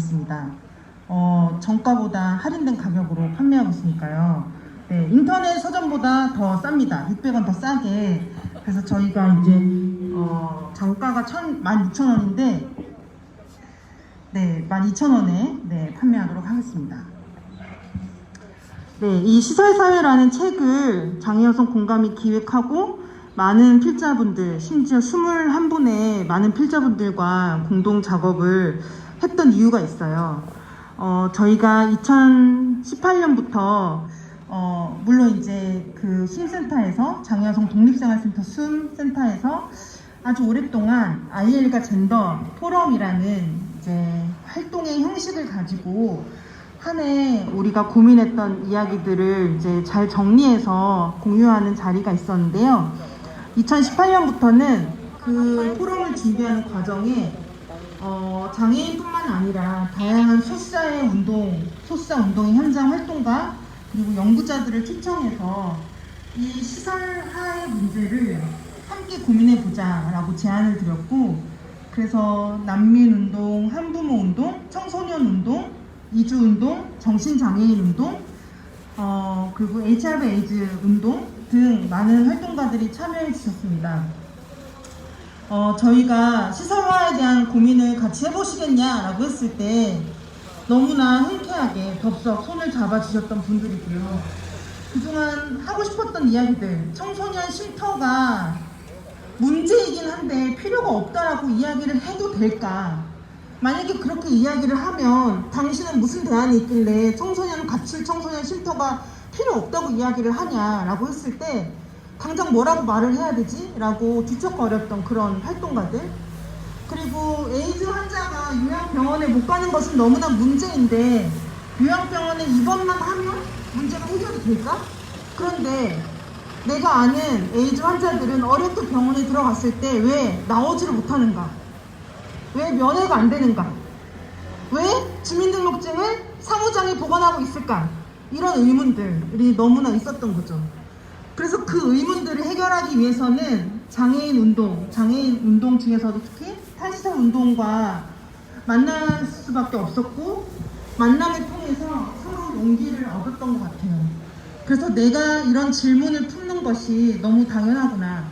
하겠습니다. 정가보다 할인된 가격으로 판매하고 있으니까요. 네, 인터넷 서점보다 더 쌉니다. 600원 더 싸게. 그래서 저희가 이제 정가가 16,000원인데 네, 12,000원에 네, 판매하도록 하겠습니다. 네, 이 시설사회라는 책을 장애여성 공감이 기획하고 많은 필자분들, 심지어 21분의 많은 필자분들과 공동 작업을 했던 이유가 있어요. 저희가 2018년부터 물론 이제 그 숨센터에서 장애여성 독립생활센터 숨센터에서 아주 오랫동안 IL과 젠더 포럼이라는 이제 활동의 형식을 가지고 한 해 우리가 고민했던 이야기들을 이제 잘 정리해서 공유하는 자리가 있었는데요. 2018년부터는 그 포럼을 준비하는 과정에 장애인뿐만 아니라 다양한 소수자 운동의 현장 활동가 그리고 연구자들을 초청해서 이 시설하의 문제를 함께 고민해보자라고 제안을 드렸고, 그래서 난민운동, 한부모운동, 청소년운동, 이주운동, 정신장애인운동, 그리고 HIV 에이즈 운동 등 많은 활동가들이 참여해 주셨습니다. 저희가 시설화에 대한 고민을 같이 해보시겠냐라고 했을 때 너무나 흔쾌하게 덥석 손을 잡아주셨던 분들이고요. 그동안 하고 싶었던 이야기들, 청소년 쉼터가 문제이긴 한데 필요가 없다라고 이야기를 해도 될까? 만약에 그렇게 이야기를 하면 당신은 무슨 대안이 있길래 가출 청소년 쉼터가 필요 없다고 이야기를 하냐라고 했을 때 당장 뭐라고 말을 해야 되지? 라고 뒤척거렸던 그런 활동가들. 그리고 에이즈 환자가 요양병원에 못 가는 것은 너무나 문제인데 요양병원에 입원만 하면 문제가 해결이 될까? 그런데 내가 아는 에이즈 환자들은 어렵게 병원에 들어갔을 때 왜 나오지를 못하는가? 왜 면회가 안 되는가? 왜 주민등록증을 사무장에 보관하고 있을까? 이런 의문들이 너무나 있었던 거죠. 그래서 그 의문들을 해결하기 위해서는 장애인 운동 중에서도 특히 탈시설 운동과 만날 수밖에 없었고, 만남을 통해서 서로 용기를 얻었던 것 같아요. 그래서 내가 이런 질문을 품는 것이 너무 당연하구나.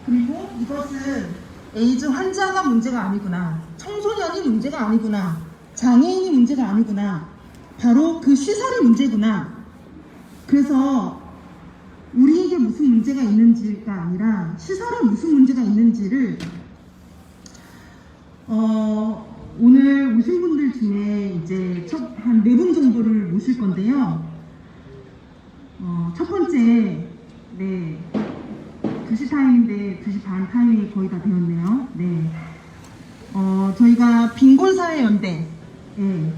그리고 이것은 에이즈 환자가 문제가 아니구나. 청소년이 문제가 아니구나. 장애인이 문제가 아니구나. 바로 그 시설이 문제구나. 그래서 우리에게 무슨 문제가 있는지가 아니라 시설에 무슨 문제가 있는지를 오늘 오신 분들 중에 이제 한 4분 정도를 모실 건데요. 첫 번째, 네, 2시 타임인데 2시 반 타임이 거의 다 되었네요. 네, 저희가 빈곤사회연대, 네,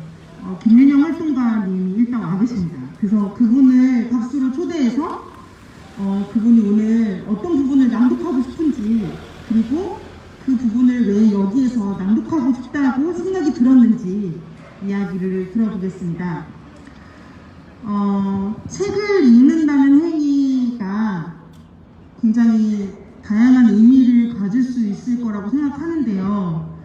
김윤영 활동가님이 일단 와 계십니다. 그래서 그분을 박수로 초대해서 그분이 오늘 어떤 부분을 낭독하고 싶은지, 그리고 그 부분을 왜 여기에서 낭독하고 싶다고 생각이 들었는지 이야기를 들어보겠습니다. 책을 읽는다는 행위가 굉장히 다양한 의미를 가질 수 있을 거라고 생각하는데요.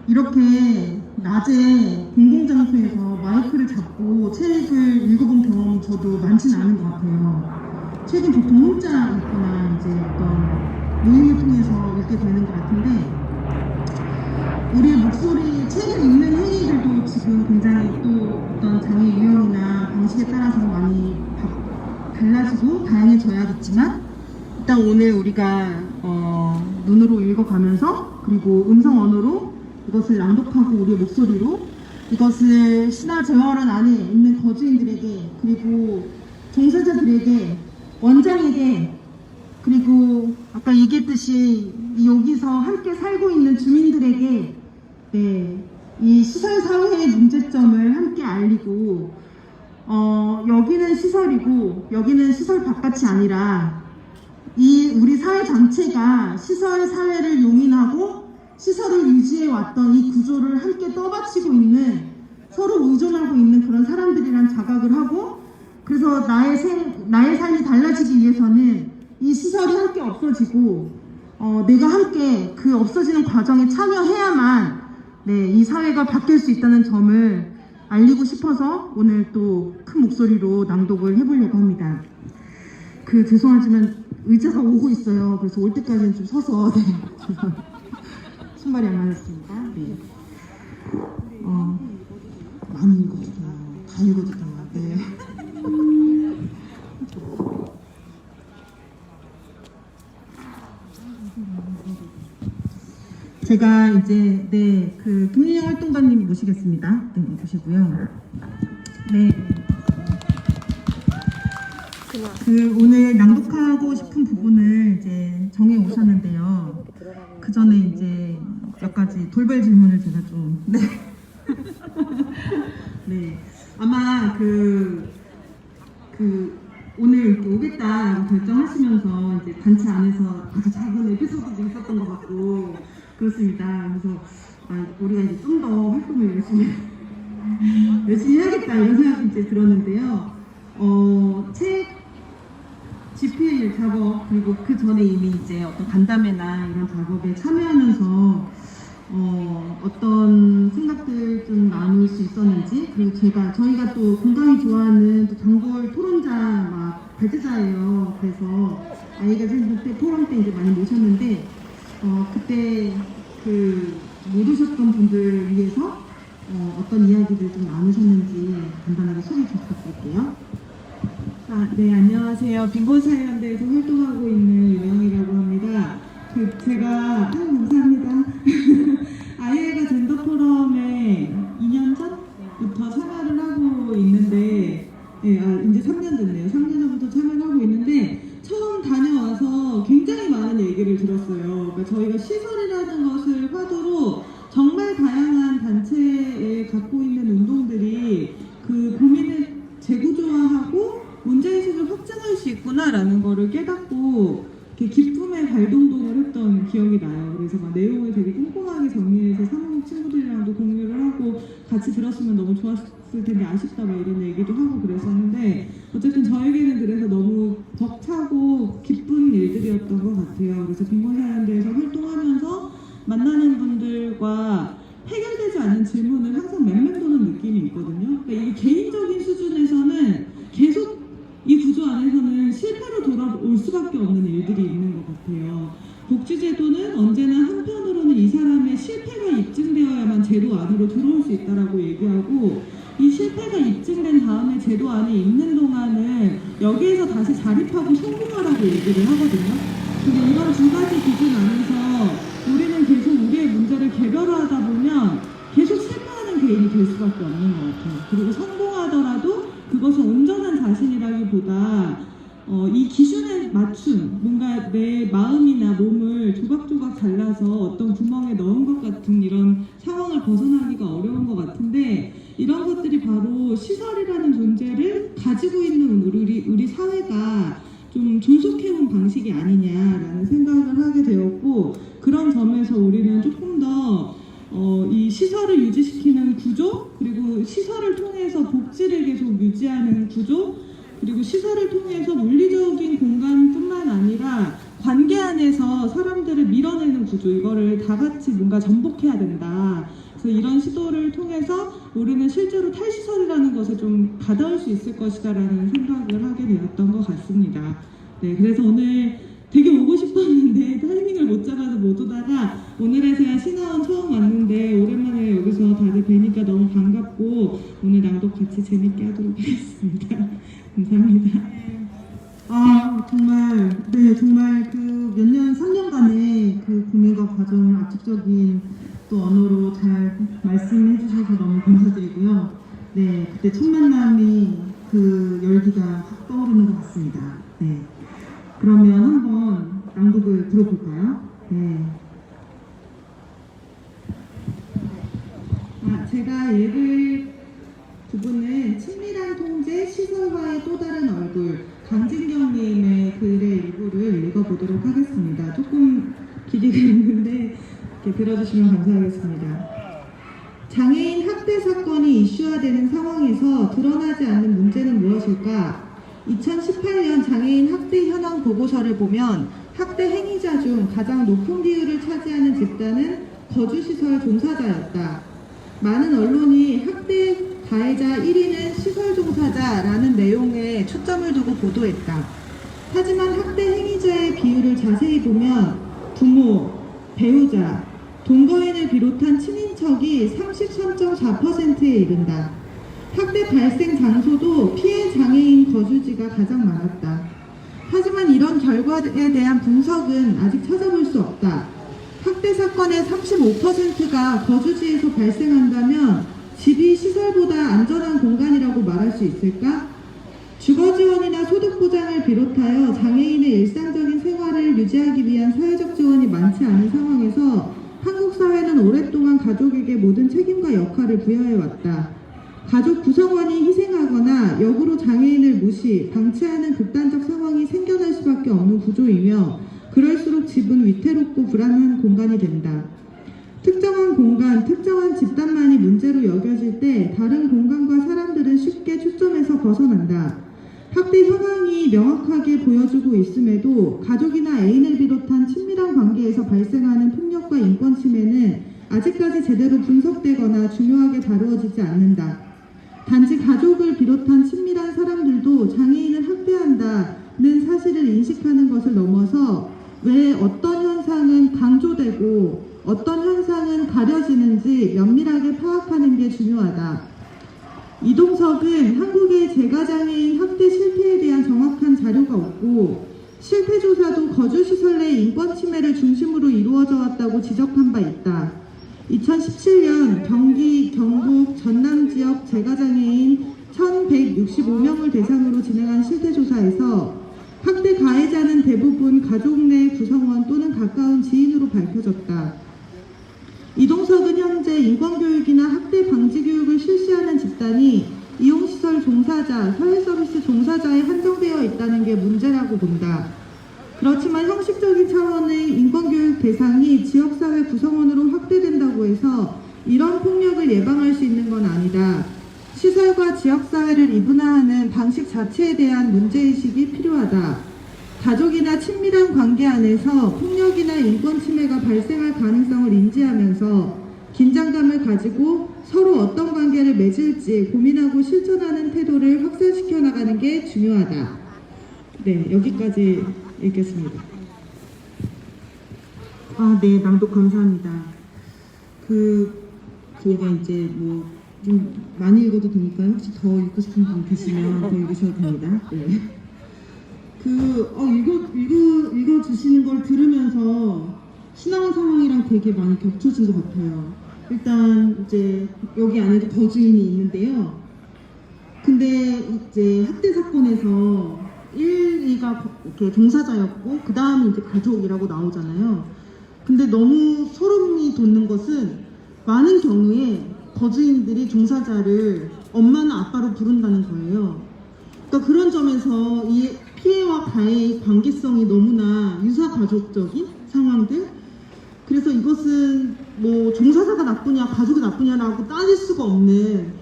이렇게 낮에 공공장소에서 마이크를 잡고 책을 읽어본 경험은 저도 많지는 않은 것 같아요. 책은 보통 혼자 읽거나 이제 어떤 모임을 통해서 읽게 되는 것 같은데, 우리의 목소리, 책을 읽는 행위들도 지금 굉장히 또 어떤 장애 유형이나 방식에 따라서 많이 달라지고 다양해져야겠지만, 일단 오늘 우리가 눈으로 읽어가면서 그리고 음성 언어로 이것을 낭독하고 우리의 목소리로 이것을 신화재활원 안에 있는 거주인들에게, 그리고 종사자들에게, 원장에게, 그리고 아까 얘기했듯이 여기서 함께 살고 있는 주민들에게, 네, 이 시설사회의 문제점을 함께 알리고, 여기는 시설이고 여기는 시설 바깥이 아니라 이 우리 사회 전체가 시설 사회를 용인하고 시설을 유지해 왔던 이 구조를 함께 떠받치고 있는, 서로 의존하고 있는 그런 사람들이란 자각을 하고, 그래서 나의 삶이 달라지기 위해서는 이 시설이 함께 없어지고 내가 함께 그 없어지는 과정에 참여해야만 네, 이 사회가 바뀔 수 있다는 점을 알리고 싶어서 오늘 또 큰 목소리로 낭독을 해보려고 합니다. 죄송하지만 의자가 오고 있어요. 그래서 올 때까지는 좀 서서 네. 신발이 안 맞았습니다. 네. 많이 읽어주세요. 다 읽어주세요. 네. 제가 이제 김윤영 활동가님 모시겠습니다. 네, 보시고요. 네. 오늘 낭독하고 싶은 부분을 이제 정해 오셨는데요. 그 전에 이제 몇 가지 돌발 질문을 제가 좀 네. 네. 아마 오늘 이렇게 오겠다 결정하시면서 이제 단체 안에서 아주 작은 에피소드도 있었던 것 같고 그렇습니다. 그래서 우리가 이제 좀 더 활동을 열심히 해야겠다 이런 생각이 이제 들었는데요. 책 집필 작업 그리고 그 전에 이미 이제 어떤 간담회나 이런 작업에 참여하면서 어떤 생각들 좀 나눌 수 있었는지 그리고 저희가 또 공감이 좋아하는 또 단골 토론자 막 발제자예요. 그래서 아이가 그때 토론 때 이제 많이 모셨는데 그때 못 오셨던 분들 위해서 어떤 이야기들 좀 나누셨는지 간단하게 소개 좀 부탁드릴게요. 네, 안녕하세요. 빈곤사회연대에서 활동하고 있는 유영이라고 합니다. 감사합니다. 아이가 젠더 포럼에 2년 전부터 참여를 하고 있는데, 이제 3년 됐네요. 3년 전부터 참여를 하고 있는데, 처음 다녀와서 굉장히 많은 얘기를 들었어요. 그러니까 저희가 시설이라는 것을 화두로 정말 다양한 단체에 갖고 있는 운동들이 그 고민을 재구조화하고 문제의식을 확장할 수 있구나라는 거를 깨닫고 기쁨의 발동동을 했던 기억이 나요. 그래서 막 내용을 되게 꼼꼼하게 정리해서 사무국 친구들이랑도 공유를 하고 같이 들었으면 너무 좋았을 텐데 아쉽다 막 이런 얘기도 하고 그랬었는데 어쨌든 저에게는 그래서 너무 벅차고 기쁜 일들이었던 것 같아요. 그래서 빈곤사연대에서 활동하면서 만나는 분들과 해결되지 않는 질문을 항상 맴맴도는 느낌이 있거든요. 그러니까 이게 개인적인 수준에서는 계속 이 구조 안에서는 실패로 돌아올 수밖에 없는 일들이 있는 것 같아요. 복지제도는 언제나 한편으로는 이 사람의 실패가 입증되어야만 제도 안으로 들어올 수 있다라고 얘기하고 이 실패가 입증된 다음에 제도 안에 있는 동안은 여기에서 다시 자립하고 성공하라고 얘기를 하거든요. 근데 이런 두 가지 기준 안에서 우리는 계속 우리의 문제를 개별화하다 보면 계속 실패하는 개인이 될 수밖에 없는 것 같아요. 그리고 성공하더라도 그것은 온전한 자신이라기보다 이 기준에 맞춘 뭔가 내 마음이나 몸을 조각조각 잘라서 어떤 구멍에 넣은 것 같은 이런 상황을 벗어나기가 어려운 것 같은데 이런 것들이 바로 시설이라는 존재를 가지고 있는 우리 사회가 좀 존속해온 방식이 아니냐라는 생각을 하게 되었고 그런 점에서 우리는 조금 더 이 시설을 유지시키는 구조 그리고 시설을 통해서 복지를 계속 유지하는 구조 그리고 시설을 통해서 물리적인 공간뿐만 아니라 관계 안에서 사람들을 밀어내는 구조 이거를 다 같이 뭔가 전복해야 된다. 그래서 이런 시도를 통해서 우리는 실제로 탈시설이라는 것을 좀 가다울 수 있을 것이다라는 생각을 하게 되었던 것 같습니다. 네, 그래서 오늘 되게 오고 싶었는데 타이밍을 못 잡아서 못 오다가 오늘에 제가 신화원 처음 왔는데 오랜만에 여기서 다들 뵈니까 너무 반갑고 오늘 낭독 같이 재밌게 하도록 하겠습니다. 감사합니다. 정말 몇 년, 3년간의 고민과 과정을 압축적인 또 언어로 잘 말씀해 주셔서 너무 감사드리고요. 네, 그때 첫 만남이 열기가 확 떠오르는 것 같습니다. 네. 그러면 한번 낭독을 들어볼까요? 네. 제가 읽을 부분은 친밀한 통제, 시설화의 또 다른 얼굴 강진경님의 글의 일부를 읽어보도록 하겠습니다. 조금 길게 있는데 이렇게 들어주시면 감사하겠습니다. 장애인 학대 사건이 이슈화되는 상황에서 드러나지 않는 문제는 무엇일까? 2018년 장애인 학대 현황 보고서를 보면 학대 행위자 중 가장 높은 비율을 차지하는 집단은 거주시설 종사자였다. 많은 언론이 학대 가해자 1위는 시설 종사자라는 내용에 초점을 두고 보도했다. 하지만 학대 행위자의 비율을 자세히 보면 부모, 배우자, 동거인을 비롯한 친인척이 33.4%에 이른다. 학대 발생 장소도 피해 장애인 거주지가 가장 많았다. 하지만 이런 결과에 대한 분석은 아직 찾아볼 수 없다. 학대 사건의 35%가 거주지에서 발생한다면 집이 시설보다 안전한 공간이라고 말할 수 있을까? 주거 지원이나 소득 보장을 비롯하여 장애인의 일상적인 생활을 유지하기 위한 사회적 지원이 많지 않은 상황에서 한국 사회는 오랫동안 가족에게 모든 책임과 역할을 부여해 왔다. 가족 구성원이 희생하거나 역으로 장애인을 무시, 방치하는 극단적 상황이 생겨날 수밖에 없는 구조이며 그럴수록 집은 위태롭고 불안한 공간이 된다. 특정한 공간, 특정한 집단만이 문제로 여겨질 때 다른 공간과 사람들은 쉽게 초점에서 벗어난다. 학대 현황이 명확하게 보여주고 있음에도 가족이나 애인을 비롯한 친밀한 관계에서 발생하는 폭력과 인권 침해는 아직까지 제대로 분석되거나 중요하게 다루어지지 않는다. 단지 가족을 비롯한 친밀한 사람들도 장애인을 학대한다는 사실을 인식하는 것을 넘어서 왜 어떤 현상은 강조되고 어떤 현상은 가려지는지 면밀하게 파악하는 게 중요하다. 이동석은 한국의 재가장애인 학대 실태에 대한 정확한 자료가 없고 실태 조사도 거주시설 내 인권 침해를 중심으로 이루어져 왔다고 지적한 바 있다. 2017년 경기, 경북, 전남 지역 재가장애인 1,165명을 대상으로 진행한 실태조사에서 학대 가해자는 대부분 가족 내 구성원 또는 가까운 지인으로 밝혀졌다. 이동석은 현재 인권교육이나 학대 방지 교육을 실시하는 집단이 이용시설 종사자, 사회서비스 종사자에 한정되어 있다는 게 문제라고 본다. 그렇지만 형식적인 차원의 인권교육 대상이 지역사회 구성원으로 확대된다고 해서 이런 폭력을 예방할 수 있는 건 아니다. 시설과 지역사회를 이분화하는 방식 자체에 대한 문제의식이 필요하다. 가족이나 친밀한 관계 안에서 폭력이나 인권 침해가 발생할 가능성을 인지하면서 긴장감을 가지고 서로 어떤 관계를 맺을지 고민하고 실천하는 태도를 확산시켜 나가는 게 중요하다. 네, 여기까지 읽겠습니다. 네, 낭독 감사합니다. 제가 이제 좀 많이 읽어도 되니까요. 혹시 더 읽고 싶은 분 계시면 더 읽으셔도 됩니다. 네. 읽어주시는 걸 들으면서 신앙 상황이랑 되게 많이 겹쳐진 것 같아요. 일단 이제 여기 안에도 거주인이 있는데요. 근데 이제 학대 사건에서 1, 2가 이렇게 종사자였고 그 다음에 이제 가족이라고 나오잖아요. 근데 너무 소름이 돋는 것은 많은 경우에 거주인들이 종사자를 엄마나 아빠로 부른다는 거예요. 그러니까 그런 점에서 이 피해와 가해의 관계성이 너무나 유사가족적인 상황들. 그래서 이것은 종사자가 나쁘냐 가족이 나쁘냐라고 따질 수가 없는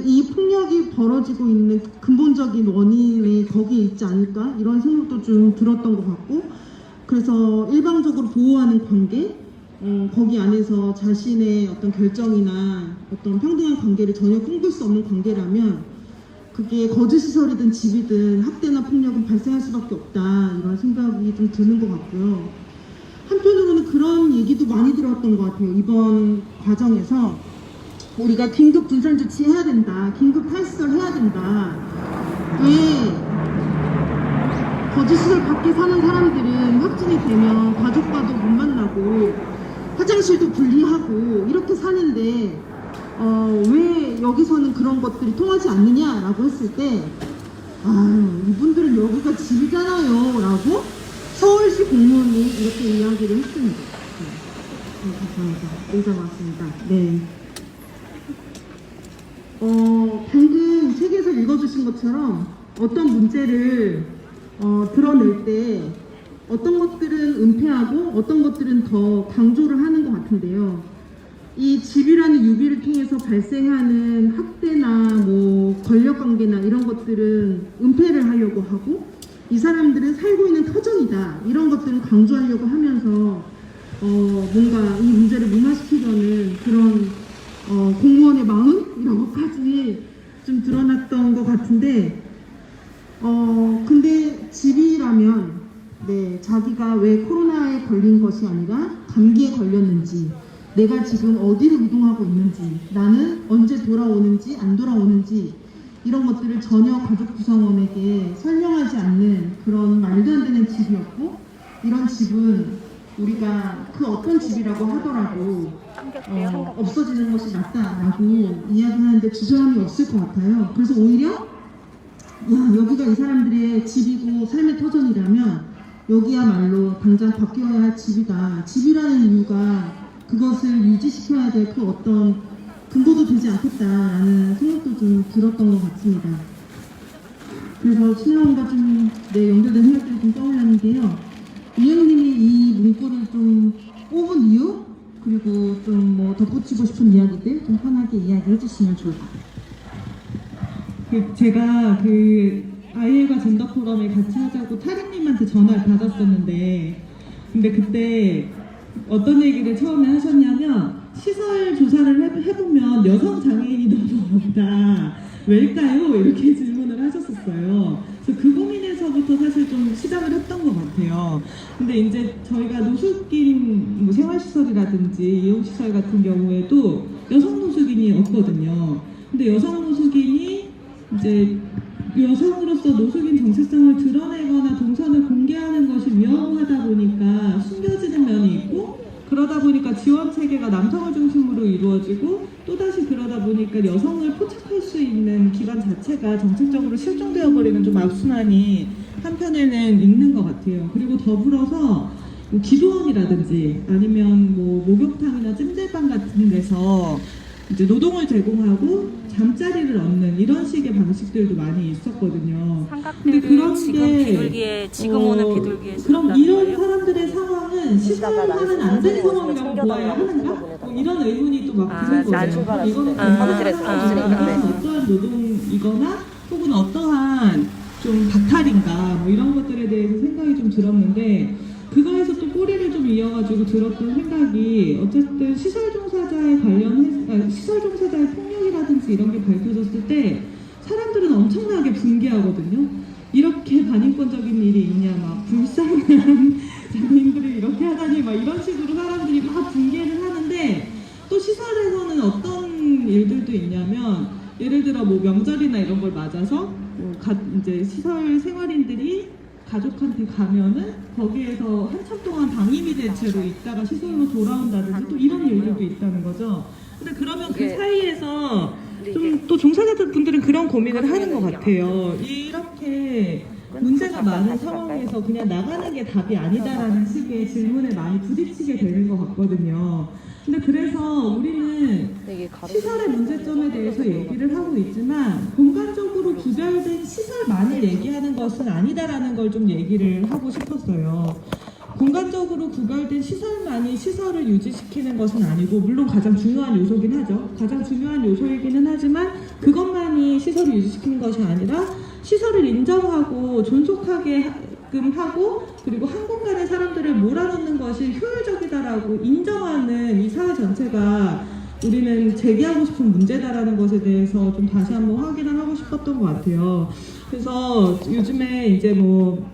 이 폭력이 벌어지고 있는 근본적인 원인이 거기에 있지 않을까 이런 생각도 좀 들었던 것 같고, 그래서 일방적으로 보호하는 관계, 거기 안에서 자신의 어떤 결정이나 어떤 평등한 관계를 전혀 꿈꿀 수 없는 관계라면 그게 거주시설이든 집이든 학대나 폭력은 발생할 수밖에 없다 이런 생각이 좀 드는 것 같고요. 한편으로는 그런 얘기도 많이 들었던 것 같아요. 이번 과정에서 우리가 긴급 분산 조치해야 된다, 긴급 탈시설 해야 된다. 왜 거주시설 밖에 사는 사람들은 확진이 되면 가족과도 못 만나고 화장실도 분리하고 이렇게 사는데 왜 여기서는 그런 것들이 통하지 않느냐라고 했을 때 이분들은 여기가 집이잖아요 라고 서울시 공무원이 이렇게 이야기를 했습니다. 네, 감사합니다. 의자가 왔습니다. 네. 방금 책에서 읽어주신 것처럼 어떤 문제를 드러낼 때 어떤 것들은 은폐하고 어떤 것들은 더 강조를 하는 것 같은데요. 이 집이라는 유비를 통해서 발생하는 학대나 권력관계나 이런 것들은 은폐를 하려고 하고, 이 사람들은 살고 있는 터전이다 이런 것들을 강조하려고 하면서 뭔가 이 문제를 무마시키려는 그런 공무원의 마음이라고까지 좀 드러났던 것 같은데, 근데 집이라면 자기가 왜 코로나에 걸린 것이 아니라 감기에 걸렸는지, 내가 지금 어디를 이동하고 있는지, 나는 언제 돌아오는지 안 돌아오는지 이런 것들을 전혀 가족 구성원에게 설명하지 않는 그런 말도 안 되는 집이었고, 이런 집은 우리가 그 어떤 집이라고 하더라도 없어지는 것이 낫다라고 이야기하는데 주저함이 없을 것 같아요. 그래서 오히려 여기가 이 사람들의 집이고 삶의 터전이라면 여기야말로 당장 바뀌어야 할 집이다. 집이라는 이유가 그것을 유지시켜야 될 그 어떤 근거도 되지 않겠다라는 생각도 좀 들었던 것 같습니다. 그래서 신혜원과 좀 연결된 생각들이 좀 떠올랐는데요. 이영님이 이 문구를 좀 뽑은 이유, 그리고 좀 뭐 덧붙이고 싶은 이야기들 좀 편하게 이야기해 주시면 좋을 것 같아요. 제가 그 아이엘과 젠더 포럼에 같이 하자고 타림님한테 전화를 받았었는데, 근데 그때 어떤 얘기를 처음에 하셨냐면, 시설 조사를 해보면 여성 장애인이 너무 없다. 왜일까요? 이렇게 질문을 하셨었어요. 그래서 그 고민에서부터 사실 좀 시작을 했던 것 같아요. 근데 이제 저희가 노숙인 뭐 생활시설이라든지 이용시설 같은 경우에도 여성 노숙인이 없거든요. 근데 여성 노숙인이 이제 여성으로서 노숙인 정체성을 드러내거나 동선을 공개하는 것이 위험하다 보니까 숨겨지는 면이 있고, 그러다 보니까 지원 체계가 남성을 중심으로 이루어지고, 또다시 그러다 보니까 여성을 포착할 수 있는 기관 자체가 정책적으로 실종되어 버리는 좀 악순환이 한편에는 있는 것 같아요. 그리고 더불어서 뭐 기도원이라든지 아니면 뭐 목욕탕이나 찜질방 같은 데서 이제 노동을 제공하고 잠자리를 얻는 이런 식의 방식들도 많이 있었거든요. 근데 그런 게 지금 오는 비둘기에 그럼 이런 사람들의 상황은 시설화는 안 된 상황이라고 보아야 하는가? 뭐 이런 의문이 또 막 드는 거예요. 이거는 어떠한 노동이거나 혹은 어떠한 좀 박탈인가 뭐 이런 것들에 대해서 생각이 좀 들었는데, 그거에서 또 꼬리를 좀 이어가지고 들었던 생각이, 어쨌든 시설 종사자의 시설 종사자의 폭력이라든지 이런 게 밝혀졌을 때 사람들은 엄청나게 분개하거든요. 이렇게 반인권적인 일이 있냐, 막 불쌍한 장애인들이 이렇게 하다니, 막 이런 식으로 사람들이 막 분개를 하는데, 또 시설에서는 어떤 일들도 있냐면, 예를 들어 뭐 명절이나 이런 걸 맞아서 이제 시설 생활인들이 가족한테 가면은 거기에서 한참 동안 방임이 된 채로 있다가 시설로 돌아온다든지 또 이런 일들도 있다는 거죠. 근데 그러면 그 사이에서 좀 또 종사자들 분들은 그런 고민을 하는 것 같아요. 이렇게 문제가 많은 상황에서 그냥 나가는 게 답이 아니다라는 식의 질문에 많이 부딪히게 되는 것 같거든요. 근데 그래서 우리는 시설의 문제점에 대해서 얘기를 하고 있지만, 공간적으로 구별된 시설만을 얘기하는 것은 아니다라는 걸 좀 얘기를 하고 싶었어요. 공간적으로 구별된 시설만이 시설을 유지시키는 것은 아니고, 물론 가장 중요한 요소긴 하죠. 가장 중요한 요소이기는 하지만 그것만이 시설을 유지시키는 것이 아니라, 시설을 인정하고 존속하게 하고, 그리고 한 공간에 사람들을 몰아넣는 것이 효율적이다라고 인정하는 이 사회 전체가 우리는 제기하고 싶은 문제다라는 것에 대해서 좀 다시 한번 확인을 하고 싶었던 것 같아요. 그래서 요즘에 이제 뭐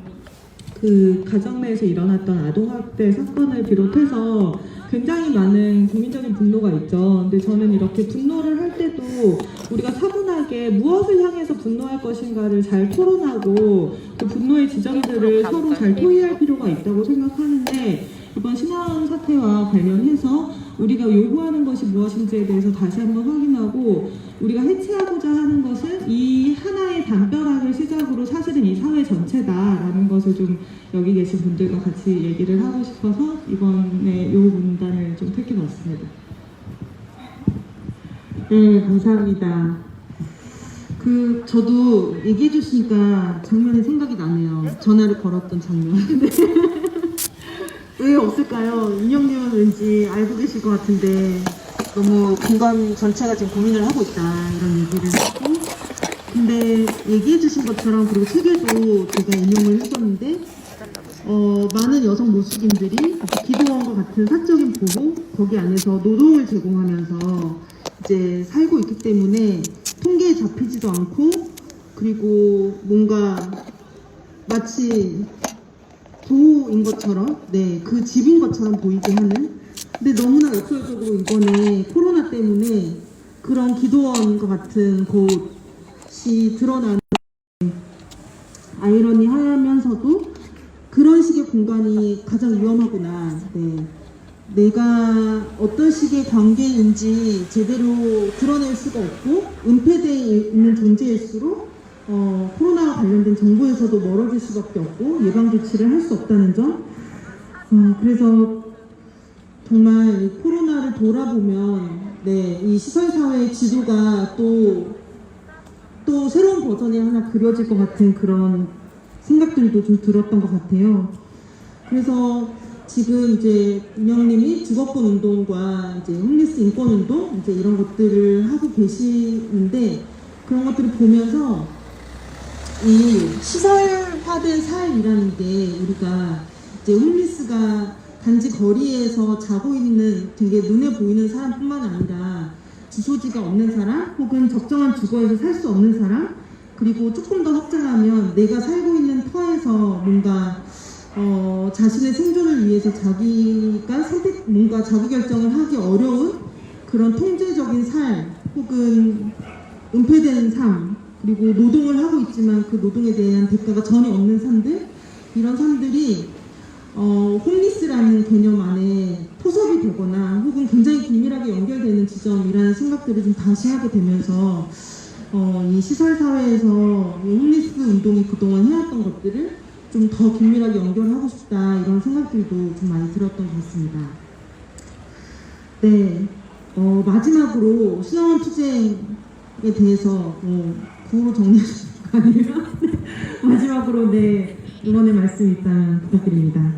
그 가정 내에서 일어났던 아동학대 사건을 비롯해서 굉장히 많은 국민적인 분노가 있죠. 근데 저는 이렇게 분노를 할 때도 우리가 차분하게 무엇을 향해서 분노할 것인가를 잘 토론하고, 그 분노의 지점들을 서로 잘 토의할 필요가 있다고 생각하는데, 이번 신화원 사태와 관련해서 우리가 요구하는 것이 무엇인지에 대해서 다시 한번 확인하고, 우리가 해체하고자 하는 것은 이 하나의 담벼락을 시작으로 사실은 이 사회 전체다라는 것을 좀 여기 계신 분들과 같이 얘기를 하고 싶어서 이번에 요 문단을 좀 택해봤습니다. 네, 감사합니다. 저도 얘기해 주시니까 장면이 생각이 나네요. 전화를 걸었던 장면. 왜 없을까요? 인형님은 왠지 알고 계실 것 같은데, 너무 공간 전체가 지금 고민을 하고 있다 이런 얘기를 하고, 근데 얘기해 주신 것처럼, 그리고 책에도 제가 인용을 해줬는데, 많은 여성 노숙인들이 기도원과 같은 사적인 보호, 거기 안에서 노동을 제공하면서 이제 살고 있기 때문에 통계에 잡히지도 않고, 그리고 뭔가 마치 부인 것처럼, 네, 그 집인 것처럼 보이게 하는. 근데 너무나 역설적으로 이번에 코로나 때문에 그런 기도원과 같은 곳이 드러나는, 아이러니하면서도 그런 식의 공간이 가장 위험하구나. 네. 내가 어떤 식의 관계인지 제대로 드러낼 수가 없고 은폐되어 있는 존재일수록 코로나와 관련된 정보에서도 멀어질 수밖에 없고 예방 조치를 할 수 없다는 점. 그래서 정말 이 코로나를 돌아보면 네, 이 시설사회의 지도가 또 새로운 버전이 하나 그려질 것 같은 그런 생각들도 좀 들었던 것 같아요. 그래서 지금 이제 운영님이 주거권 운동과 이제 홈리스 인권 운동 이제 이런 것들을 하고 계시는데, 그런 것들을 보면서 이 시설화된 삶이라는 게, 우리가 이제 홈리스가 단지 거리에서 자고 있는 되게 눈에 보이는 사람뿐만 아니라 주소지가 없는 사람, 혹은 적정한 주거에서 살 수 없는 사람, 그리고 조금 더 확장하면 내가 살고 있는 터에서 뭔가 자신의 생존을 위해서 자기가 뭔가 자기결정을 하기 어려운 그런 통제적인 삶, 혹은 은폐된 삶, 그리고 노동을 하고 있지만 그 노동에 대한 대가가 전혀 없는 삶들, 이런 삶들이 홈리스라는 개념 안에 포섭이 되거나 혹은 굉장히 긴밀하게 연결되는 지점이라는 생각들을 좀 다시 하게 되면서 이 시설사회에서 이 홈리스 운동이 그동안 해왔던 것들을 좀 더 긴밀하게 연결하고 싶다, 이런 생각들도 좀 많이 들었던 것 같습니다. 네, 마지막으로 신화원 투쟁에 대해서 구호로 정리하실 거 아니에요? 마지막으로 네, 응원의 말씀 일단 부탁드립니다.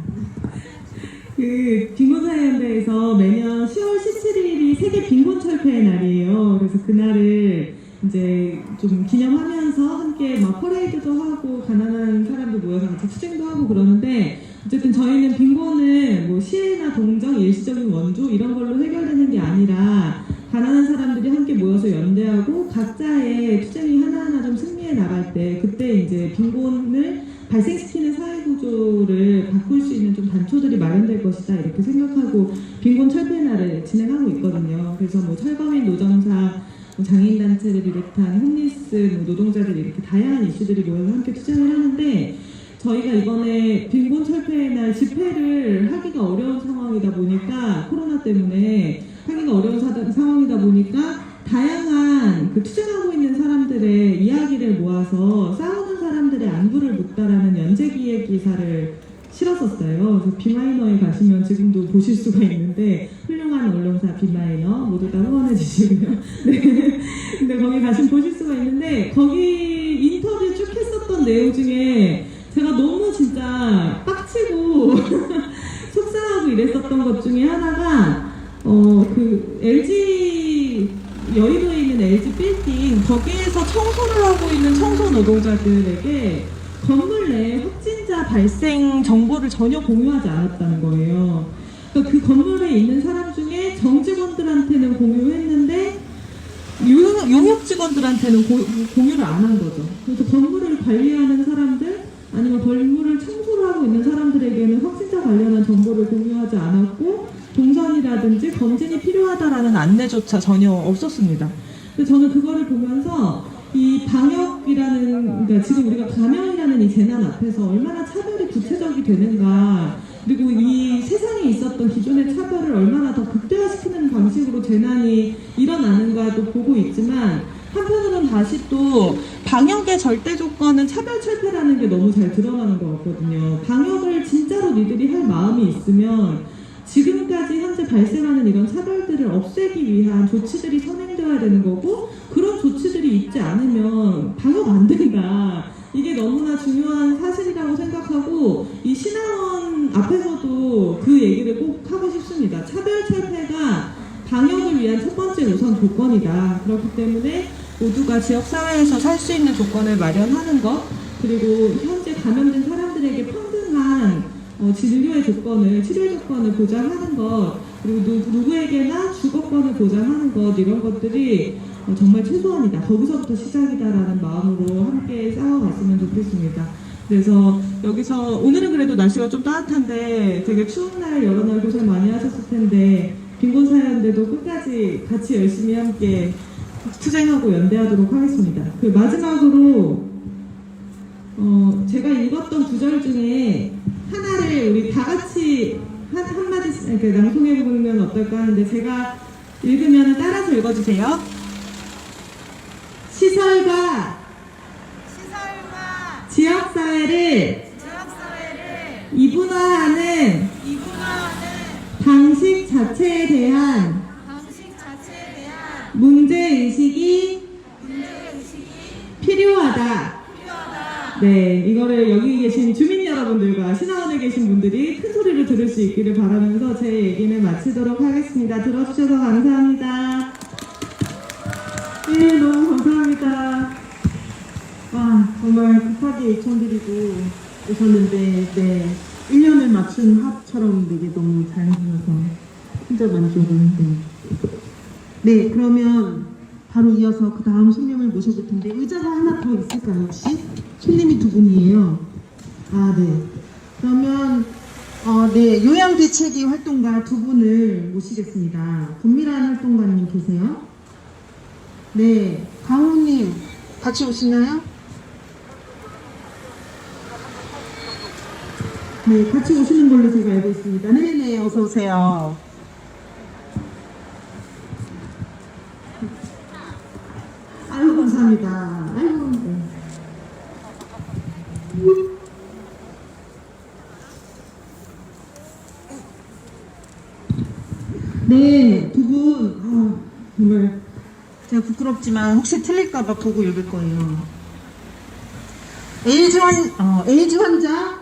그 빈곤사회연대에서 매년 10월 17일이 세계 빈곤철폐의 날이에요. 그래서 그날을 이제 좀 기념하면서 함께 막 퍼레이드도 하고 가난한 사람들 모여서 같이 투쟁도 하고 그러는데, 어쨌든 저희는 빈곤은 뭐 시혜나 동정, 일시적인 원조 이런 걸로 해결되는 게 아니라 가난한 사람들이 함께 모여서 연대하고 각자의 투쟁이 하나하나 좀 승리해 나갈 때, 그때 이제 빈곤을 발생시키는 사회 구조를 바꿀 수 있는 좀 단초들이 마련될 것이다, 이렇게 생각하고 빈곤 철폐 날을 진행하고 있거든요. 그래서 뭐 철거민 노점사, 장애인단체를 비롯한 홈리스, 노동자들, 이렇게 다양한 이슈들이 모여서 함께 투쟁을 하는데, 저희가 이번에 빈곤 철폐의 날 집회를 하기가 어려운 상황이다 보니까, 코로나 때문에 하기가 어려운 상황이다 보니까 다양한 그 투쟁하고 있는 사람들의 이야기를 모아서 싸우는 사람들의 안부를 묻다라는 연재기획 기사를 실었었어요. 그래서 비마이너에 가시면 지금도 보실 수가 있는데, 훌륭한 언론사 비마이너 모두 다 후원해 주시고요. 네. 근데 거기 가시면 보실 수가 있는데, 거기 인터뷰 쭉 했었던 내용 중에 제가 너무 진짜 빡치고 속상하고 이랬었던 것 중에 하나가 그 LG 여의도에 있는 LG 빌딩, 거기에서 청소를 하고 있는 청소 노동자들에게 건물 내 확진자 발생 정보를 전혀 공유하지 않았다는 거예요. 그러니까 그 건물에 있는 사람 중에 정직원들한테는 공유했는데 용역 직원들한테는 공유를 안 한 거죠. 그래서 건물을 관리하는 사람들, 아니면 건물을 청소를 하고 있는 사람들에게는 확진자 관련한 정보를 공유하지 않았고, 동선이라든지 검진이 필요하다라는 안내조차 전혀 없었습니다. 그래서 저는 그거를 보면서 이 방역이라는, 그러니까 지금 우리가 감염이라는 이 재난 앞에서 얼마나 차별이 구체적이 되는가, 그리고 이 세상에 있었던 기존의 차별을 얼마나 더 극대화시키는 방식으로 재난이 일어나는가도 보고 있지만, 한편으로는 다시 또 방역의 절대 조건은 차별 철폐라는 게 너무 잘 드러나는 것 같거든요. 방역을 진짜로 니들이 할 마음이 있으면 지금까지 현재 발생하는 이런 차별들을 없애기 위한 조치들이 선행되어야 되는 거고, 그런 조치들이 있지 않으면 방역 안 된다. 이게 너무나 중요한 사실이라고 생각하고, 이 신화원 앞에서도 그 얘기를 꼭 하고 싶습니다. 차별 철폐가 방역을 위한 첫 번째 우선 조건이다. 그렇기 때문에 모두가 지역사회에서 살 수 있는 조건을 마련하는 것, 그리고 현재 감염된 사람들에게 평등한 진료의 조건을, 치료 조건을 보장하는 것, 그리고 누구에게나 주거권을 보장하는 것, 이런 것들이 정말 최소한이다. 거기서부터 시작이다라는 마음으로 함께 싸워갔으면 좋겠습니다. 그래서 여기서 오늘은 그래도 날씨가 좀 따뜻한데 되게 추운 날 여러 날 고생 많이 하셨을 텐데 빈곤사연대도 끝까지 같이 열심히 함께 투쟁하고 연대하도록 하겠습니다. 그 마지막으로 제가 읽었던 구절 중에 하나를 우리 다 같이 한마디씩 이렇게 낭송해 보면 어떨까 하는데 제가 읽으면 따라서 읽어주세요. 시설과 지역사회를 이분화하는 방식 자체에 대한 문제의식이 필요하다. 네, 이거를 여기 계신 주민 여러분들과 신화원에 계신 분들이 큰 소리로 들을 수 있기를 바라면서 제 얘기는 마치도록 하겠습니다. 들어주셔서 감사합니다. 네, 너무 감사합니다. 와, 정말 급하게 요청드리고 오셨는데, 네, 1년을 맞춘 합처럼 되게 너무 잘해주셔서 진짜 만족했는데. 네, 그러면 바로 이어서 그 다음 손님을 모셔볼 텐데, 의자가 하나 더 있을까요, 혹시? 손님이 두 분이에요. 아, 네. 그러면, 네, 요양대책위 활동가 두 분을 모시겠습니다. 권미란 활동가님 계세요? 네, 강호님 같이 오시나요? 네, 같이 오시는 걸로 제가 알고 있습니다. 네네, 어서 오세요. 아유, 감사합니다. 아유, 네. 네, 두 분, 정말 제가 부끄럽지만 혹시 틀릴까봐 보고 읽을 거예요. 에이즈 환자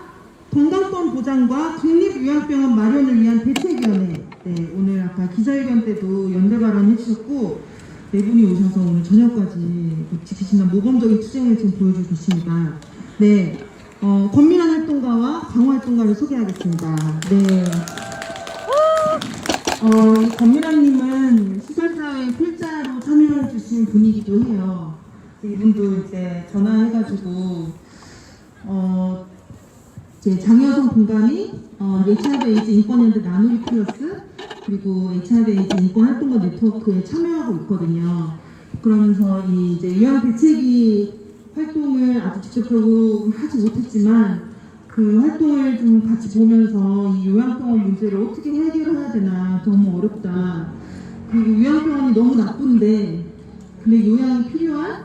건강권 보장과 국립요양병원 마련을 위한 대책위원회. 네, 오늘 아까 기자회견 때도 연대 발언 해주셨고, 네 분이 오셔서 오늘 저녁까지 지키시는 모범적인 투쟁을 지금 보여주고 계십니다. 네, 권민환 활동가와 강호 활동가를 소개하겠습니다. 네. 이 권미란님은 시설사회 필자로 참여해 주신 분이기도 해요. 이분도 이제 전화해가지고, 이제 장여성 공간이, HIV/AIDS 인권연대 나누리 플러스, 그리고 HIV/AIDS 인권활동가 네트워크에 참여하고 있거든요. 그러면서 이제 요양대책위 활동을 아주 직접적으로 하지 못했지만, 그 활동을 좀 같이 보면서 이 요양병원 문제를 어떻게 해결해야 되나 너무 어렵다. 그리고 요양병원이 너무 나쁜데 근데 요양이 필요한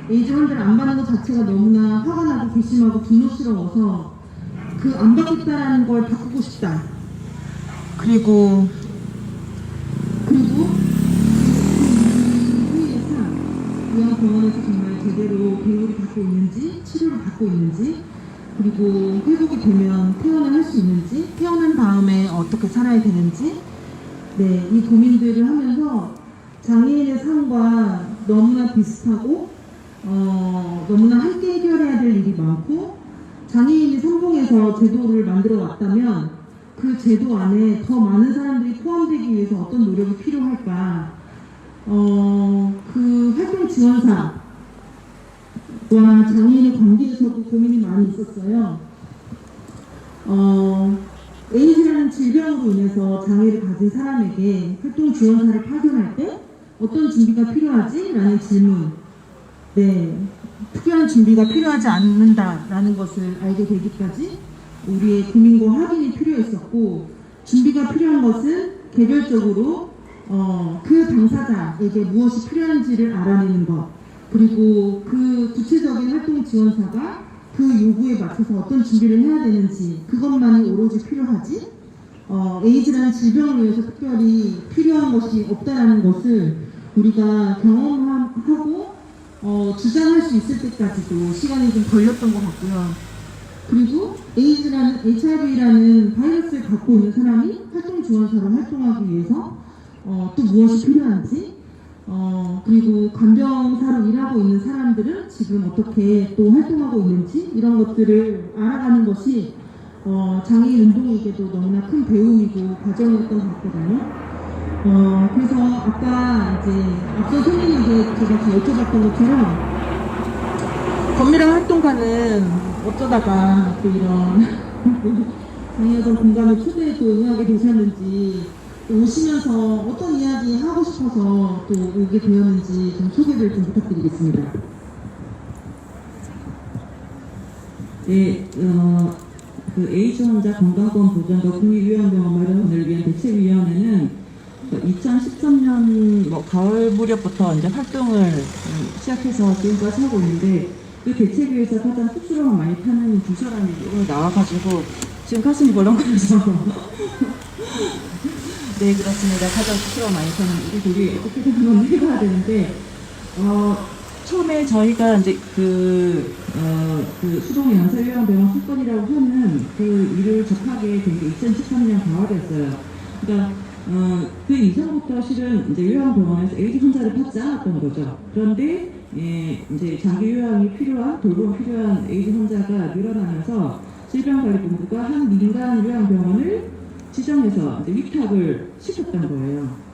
에이즈 환자를 안 받는 것 자체가 너무나 화가 나고 괘씸하고 분노스러워서 그 안 받겠다라는 걸 바꾸고 싶다. 그리고 요양병원에서 정말 제대로 배우를 받고 있는지 치료를 받고 있는지 그리고 회복이 되면 퇴원을 할 수 있는지, 퇴원한 다음에 어떻게 살아야 되는지, 네, 이 고민들을 하면서 장애인의 삶과 너무나 비슷하고, 너무나 함께 해결해야 될 일이 많고, 장애인이 성공해서 제도를 만들어 왔다면 그 제도 안에 더 많은 사람들이 포함되기 위해서 어떤 노력이 필요할까, 그 활동 지원사, 와 장애인의 관계에서도 고민이 많이 있었어요. 에이즈라는 질병으로 인해서 장애를 가진 사람에게 활동 지원사를 파견할 때 어떤 준비가 필요하지? 라는 질문. 네, 특별한 준비가 필요하지 않는다라는 것을 알게 되기까지 우리의 고민과 확인이 필요했었고, 준비가 필요한 것은 개별적으로 그 당사자에게 무엇이 필요한지를 알아내는 것, 그리고 그 구체적인 활동 지원사가 그 요구에 맞춰서 어떤 준비를 해야 되는지, 그것만이 오로지 필요하지, 에이즈라는 질병을 위해서 특별히 필요한 것이 없다라는 것을 우리가 경험하고 주장할 수 있을 때까지도 시간이 좀 걸렸던 것 같고요. 그리고 에이즈라는, HIV라는 바이러스를 갖고 있는 사람이 활동 지원사로 활동하기 위해서 또 무엇이 필요한지, 그리고 간병사로 일하고 있는 사람들은 지금 어떻게 또 활동하고 있는지, 이런 것들을 알아가는 것이 장애인 운동에게도 너무나 큰 배움이고 과정이었던 것 같거든요. 그래서 아까 이제 앞서 선생님께 제가 다 여쭤봤던 것처럼 건미랑 활동가는 어쩌다가 또 이런 장애여성 공간을 초대에 또 응하게 되셨는지, 또 오시면서 어떤 이야기 하고 싶어서 또 오게 되었는지 좀 소개를 좀 부탁드리겠습니다. 네, 그 에이즈 환자 건강권 보장과 국립요양병원 마련을 위한 대책위원회는 2013년 가을 무렵부터 이제 활동을 시작해서 지금까지 하고 있는데, 그 대책위에서 가장 쑥스러움 많이 타는 두 사람이 오늘 나와가지고 지금 가슴이 벌렁거려서 네, 그렇습니다. 가장 쑥스러움 많이 타는 우리 둘이 어떻게든 한번 해봐야 되는데, 처음에 저희가 이제 그 수동 양사요양병원 수건이라고 하는 그 일을 접하게 된 게 2013년 가을이었어요. 그러니까 그 이전부터 실은 이제 요양병원에서 에이즈 환자를 받지 않았던 거죠. 그런데 이제 장기 요양이 필요한, 돌봄이 필요한 에이즈 환자가 늘어나면서 질병관리본부가 한 민간 요양병원을 지정해서 이제 위탁을 시켰던 거예요.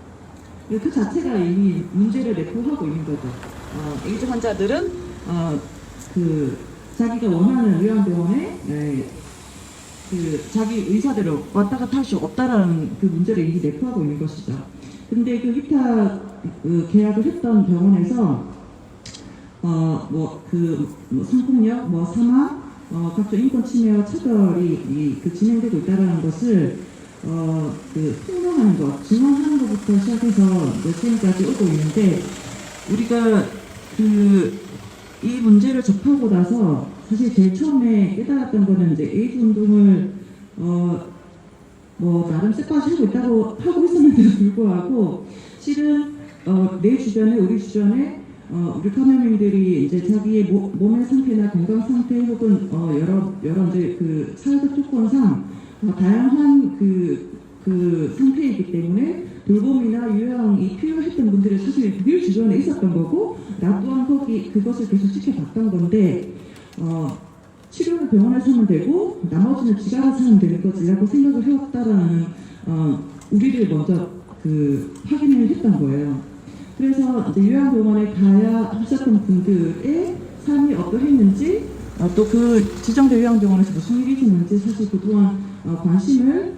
그 자체가 이미 문제를 내포하고 있는 거죠. 에이즈 환자들은 그 자기가 원하는 요양병원에 그 자기 의사대로 왔다 갔다 할 수 없다라는 그 문제를 이미 내포하고 있는 것이죠. 근데 그 위탁 계약을 했던 병원에서 성폭력, 사망, 각종 인권 침해와 차별이 진행되고 있다는 것을 폭로하는 것, 증언하는 것부터 시작해서 지금까지 오고 있는데, 우리가 이 문제를 접하고 나서 사실 제일 처음에 깨달았던 거는 이제 에이즈 운동을 나름 쎄빠지 하고 있었는데도 불구하고, 실은 내 주변에, 우리 주변에 우리 카메라맨들이 이제 자기의 몸의 상태나 건강 상태 혹은 여러 이제 그 사회적 조건상 다양한 그 상태이기 때문에 돌봄이나 요양이 필요했던 분들이 사실 늘 주변에 있었던 거고, 나 또한 그것을 계속 지켜봤던 건데, 치료는 병원에서 하면 되고 나머지는 지가 알아서 하면 되는 거지라고 생각을 해왔다라는 우리를 먼저 확인을 했던 거예요. 그래서 이제 요양병원에 가야 하셨던 분들의 삶이 어떠했는지, 또 그 지정된 요양병원에서 무슨 일이 있었는지 사실 그동안 관심을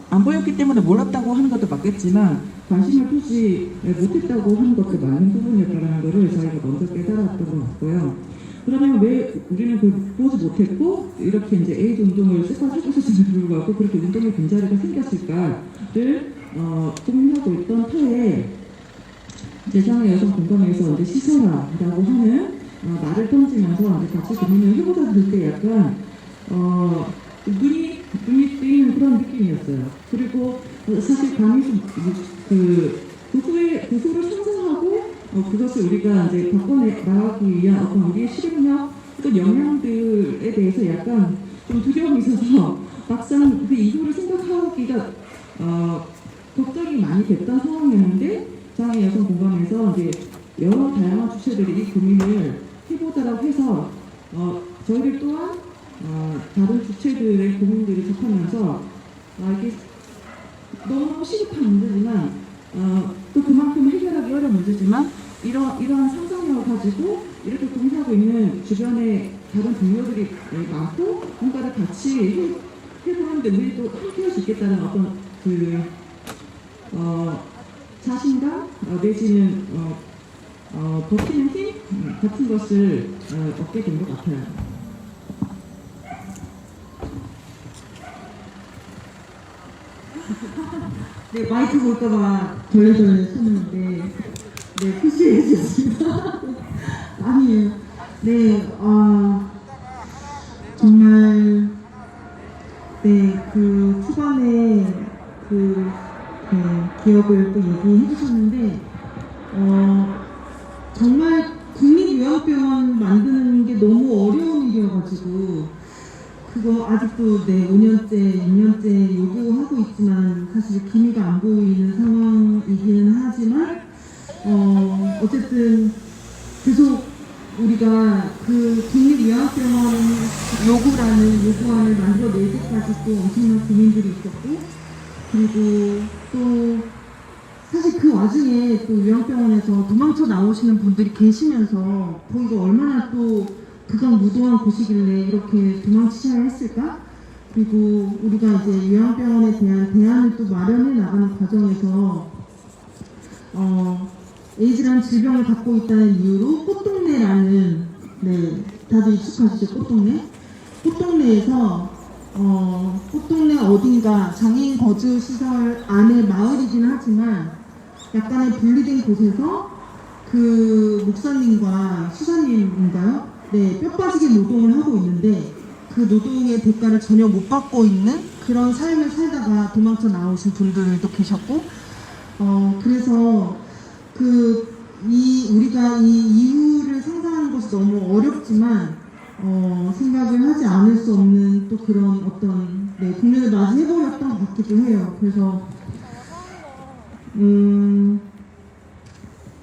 안 보였기 때문에 몰랐다고 하는 것도 맞겠지만, 관심을 두지 못했다고 하는 것도 맞는 부분이었다는 것을 저희가 먼저 깨달았던 것 같고요. 그러면 왜 우리는 그걸 보지 못했고 이렇게 이제 에이즈 운동을 쎄빠지 하고 있었음에도 불구하고 그렇게 운동의 빈자리가 생겼을까를 고민하고 있던 터에, 세상의 여성 공감에서 이제 시설화라고 하는 말을 던지면서 이제 같이 고민을 해보자 할 때 약간 눈이 뜨이는 그런 느낌이었어요. 그리고 사실 감히 그 후를 상상하고 그것을 우리가 이제 바꿔내 나가기 위한 어떤 우리의 실행력, 어떤 역량들에 대해서 약간 좀 두려움이 있어서 막상 그 이후를 생각하기가 걱정이 많이 됐던 상황이었는데, 장애 여성 공감에서 이제 여러 다양한 주체들이 이 고민을 해보자라고 해서 저희들 또한 다른 주체들의 고민들을 접하면서 이게 너무 시급한 문제지만 또 그만큼 해결하기 어려운 문제지만, 이러한 상상력을 가지고 이렇게 고민하고 있는 주변에 다른 동료들이 많고 뭔가를 같이 해보는데 우리도 함께 할 수 있겠다는 어떤 자신감 내지는 버티는 힘 같은 것을 얻게 된 것 같아요. 네, 마이크 볼까봐 절레절레 섰는데, 네, 표시해 주셨습니다. 아니에요. 네, 정말, 네, 그 초반에 기억을 또 얘기해 주셨는데, 정말 국립요양병원 만드는 게 너무 어려운 일이어가지고, 그거 아직도 네 5년째, 6년째 요구하고 있지만 사실 기미가 안 보이는 상황이기는 하지만 어쨌든 계속 우리가 그 국립요양병원 요구안을 만들어낼 때까지 또 엄청난 고민들이 있었고, 그리고 또 사실 그 와중에 또 요양병원에서 도망쳐 나오시는 분들이 계시면서 거기가 얼마나 또 그간 무도한 곳이길래 이렇게 도망치셔야 했을까? 그리고 우리가 이제 요양병원에 대한 대안을 또 마련해 나가는 과정에서 에이즈라는 질병을 갖고 있다는 이유로 꽃동네라는, 네, 다들 익숙하시죠? 꽃동네에서 꽃동네 어딘가 장애인 거주 시설 안에 마을이긴 하지만 약간의 분리된 곳에서 그 목사님과 수사님인가요? 네, 뼈 빠지게 노동을 하고 있는데 그 노동의 대가를 전혀 못 받고 있는 그런 삶을 살다가 도망쳐 나오신 분들도 계셨고, 그래서 우리가 이 이유를 상상하는 것이 너무 어렵지만 생각을 하지 않을 수 없는 또 그런 어떤, 네, 국면을 맞이해버렸던 것 같기도 해요. 그래서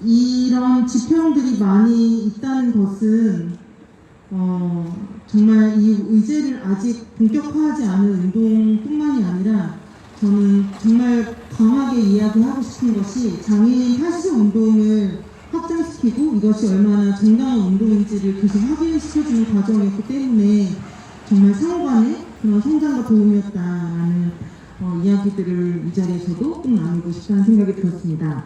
이런 지평들이 많이 있다는 것은 정말 이 의제를 아직 본격화하지 않은 운동뿐만이 아니라 저는 정말 강하게 이야기하고 싶은 것이 장애인 탈시 운동을 확장시키고 이것이 얼마나 정당한 운동인지를 계속 확인시켜주는 과정이었기 때문에 정말 상호간의 그런 성장과 도움이었다라는 이야기들을 이 자리에서도 꼭 나누고 싶다는 생각이 들었습니다.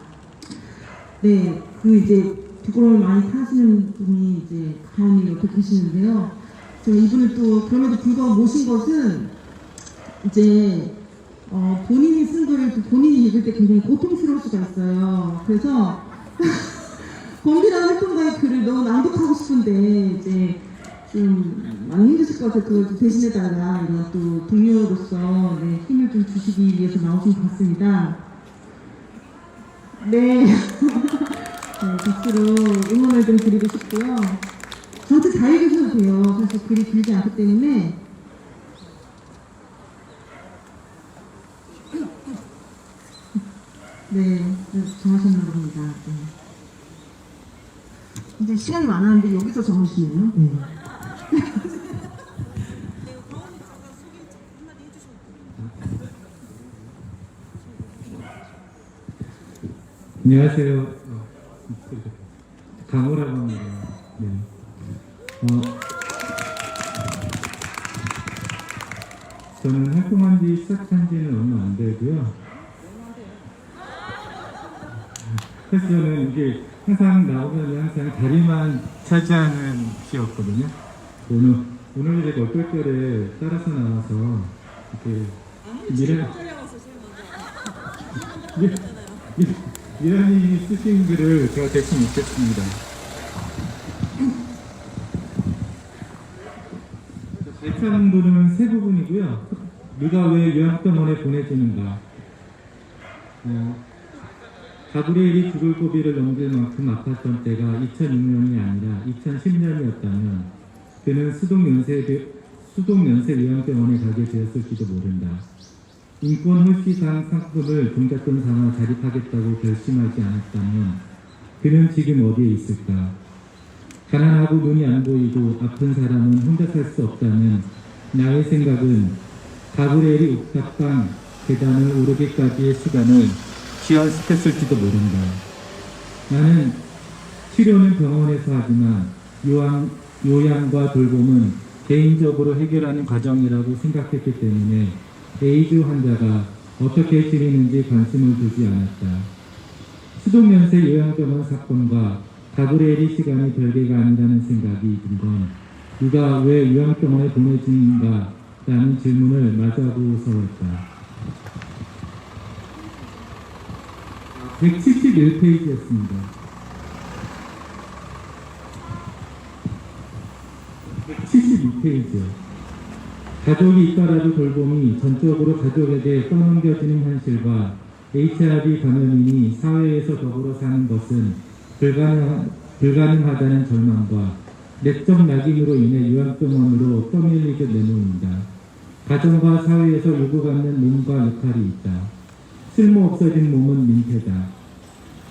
네, 이제 부끄러움을 많이 타시는 분이 이제 가운데 옆에 계시는데요. 제가 이분을 또 그럼에도 불구하고 모신 것은 이제 본인이 쓴 글을 또 본인이 읽을 때 굉장히 고통스러울 수가 있어요. 그래서 범비라는 활동가의 글을 너무 낭독하고 싶은데 이제 좀 많이 힘드실 것 같아서 그걸 좀 대신해달라 이런 또 동료로서, 네, 힘을 좀 주시기 위해서 나오신 것 같습니다. 네. 네, 박수로 응원을 좀 드리고 싶고요. 저한테 다 읽으셔도 돼요. 사실 글이 길지 않기 때문에. 네, 정하셨나 봅니다. 네. 이제 시간이 많았는데 여기서 정하시네요. 네. 안녕하세요. 강호라고 합니다. 네. 저는 활동한 지 시작한 지는 얼마 안 되고요. 그래서 저는 이게 항상 나오면 항상 다리만 차지하는 시였거든요. 오늘 제가 얼떨결에 따라서 나와서 이렇게 미라님이 쓰신 글을 제가 대신 읽겠습니다. 발표문은 세 부분이고요. 누가 왜 요양병원에 보내지는가? 가브리엘이 죽을 고비를 넘길 만큼 아팠던 때가 2006년이 아니라 2010년이었다면 그는 수동연세 요양병원에 가게 되었을지도 모른다. 인권 홀씨상 상품을 동작금 삼아 자립하겠다고 결심하지 않았다면 그는 지금 어디에 있을까? 가난하고 눈이 안 보이고 아픈 사람은 혼자 살 수 없다면 나의 생각은 가브리엘이 옥탑방 계단을 오르기까지의 시간을 지연시켰을지도 모른다. 나는 치료는 병원에서 하지만 요양과 돌봄은 개인적으로 해결하는 과정이라고 생각했기 때문에 에이즈 환자가 어떻게 지내는지 관심을 두지 않았다. 수동연세 요양병원 사건과 가브리엘이 시간이 별개가 아니라는 생각이 들던 누가 왜 요양병원에 보내지는가 라는 질문을 마주하고서였다. 171페이지였습니다. 172페이지요. 가족이 있더라도 돌봄이 전적으로 가족에게 떠넘겨지는 현실과 HIV 감염인이 사회에서 더불어 사는 것은 불가능하다는 절망과 내적 낙인으로 인해 요양병원으로 떠밀리게 내놓는다. 가정과 사회에서 요구받는 몸과 역할이 있다. 쓸모없어진 몸은 민폐다.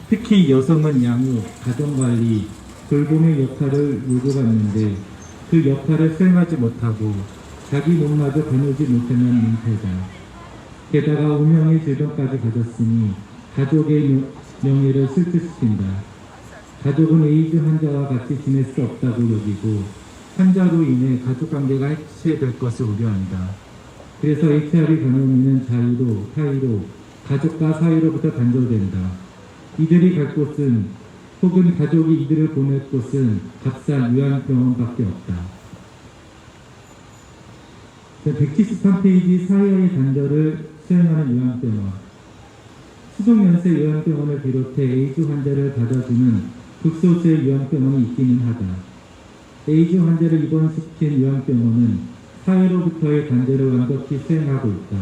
특히 여성은 양육, 가정관리, 돌봄의 역할을 요구받는데 그 역할을 수행하지 못하고 자기 몸마저 가누지 못하는 민폐다. 게다가 운명의 질병까지 가졌으니 가족의 명예를 실추시킨다. 가족은 에이즈 환자와 같이 지낼 수 없다고 여기고 환자로 인해 가족관계가 해체될 것을 우려한다. 그래서 HIV 감염인은 자의로, 타의로, 가족과 사회로부터 단절된다. 이들이 갈 곳은 혹은 가족이 이들을 보낼 곳은 값싼 요양병원밖에 없다. 173페이지 사회의 단절을 수행하는 요양병원. 수족연세 요양병원을 비롯해 에이즈 환자를 받아주는 극소수의 요양병원이 있기는 하다. 에이즈 환자를 입원시킨 요양병원은 사회로부터의 단절을 완벽히 수행하고 있다.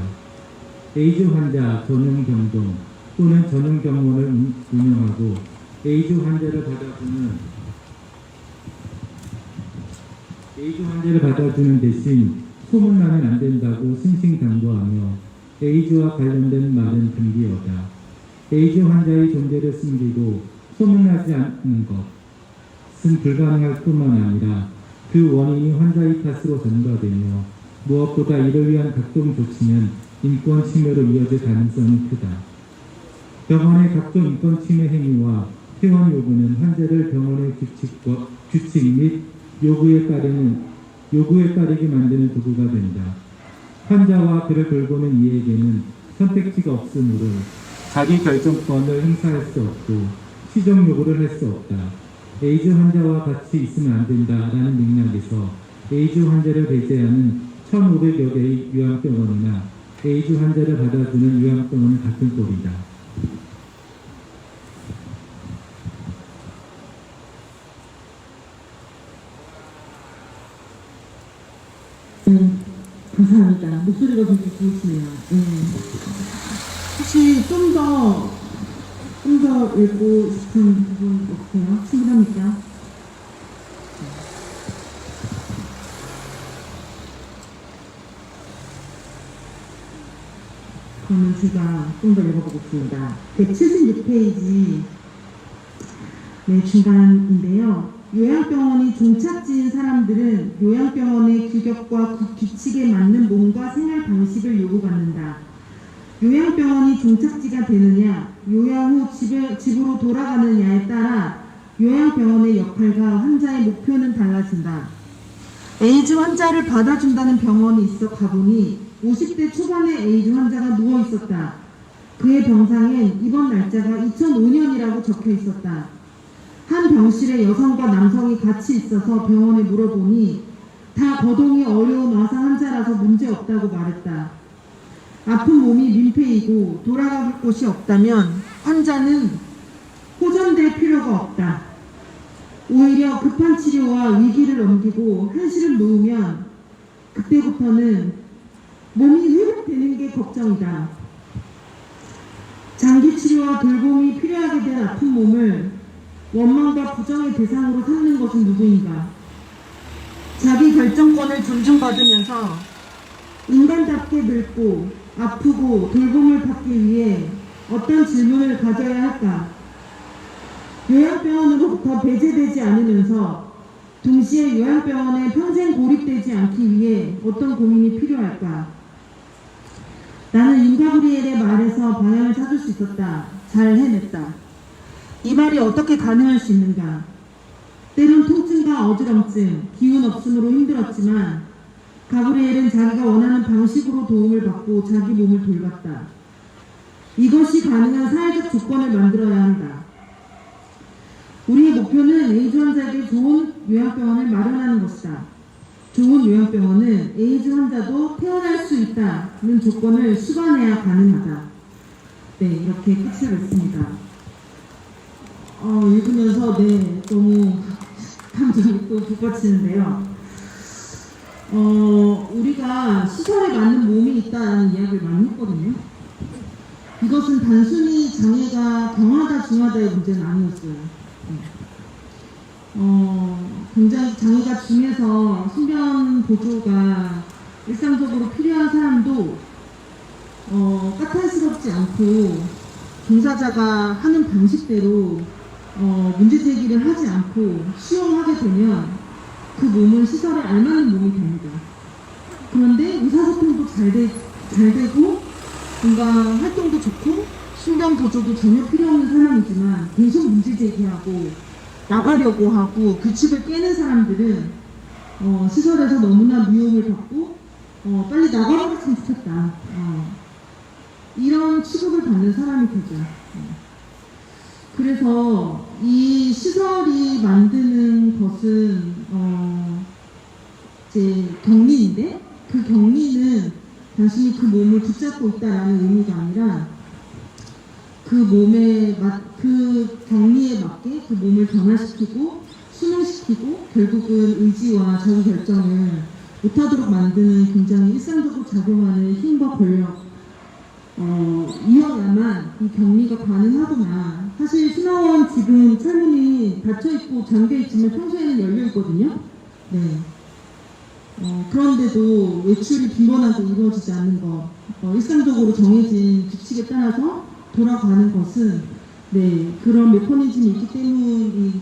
에이즈 환자 전용 병동 또는 전용 병원을 운영하고 에이즈 환자를 받아주는 대신 소문나면 안 된다고 승승장구하며 에이즈와 관련된 말은 금기어다. 에이즈 환자의 존재를 숨기고 소문나지 않는 것은 불가능할 뿐만 아니라 그 원인이 환자의 탓으로 전가되며 무엇보다 이를 위한 각종 조치는 인권 침해로 이어질 가능성이 크다. 병원의 각종 인권 침해 행위와 퇴원 요구는 환자를 병원의 규칙 및 요구에 따르게 만드는 도구가 된다. 환자와 그를 돌보는 이에게는 선택지가 없으므로 자기 결정권을 행사할 수 없고 시정 요구를 할 수 없다. 에이즈 환자와 같이 있으면 안 된다라는 맥락에서 에이즈 환자를 배제하는 1,500여 개의 요양병원이나 에이즈 환자를 받아주는 요양병원은 같은 꼴이다. 감사합니다. 목소리가 되게 좋으시네요. 혹시 좀 더 읽고 싶은 부분 없어요? 충분합니까? 그러면 제가 좀 더 읽어보겠습니다. 176페이지 중간인데요. 요양병원이 종착지인 사람들은 요양병원의 규격과 규칙에 맞는 몸과 생활 방식을 요구받는다. 요양병원이 종착지가 되느냐, 요양 후 집으로 돌아가느냐에 따라 요양병원의 역할과 환자의 목표는 달라진다. 에이즈 환자를 받아준다는 병원이 있어 가보니 50대 초반의 에이즈 환자가 누워 있었다. 그의 병상엔 입원 날짜가 2005년이라고 적혀 있었다. 한 병실에 여성과 남성이 같이 있어서 병원에 물어보니 다 거동이 어려운 와상 환자라서 문제없다고 말했다. 아픈 몸이 민폐이고 돌아갈 곳이 없다면 환자는 호전될 필요가 없다. 오히려 급한 치료와 위기를 넘기고 한시름 놓으면 그때부터는 몸이 회복되는 게 걱정이다. 장기 치료와 돌봄이 필요하게 된 아픈 몸을 원망과 부정의 대상으로 삼는 것은 누구인가? 자기 결정권을 존중받으면서 인간답게 늙고 아프고 돌봄을 받기 위해 어떤 질문을 가져야 할까? 요양병원으로부터 배제되지 않으면서 동시에 요양병원에 평생 고립되지 않기 위해 어떤 고민이 필요할까? 나는 윤가브리엘의 말에서 방향을 찾을 수 있었다. 잘 해냈다. 이 말이 어떻게 가능할 수 있는가? 때론 통증과 어지럼증, 기운 없음으로 힘들었지만 가브리엘은 자기가 원하는 방식으로 도움을 받고 자기 몸을 돌봤다. 이것이 가능한 사회적 조건을 만들어야 한다. 우리의 목표는 에이즈 환자에게 좋은 요양병원을 마련하는 것이다. 좋은 요양병원은 에이즈 환자도 태어날 수 있다는 조건을 수반해야 가능하다. 네, 이렇게 끝을 냈습니다. 읽으면서 너무 감정이 또 북받치는데요. 우리가 시설에 맞는 몸이 있다는 이야기를 많이 했거든요. 이것은 단순히 장애가 경하다 중하다의 문제는 아니었어요. 굉장히 장애가 중해서 신변 보조가 일상적으로 필요한 사람도 까탈스럽지 않고 종사자가 하는 방식대로 문제 제기를 하지 않고 수용하게 되면 그 몸은 시설에 알맞는 몸이 됩니다. 그런데 의사소통도 잘 되고 뭔가 활동도 좋고 신경 보조도 전혀 필요 없는 사람이지만 계속 문제 제기하고 나가려고 하고 규칙을 깨는 사람들은 시설에서 너무나 미움을 받고 빨리 나가버렸으면 좋겠다. 이런 취급을 받는 사람이 되죠. 그래서 이 시설이 만드는 것은 이제 격리인데 그 격리는 단순히 그 몸을 붙잡고 있다라는 의미가 아니라 그 격리에 맞게 그 몸을 변화시키고 수능시키고 결국은 의지와 자기결정을 못하도록 만드는 굉장히 일상적으로 작용하는 힘과 권력 이어야만 이 격리가 가능하구나. 사실 신화원 지금 철문이 닫혀있고 잠겨있지만 평소에는 열려있거든요. 네. 그런데도 외출이 빈번하게 이루어지지 않는 것, 일상적으로 정해진 규칙에 따라서 돌아가는 것은 네, 그런 메커니즘이 있기 때문인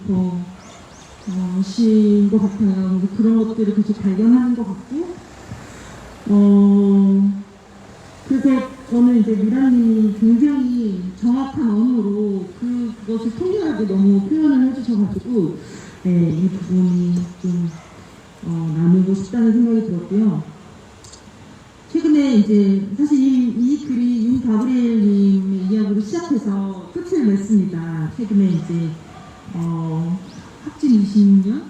것인 것 같아요. 그래서 그런 것들을 계속 발견하는 것 같고 그래서 저는 이제 미라님이 굉장히 정확한 언어로 그것을 통렬하게 너무 표현을 해주셔가지고 네, 이 부분이 좀 나누고 싶다는 생각이 들었고요. 최근에 이제 사실 이 글이 윤 가브리엘님의 이야기로 시작해서 끝을 냈습니다. 최근에 이제 학진 20년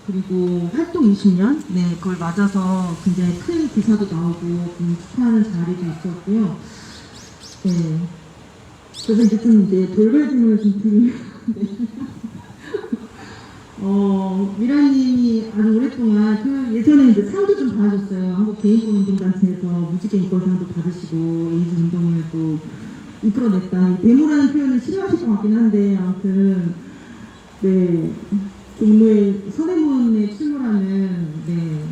그리고 활동 20년 네 그걸 맞아서 굉장히 큰 기사도 나오고 축하하는 자리도 있었고요. 네 그래서 이제 좀 돌발 질문을 좀 드리는데 미라님이 아주 오랫동안 예전에 이제 상도 좀 받으셨어요. 한국 개인권운동단체에서 무지개인권상도 받으시고 에이즈 운동을 또 이끌어냈다. 데모라는 표현을 싫어하실 것 같긴 한데 아무튼 네 종로의 서대문에 출몰하는 네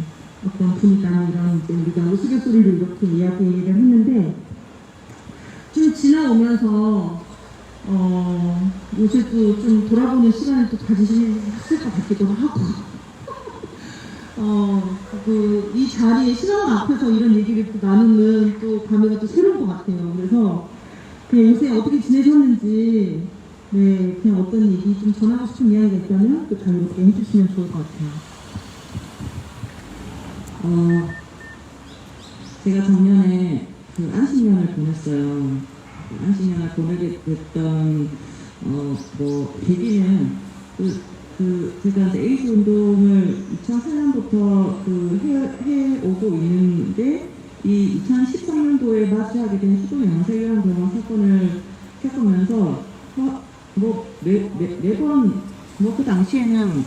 어떤 분이다 이런 이제 우리가 우스갯소리를 이렇게 이야기를 했는데 좀 지나오면서 요새 또 좀 돌아보는 시간을 또 가지셨을 것 같기도 하고 이 자리에 신화원 앞에서 이런 얘기를 또 나누는 또 감회가 또 새로운 것 같아요. 그래서 그냥 요새 어떻게 지내셨는지 네 그냥 어떤 얘기 좀 전하고 싶은 이야기가 있다면 또 자유롭게 해주시면 좋을 것 같아요. 제가 작년에 그 안식년을 보냈어요. 안식년을 보내게 됐던 계기는 제가 이제 에이즈 운동을 2004년부터 해오고 있는데 이 2013년도에 마주하게 된 수도 영세요양병원 사건을 겪으면서 매번 그 당시에는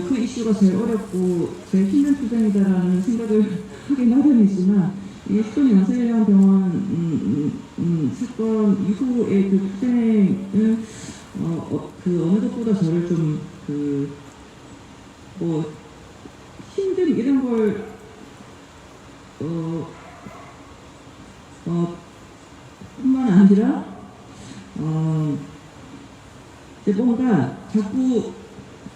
그 이슈가 제일 어렵고 제일 힘든 투쟁이다라는 생각을 하긴 나름이지만 이 수도 영세요양병원 사건 이후에 그 투쟁은 어느 것보다 저를 좀 힘듦 이런 걸 뿐만 아니라 이제 뭔가 자꾸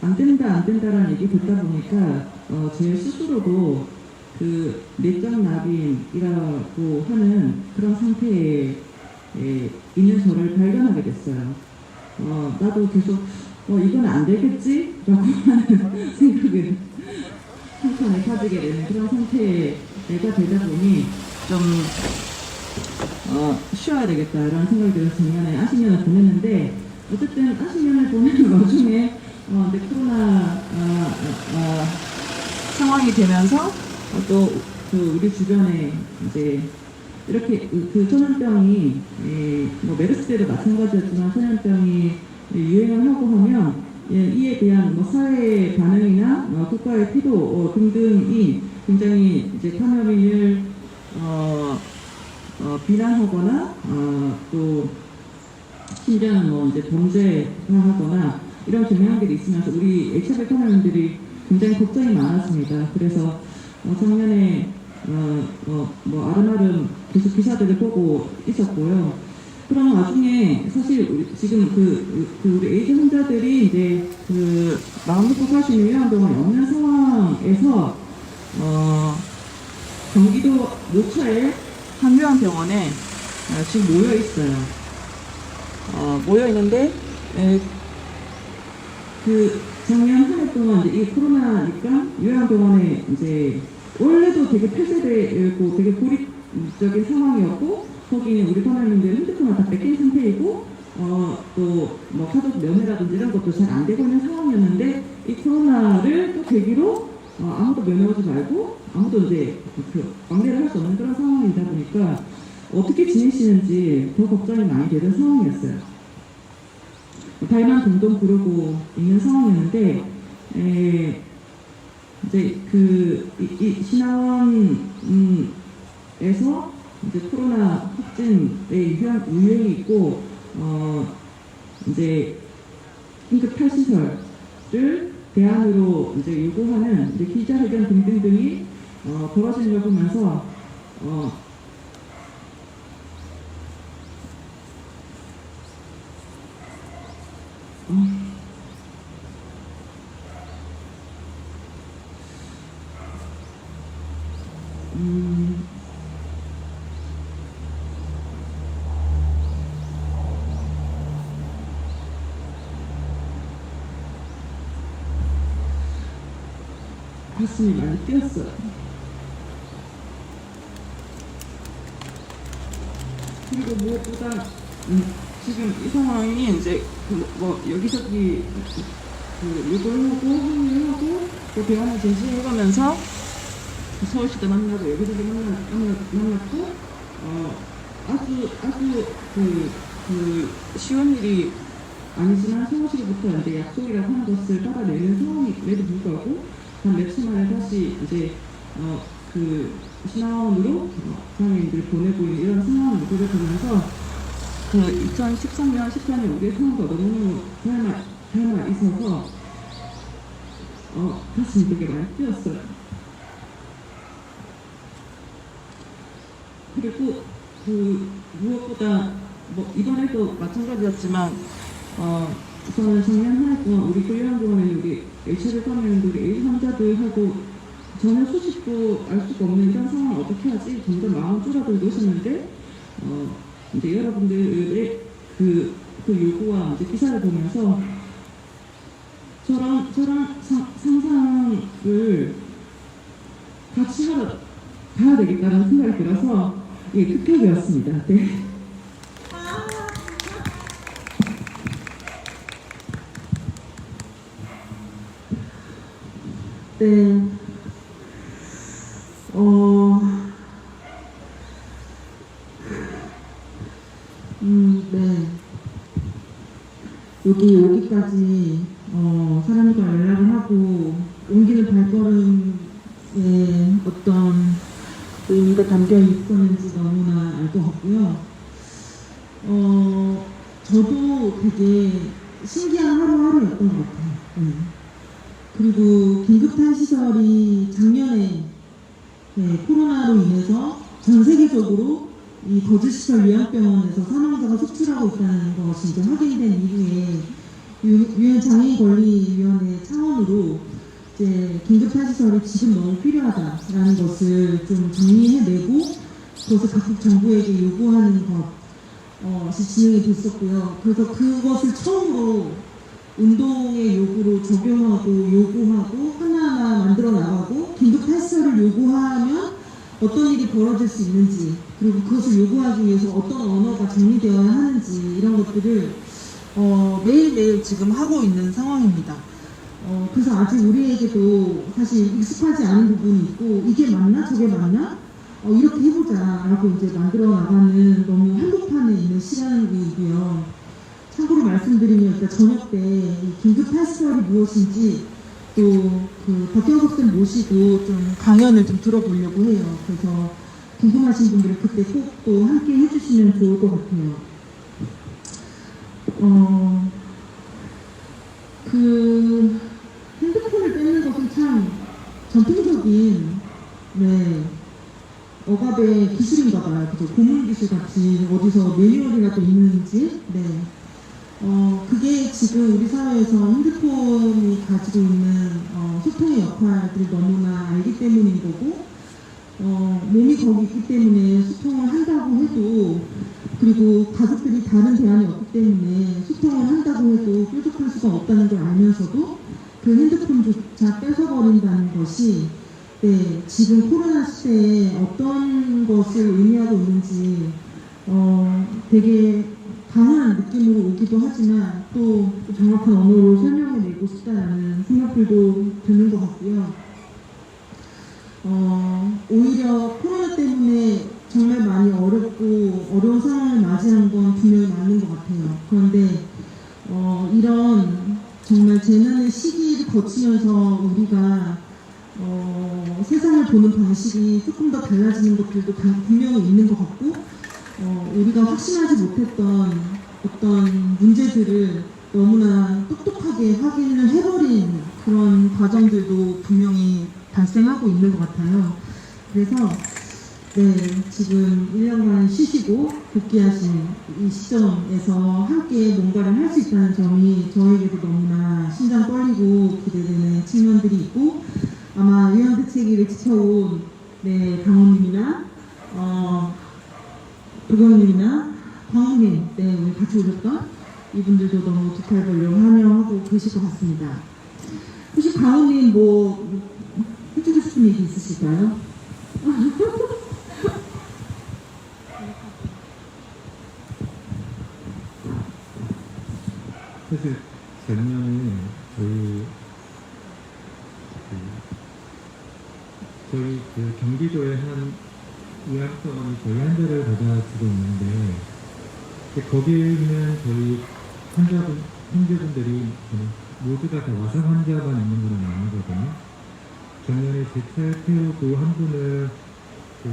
안 된다라는 얘기 듣다 보니까 제 스스로도 그 내적 낙인이라고 하는 그런 상태에 있는 저를 발견하게 됐어요. 나도 계속 이건 안 되겠지? 라고 하는 생각을 한편에 가지게 되는 그런 상태에 내가 되다 보니 좀 쉬어야 되겠다 이런 생각이 들어서 작년에 안식년을 보냈는데 어쨌든 안식년을 보내는 와중에 이제 코로나 상황이 되면서 또 우리 주변에 이제 이렇게 그 전염병이 메르스 때도 마찬가지였지만 전염병이 유행을 하고 하면 이에 대한 사회의 반응이나 국가의 태도 등등이 굉장히 이제 감염인을 비난하거나 또 심지어는 이제 범죄하거나 이런 경향들이 있으면서 우리 HIV 감염인들이 굉장히 걱정이 많았습니다. 그래서 작년에 아름아름 계속 기사들을 보고 있었고요. 그런 와중에 사실 지금 우리 에이즈 환자들이 이제 마음 놓고 살 수 있는 요양병원이 없는 상황에서 경기도 모처에 한 요양병원에 지금 모여 있어요. 모여 있는데 작년 한 해 동안 이제 이 코로나니까 요양병원에 이제 원래도 되게 폐쇄되고 되게 고립적인 상황이었고 거기는 우리 선생님들 핸드폰을 다 뺏긴 상태이고 또 뭐 가족 면회라든지 이런 것도 잘 안 되고 있는 상황이었는데 이 코로나를 또 계기로 아무도 면회 오지 말고 아무도 이제 왕래를 할 수 없는 그런 상황이다 보니까 어떻게 지내시는지 더 걱정이 많이 되는 상황이었어요. 발만 동동 구르고 있는 상황이었는데 이제 이 신화원에서 이제 코로나 확진의 유행이 있고 이제 긴급 탈시설을 대안으로 이제 요구하는 이제 기자회견 등등등이 벌어지는 걸 보면서 가슴이 많이 뛰었어요. 그리고 무엇보다 지금 이 상황이 이제 여기저기 요구를 하고 항의를 하고 또 대안을 제시해가면서 서울시도 만나고 여기저기 만났고 아주 쉬운 일이 아니지만 서울시로부터 이제 약속이라고 하는 것을 따라내는 상황임에도 불구하고 한 며칠 만에 다시 이제 신화원으로 장애인들 보내고 있는 이런 상황을 보면서 2013년, 14년 우리의 상황과 너무 닮아 있어서 가슴이 되게 많이 뛰었어요. 그리고 무엇보다 이번에도 마찬가지였지만 저는 작년 한 해 동안 우리 요양병원에 우리 HIV 감염 우리 에이즈 환자들하고 전혀 소식도 알 수가 없는 이런 상황을 어떻게 하지? 점점 마음 줄어들고 있었는데 이제 여러분들의 그 요구와 이제 기사를 보면서 저랑 상상을 같이 하러 가야 되겠다는 생각이 들어서 투표되었습니다. 네. 네. 네. 여기까지 사람과 연락을 하고 옮기는 발걸음에 어떤 의미가 담겨 있었는지 너무나 알 것 같고요. 저도 되게 신기한 하루하루였던 것 같아요. 그리고 긴급탄시설이 작년에 코로나로 인해서 전 세계적으로 이 거주시설 요양병원에서 사망자가 속출하고 있다는 것이 이제 확인된 이후에 유엔 장애인권리위원회 차원으로 이제 긴급탄시설이 지금 너무 필요하다라는 것을 좀 정리해내고 그것을 각국 정부에게 요구하는 것이 진행이 됐었고요. 그래서 그것을 처음으로 운동의 요구로 적용하고 요구하고 하나하나 만들어 나가고 긴급탄시설을 요구하면 어떤 일이 벌어질 수 있는지 그리고 그것을 요구하기 위해서 어떤 언어가 정리되어야 하는지 이런 것들을 매일매일 지금 하고 있는 상황입니다. 그래서 아직 우리에게도 사실 익숙하지 않은 부분이 있고 이게 맞나 저게 맞나 이렇게 해보자 라고 이제 만들어 나가는 너무 한복판에 있는 시간이고요. 참고로 말씀드리면 일단 저녁 때 긴급탄시설이 무엇인지 또 박경석 쌤 모시고 좀 강연을 좀 들어보려고 해요. 그래서 궁금하신 분들은 그때 꼭 또 함께 해주시면 좋을 것 같아요. 핸드폰을 뺏는 것은 참 전통적인 억압의 기술인가 봐요. 그죠? 고문 기술 같이 어디서 매뉴얼이라도 있는지. 네. 그게 지금 우리 사회에서 핸드폰이 가지고 있는 소통의 역할들이 너무나 알기 때문인 거고, 몸이 거기 있기 때문에 소통을 한다고 해도, 그리고 가족들이 다른 대안이 없기 때문에 소통을 한다고 해도 뾰족할 수가 없다는 걸 알면서도 그 핸드폰조차 뺏어버린다는 것이, 네, 지금 코로나 시대에 어떤 것을 의미하고 있는지 되게 강한 느낌으로 오기도 하지만 또 정확한 언어로 설명해내고 싶다라는 생각들도 드는 것 같고요. 오히려 코로나 때문에 정말 많이 어렵고 어려운 상황을 맞이한 건 분명히 맞는 것 같아요. 그런데 이런 정말 재난의 시기를 거치면서 우리가 세상을 보는 방식이 조금 더 달라지는 것들도 분명히 있는 것 같고, 우리가 확신하지 못했던 어떤 문제들을 너무나 똑똑하게 확인을 해버린 그런 과정들도 분명히 발생하고 있는 것 같아요. 그래서 네, 지금 1년간 쉬시고 복귀하신 이 시점에서 함께 뭔가를 할 수 있다는 점이 저에게도 너무나 심장 떨리고 기대되는 측면들이 있고, 아마 위안대책위를 지켜온 네, 강원님이나 도경님이나 광우님, 네, 오늘 같이 오셨던 이분들도 너무 두 팔 벌려 환영하고 계실 것 같습니다. 혹시 강원님 뭐 해주고 싶은 얘기 있으실까요? 사실 작년에 저희 그 경기도에 한 요양병원이 저희 환자를 받아주고 있는데, 거기에 있는 저희 형제분들이 모두가 다 와상 환자만 있는 건 아니거든요. 작년에 제 차에 태우고 한 분을 그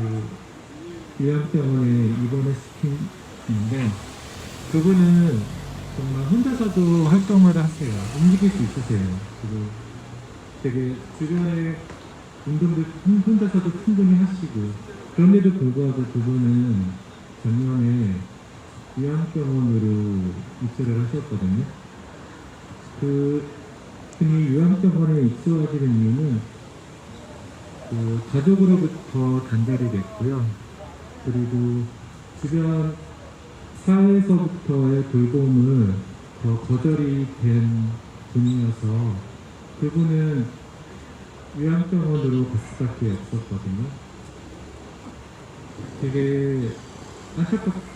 요양병원에 입원을 시키는데, 그분은 정말 혼자서도 활동을 하세요. 움직일 수 있으세요. 그리고 되게 주변에 운동도 혼자서도 충분히 하시고, 그런데도 불구하고 그분은 작년에 요양병원으로 입소를 하셨거든요. 그분이 요양병원에 입소하시는 이유는 가족으로부터 단절이 됐고요. 그리고 주변 사회에서부터의 돌봄을 더 거절이 된 분이어서 그분은 요양병원으로 갈 수밖에 없었거든요. 되게 안타깝죠.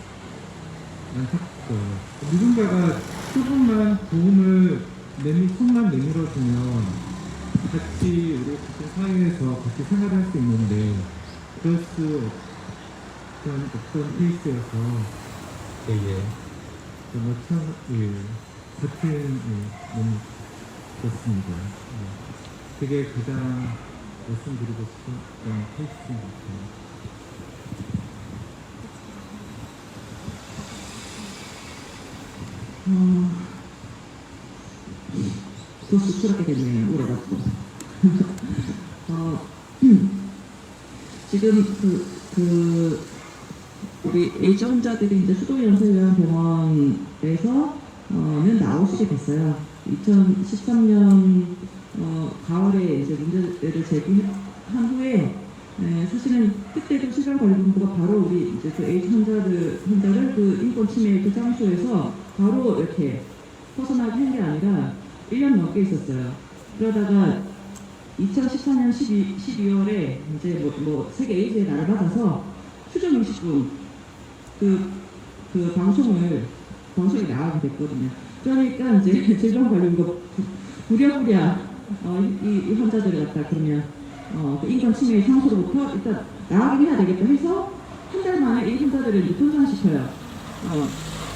누군가가 조금만 도움을 손만 내밀어주면 같이 우리 같은 사회에서 같이 생활할 수 있는데, 그럴 수 없던 케이스여서 정말 참 같은 너무 그렇습니다. 그게 가장 말씀드리고 싶었던 케이스인 것 같아요. 더 쑥스럽게 됐네요. 오래갖고. 지금 우리 에이즈 환자들이 이제 수도연세요양병원에서는 나오시게 됐어요. 2013년 가을에 이제 문제를 제기한 후에 사실은 그때도 시설관리본부가 바로 우리 이제 그 에이즈 환자를 그 인권 침해 그 장소에서 바로 이렇게 벗어나게 한 게 아니라 1년 넘게 있었어요. 그러다가 2014년 12월에 이제 세계 에이즈의 날을 받아서 수정 60분 방송이 나가게 됐거든요. 그러니까 이제 질병관리본부가 부랴부랴 이 환자들을 갖다 그러면 그 인권 침해 장소로부터 일단 나가긴 해야 되겠다 해서 한 달 만에 이 환자들을 이제 분산시켜요.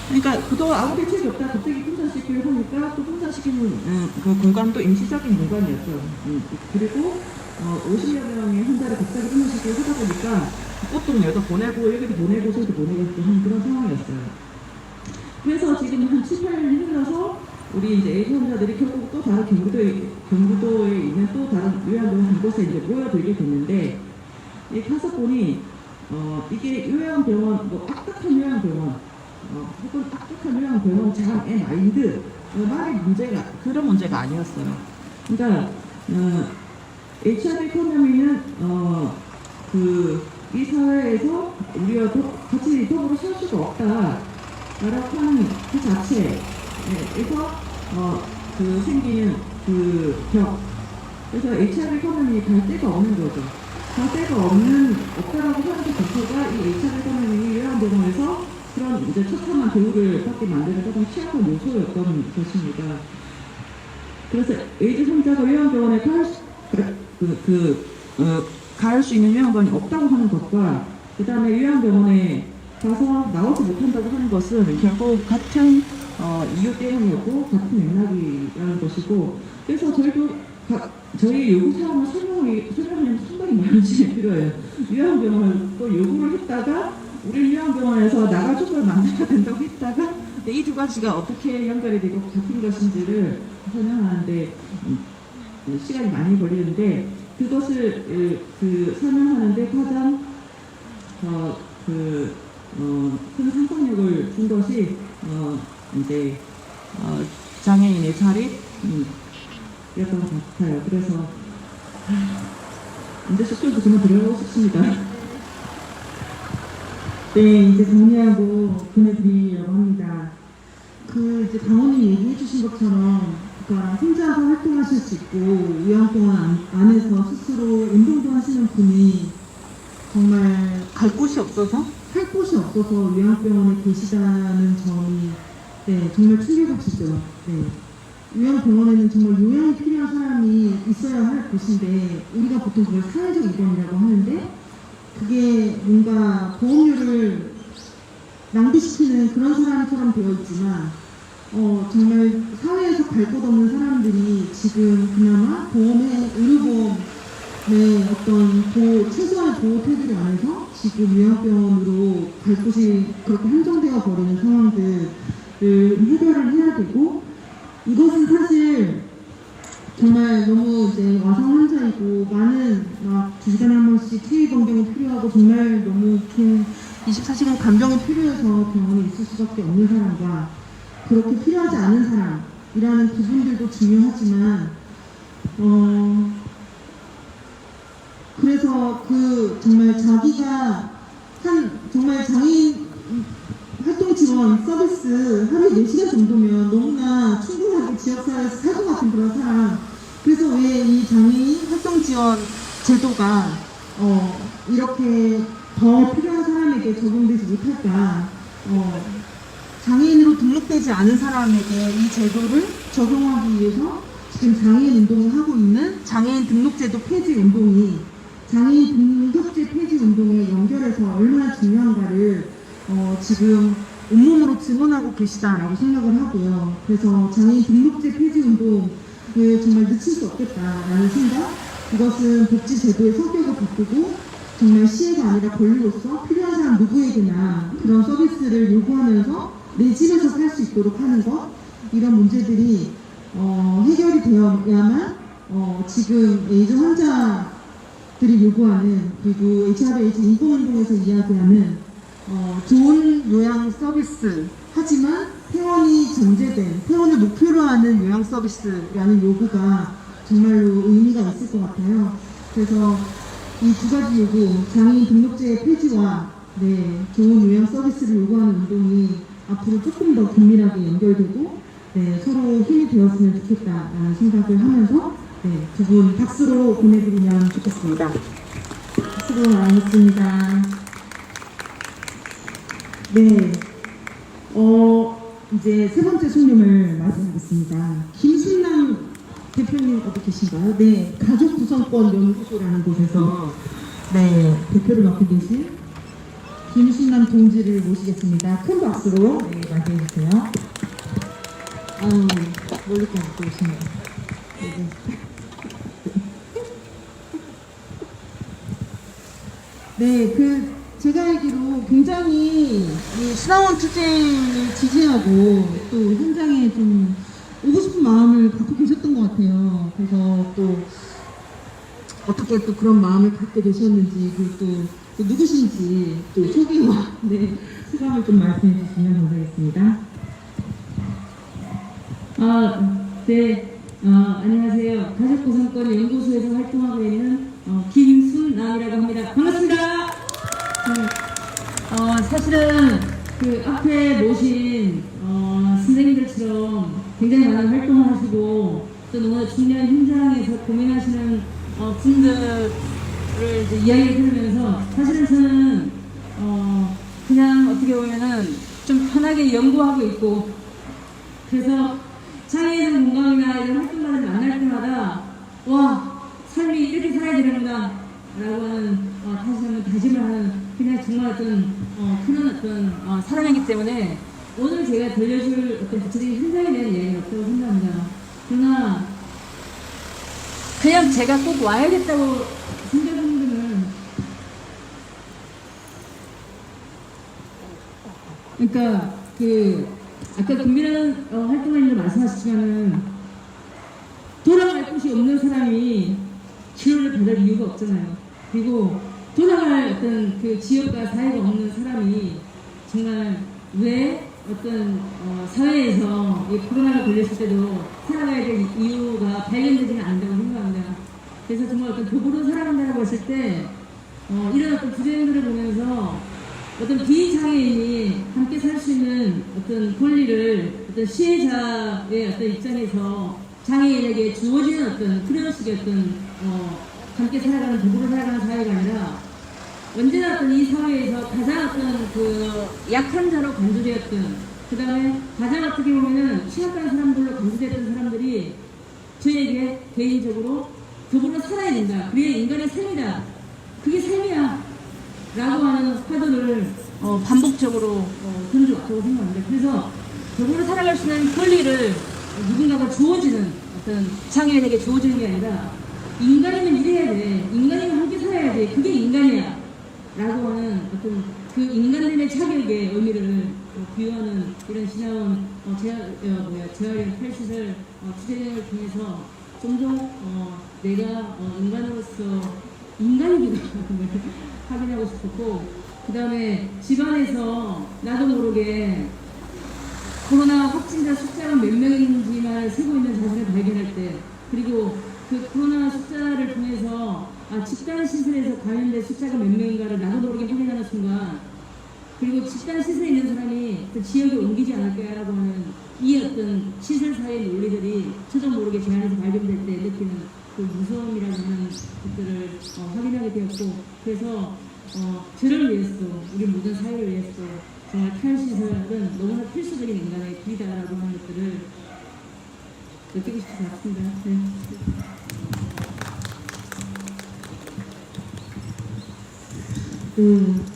그러니까 그동안 아무 대책이 없다 갑자기 분산시키려고 하니까 또 분산시키는 그 공간도 임시적인 공간이었죠. 그리고 50여 명의 환자를 갑자기 분산시키려고 하다 보니까 보통 여기다 보내고 여기도 보내고 저기도 보내고 하는 그런 상황이었어요. 그래서 지금 한 7, 8년이 흘러서 우리 이제 에이즈 환자들이 결국 또 다른 경기도에 있는 또 다른 요양병원 한 곳에 이제 모여들게 됐는데, 가서 보니 이게 요양병원, 뭐 악덕한 요양병원, 혹은 악덕한 요양병원 장애 마인드, 말의 문제가, 그런 문제가 아니었어요. 그러니까, HIV economy는, 이 사회에서 우리가 같이 더불어 살 수가 없다. 라고 하는 그 자체에서, 생기는 그 벽. 그래서 HIV economy 갈 데가 없는 거죠. 갈 데가 없다라고 하는 것 자체가 이 HIV economy 요양병원에서 그런 이제 처참한 대우를 받게 만드는 가장 취약한 요소였던 것입니다. 그래서 에이즈 환자가 요양병원에 갈 수 있는 요양병원이 없다고 하는 것과 그 다음에 요양병원에 가서 나오지 못한다고 하는 것은 결국 같은 이유 때문이었고 같은 맥락이라는 것이고, 그래서 저희 요구사항을 설명하려면 상당히 많은 시간이 필요해요. 요양병원을 또 요구를 했다가 우리 요양병원에서 나가족을 만들어야 된다고 했다가 이 두 가지가 어떻게 연결이 되고 잡힌 것인지를 설명하는데 시간이 많이 걸리는데, 그것을 설명하는데 가장 큰 상상력을 준 것이 이제 장애인의 자립이었던 것 같아요. 그래서 이제 숙소도 그만 들어가고 싶습니다. 네, 이제 정리하고 보내드리려고 합니다. 이제 강원님 얘기해 주신 것처럼, 그러니까 혼자서 활동하실 수 있고, 요양병원 안에서 스스로 운동도 하시는 분이 정말 갈 곳이 없어서, 살 곳이 없어서 요양병원에 계시다는 점이, 네, 정말 충격적이죠. 네. 요양병원에는 정말 요양이 필요한 사람이 있어야 할 곳인데, 우리가 보통 그걸 사회적 입원이라고 하는데, 그게 뭔가 보험료를 낭비시키는 그런 사람처럼 되어 있지만, 정말 사회에서 갈 곳 없는 사람들이 지금 그나마 의료보험의 어떤 최소한의 보호 테두리 안에서 지금 요양병원으로 갈 곳이 그렇게 한정되어 버리는 상황들을 해결을 해야 되고, 이것은 사실 정말 너무 이제 와상 환자이고 많은 막 2시간에 한 번씩 치유 변경이 필요하고 정말 너무 긴 24시간 간병이 필요해서 병원에 있을 수밖에 없는 사람과 그렇게 필요하지 않은 사람이라는 부분들도 중요하지만 그래서 정말 자기가 정말 장애인 활동 지원 서비스 하루에 4시간 정도면 너무나 충분하게 지역사회에서 살 것 같은 그런 사람. 그래서 왜 이 장애인 활동 지원 제도가 이렇게 더 필요한 사람에게 적용되지 못할까. 장애인으로 등록되지 않은 사람에게 이 제도를 적용하기 위해서 지금 장애인 운동을 하고 있는 장애인 등록제도 폐지 운동이 장애인 등록제 폐지 운동에 연결해서 얼마나 중요한가를 지금 온몸으로 증언하고 계시다라고 생각을 하고요. 그래서 장애인 등록제 폐지 운동을 정말 늦출 수 없겠다라는 생각. 이것은 복지제도의 성격을 바꾸고 정말 시혜가 아니라 권리로서 필요한 사람 누구에게나 그런 서비스를 요구하면서 내 집에서 살 수 있도록 하는 것, 이런 문제들이 해결이 되어야만 지금 에이즈 환자들이 요구하는, 그리고 HIV/AIDS 인권운동에서 이야기하는 좋은 요양 서비스, 하지만 퇴원이 전제된, 퇴원을 목표로 하는 요양 서비스라는 요구가 정말로 의미가 있을 것 같아요. 그래서 이 두 가지 요구, 장애인 등록제 폐지와 좋은 요양 서비스를 요구하는 운동이 앞으로 조금 더 긴밀하게 연결되고 서로 힘이 되었으면 좋겠다라는 생각을 하면서 두 분 박수로 보내드리면 좋겠습니다. 수고 많으셨습니다. 네, 이제 세 번째 손님을 맞이하겠습니다. 김순남 대표님 어디 계신가요? 네, 가족 구성권 연구소라는 곳에서 대표를 맡고 계신 김순남 동지를 모시겠습니다. 큰 박수로 맞이해 주세요. 멀리까지 또 오시네요. 제가 알기로 굉장히 이 신화원 투쟁을 지지하고 또 현장에 좀 오고 싶은 마음을 갖고 계셨던 것 같아요. 그래서 또 어떻게 또 그런 마음을 갖게 되셨는지, 그리고 또 누구신지 또 소개와 네, 소감을 좀 말씀해 주시면 감사하겠습니다. 네. 안녕하세요. 가족구성권 연구소에서 활동하고 있는 김순남이라고 합니다. 반갑습니다. 사실은 그 앞에 모신 선생님들처럼 굉장히 많은 활동을 하시고 또 너무나 중요한 현장에서 고민하시는 분들을 이제 이야기를 들으면서 사실은 저는 그냥 어떻게 보면은 좀 편하게 연구하고 있고, 그래서 장애인 공감이나 이런 활동가를 만날 때마다 와, 삶이 이렇게 살아야 되는구나 라고 하는 다시 한번 다짐을 하는, 그냥 정말 어떤 그런 어떤 사람이기 때문에 오늘 제가 들려줄 어떤 구체적인 현장에 대한 이야기는 없다고 생각합니다. 그러나 그냥 제가 꼭 와야겠다고 생각하는 거는, 그러니까 아까 국민은 활동가님도 말씀하셨지만은 돌아갈 곳이 없는 사람이 치료를 받을 이유가 없잖아요. 그리고 돌아갈 어떤 그 지역과 사회가 없는 사람이 정말 왜 어떤 사회에서 이 코로나가 걸렸을 때도 살아가야 될 이유가 발견되지는 않는다고 생각합니다. 그래서 정말 어떤 도구로 살아간다고 했을 때 이런 어떤 부재들을 보면서 어떤 비장애인이 함께 살 수 있는 어떤 권리를 어떤 시혜자의 어떤 입장에서 장애인에게 주어지는 어떤 그런 식의 어떤 함께 살아가는 도구로 살아가는 사회가 아니라 언제나 어떤 이 사회에서 가장 어떤 그 약한 자로 간주되었던, 그 다음에 가장 어떻게 보면은 취약한 사람들로 간주되었던 사람들이 저에게 개인적으로 도구로 살아야 된다. 그게 인간의 삶이다. 그게 삶이야. 라고 하는 화두를 반복적으로 던져왔다고 생각합니다. 그래서 도구로 살아갈 수 있는 권리를 누군가가 주어지는 어떤 장애인에게 주어지는 게 아니라 인간이면 이래야 돼. 인간이면 함께 살아야 돼. 그게 인간이야. 라고 하는 어떤 그 인간됨의 자격의 의미를 부여하는 이런 지나온 재활용 탈시설 투쟁을 통해서 종종 내가 인간으로서 인간이기도 확인하고 싶었고, 그 다음에 집안에서 나도 모르게 코로나 확진자 숫자가 몇 명인지만 세고 있는 자신을 발견할 때, 그리고 그 코로나 숫자를 통해서 집단 시설에서 관련된 숫자가 몇 명인가를 나도 모르게 확인하는 순간, 그리고 집단 시설에 있는 사람이 그 지역에 옮기지 않을까라고 하는 이 어떤 시설사의 논리들이 저도 모르게 제 안에서 발견될 때 느끼는 그 무서움이라는 것들을 확인하게 되었고, 그래서 저를 위해서, 우리 모든 사회를 위해서 정말 탈시설은 너무나 필수적인 인간의 길이다라고 하는 것들을 느끼고 싶지 않습니다. 네.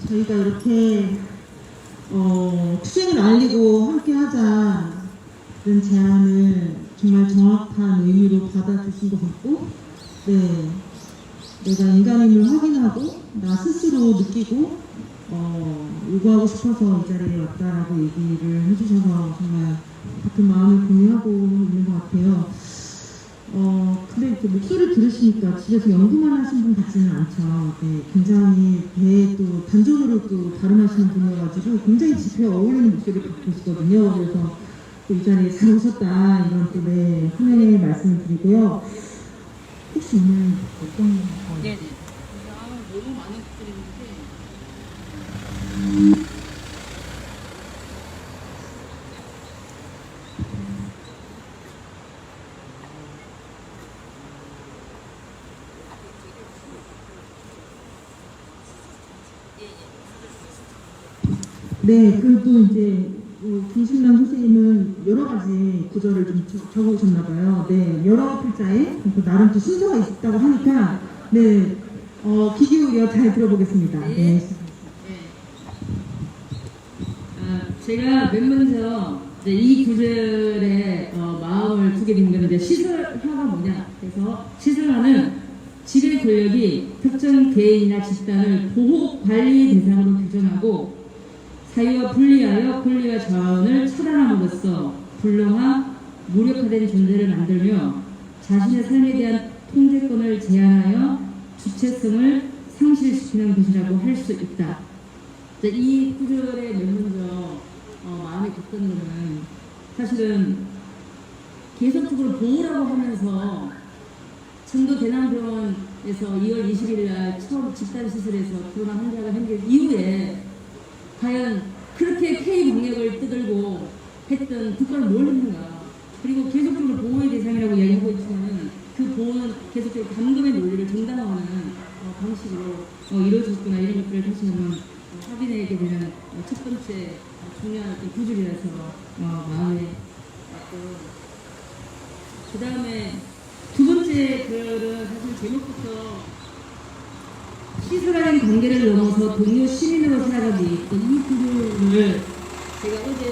저희가 이렇게 투쟁을 알리고 함께 하자는 제안을 정말 정확한 의미로 받아주신 것 같고, 네, 내가 인간임을 확인하고 나 스스로 느끼고 요구하고 싶어서 이 자리에 왔다라고 얘기를 해주셔서 정말 같은 마음을 공유하고 있는 것 같아요. 근데 이렇게 목소리를 들으시니까 집에서 연구만 하신 분 같지는 않죠. 네, 굉장히 배에 또 단전으로 또 발음하시는 분이어가지고 굉장히 집회에 어울리는 목소리를 갖고 계시거든요. 그래서 또 이 자리에 잘 오셨다 이런 또 네, 환영의 말씀을 드리고요. 혹시 오늘 어떤 거? 네네. 너무 많은 것들인데. 네, 그리고 이제 김신남 선생님은 여러 가지 구절을 좀 적어오셨나봐요. 네, 여러 글자에 나름 또 순서가 있다고 하니까 네, 귀 기울여 잘 들어보겠습니다. 네. 제가 맨 먼저 이제 이 구절에 마음을 두게 된 거는 이제 시설화가 뭐냐. 그래서 시설화는 지배 권력이 특정 개인이나 집단을 보호 관리 대상으로 규정하고 사유와 분리하여 권리와 자원을 차단함으로써 불능화, 무력화된 존재를 만들며 자신의 삶에 대한 통제권을 제한하여 정체성을 상실시키는 것이라고 할 수 있다. 이 구절에 맨 먼저 마음이 갔던 거는 사실은 계속적으로 보호라고 하면서 청도 대남병원에서 2월 20일 날 처음 집단 시설에서 코로나 환자가 생긴 이후에 과연 그렇게 K 방역을 떠들고 했던 국가는 뭘 했는가? 그리고 계속적으로 보호의 대상이라고 이야기하고 있지만 그 보호는 계속적으로 감금의 논리를 정당화하는 방식으로 이루어졌구나 이런 것들을 다시 한번 확인하게 되는 첫 번째 중요한 어떤 구절이라서 마음에 왔고, 그 다음에 두 번째 글은 사실 제목부터 시설화된 관계를 넘어서 동료 시민으로 살아가기, 이 구절을 제가 어제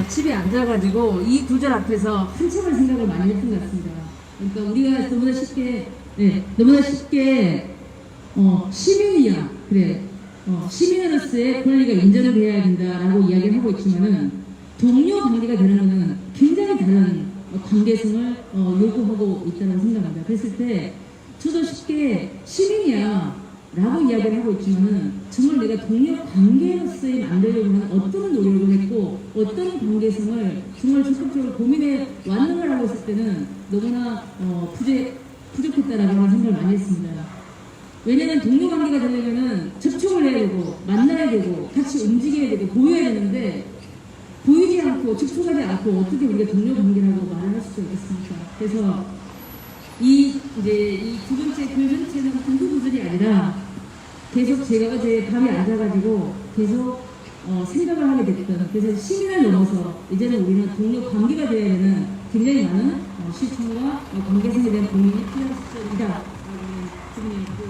집에 앉아가지고 이 구절 앞에서 한참을 생각을 많이 했던 것 같습니다. 그러니까 우리가 너무나 쉽게 시민이야, 그래, 시민으로서의 권리가 인정돼야 된다라고 이야기를 하고 있지만은 동료 관계가 되는 것은 굉장히 다른 관계성을 요구하고 있다고 생각합니다. 그랬을 때 저도 쉽게 시민이야 라고 이야기를 하고 있지만은 정말 내가 동료 관계로서의 만들려고 하는 어떤 노력을 했고 어떤 관계성을 정말 적극적으로 고민해 왔는가라고 했을 때는 너무나 부족했다라고 하는 생각을 많이 했습니다. 왜냐면 동료 관계가 되려면은 접촉을 해야 되고 만나야 되고 같이 움직여야 되고 보여야 되는데 보이지 않고 접촉하지 않고 어떻게 우리가 동료 관계라고 말을 할 수가 있겠습니까? 그래서 이 두 번째 글 전체는 한두 구절이 아니라 계속 제가 어제 밤에 앉아가지고 계속 생각을 하게 됐던, 그래서 시민을 넘어서 이제는 우리는 동료 관계가 되어야 되는 굉장히 많은 실천과 관계성에 대한 고민이 필요한 시점이다 라고 하는 부분이 있고,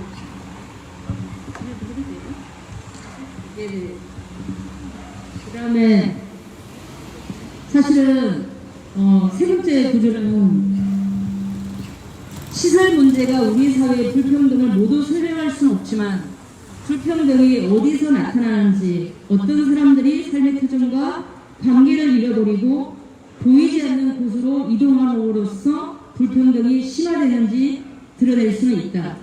그 다음에 사실은 세 번째 구절은 시설 문제가 우리 사회의 불평등을 모두 설명할 수는 없지만 불평등이 어디서 나타나는지, 어떤 사람들이 삶의 터전과 관계를 잃어버리고 보이지 않는 곳으로 이동함으로써 불평등이 심화되는지 드러낼 수는 있다.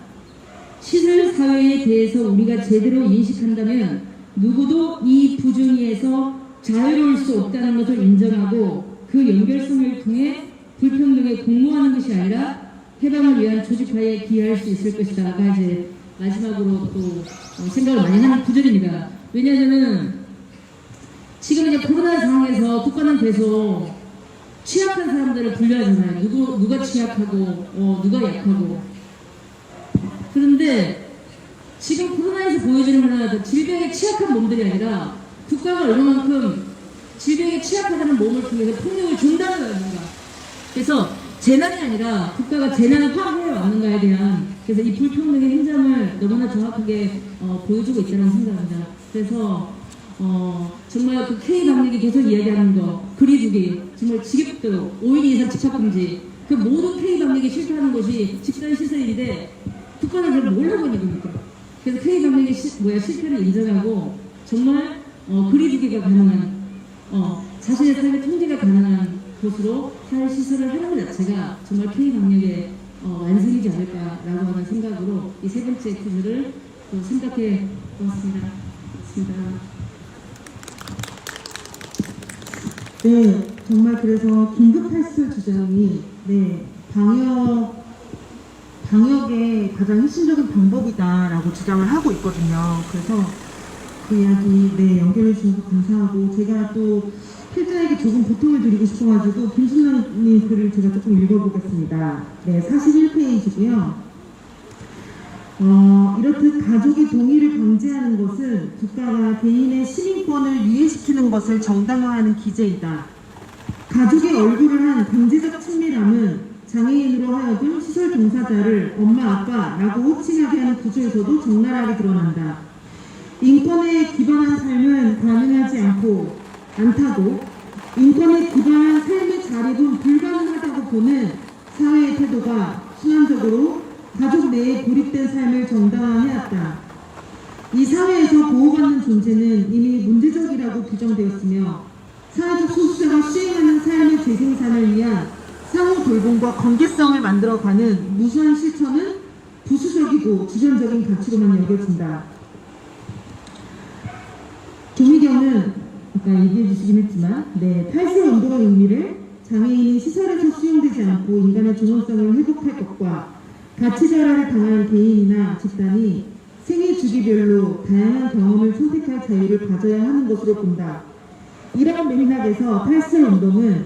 시설 사회에 대해서 우리가 제대로 인식한다면 누구도 이 부정의에서 자유로울 수 없다는 것을 인정하고 그 연결성을 통해 불평등에 공모하는 것이 아니라 해방을 위한 조직화에 기여할 수 있을 것이다가 이제 마지막으로 또 생각을 많이 하는 구절입니다. 왜냐하면 지금 이제 코로나 상황에서 국가는 계속 취약한 사람들을 분류하잖아요. 누가 취약하고 누가 약하고. 그런데 지금 코로나에서 보여지는 하나 질병에 취약한 몸들이 아니라 국가가 얼마만큼 질병에 취약하다는 몸을 통해서 폭력을 준다는 거예요. 그래서 재난이 아니라 국가가 재난을 확보해 왔는가에 대한, 그래서 이 불평등의 행점을 너무나 정확하게 보여주고 있다고 생각합니다. 그래서 정말 그 K 방역이 계속 이야기하는 거, 거리두기, 정말 지겹도록 5인 이상 집합금지, 그 모든 K 방역이 실패하는 것이 집단 시설인데 국가는 그걸 뭘 하고 있는 겁니까? 그래서 K 방역의 실패를 인정하고 정말 거리두기가 가능한 자신의 삶의 통제가 가능한 곳으로 사회 시설을 하는 것 자체가 정말 K 방역의 완성이지 않을까라고 하는 생각으로 이 세 번째 구절을 생각해 보았습니다. 네, 정말 그래서 긴급 헬스 주장이 방역의 가장 핵심적인 방법이다라고 주장을 하고 있거든요. 그래서 그 이야기 연결해 주셔서 감사하고, 제가 또 필자에게 조금 보통을 드리고 싶어가지고 김순환님 글을 제가 조금 읽어보겠습니다. 41페이지고요. 이렇듯 가족의 동의를 강제하는 것은 국가가 개인의 시민권을 유예시키는 것을 정당화하는 기제이다. 가족의 얼굴을 한 강제적 친밀함은 장애인으로 하여금 시설 종사자를 엄마, 아빠라고 호칭하게 하는 구조에서도 적나라하게 드러난다. 인권에 기반한 삶은 가능하지 않다고, 인권에 기반한 삶의 자립은 불가능하다고 보는 사회의 태도가 순환적으로 가족 내에 고립된 삶을 정당화해왔다. 이 사회에서 보호받는 존재는 이미 문제적이라고 규정되었으며 사회적 소수자가 수행하는 삶의 재생산을 위한 상호 돌봄과 관계성을 만들어가는 무수한 실천은 부수적이고 주전적인 가치로만 여겨진다. 조미경은 아까 얘기해 주시긴 했지만, 탈세 운동의 의미를 장애인이 시설에서 수용되지 않고 인간의 존엄성을 회복할 것과 가치절하를 당한 개인이나 집단이 생애 주기별로 다양한 경험을 선택할 자유를 가져야 하는 것으로 본다. 이러한 맥락에서 탈세 운동은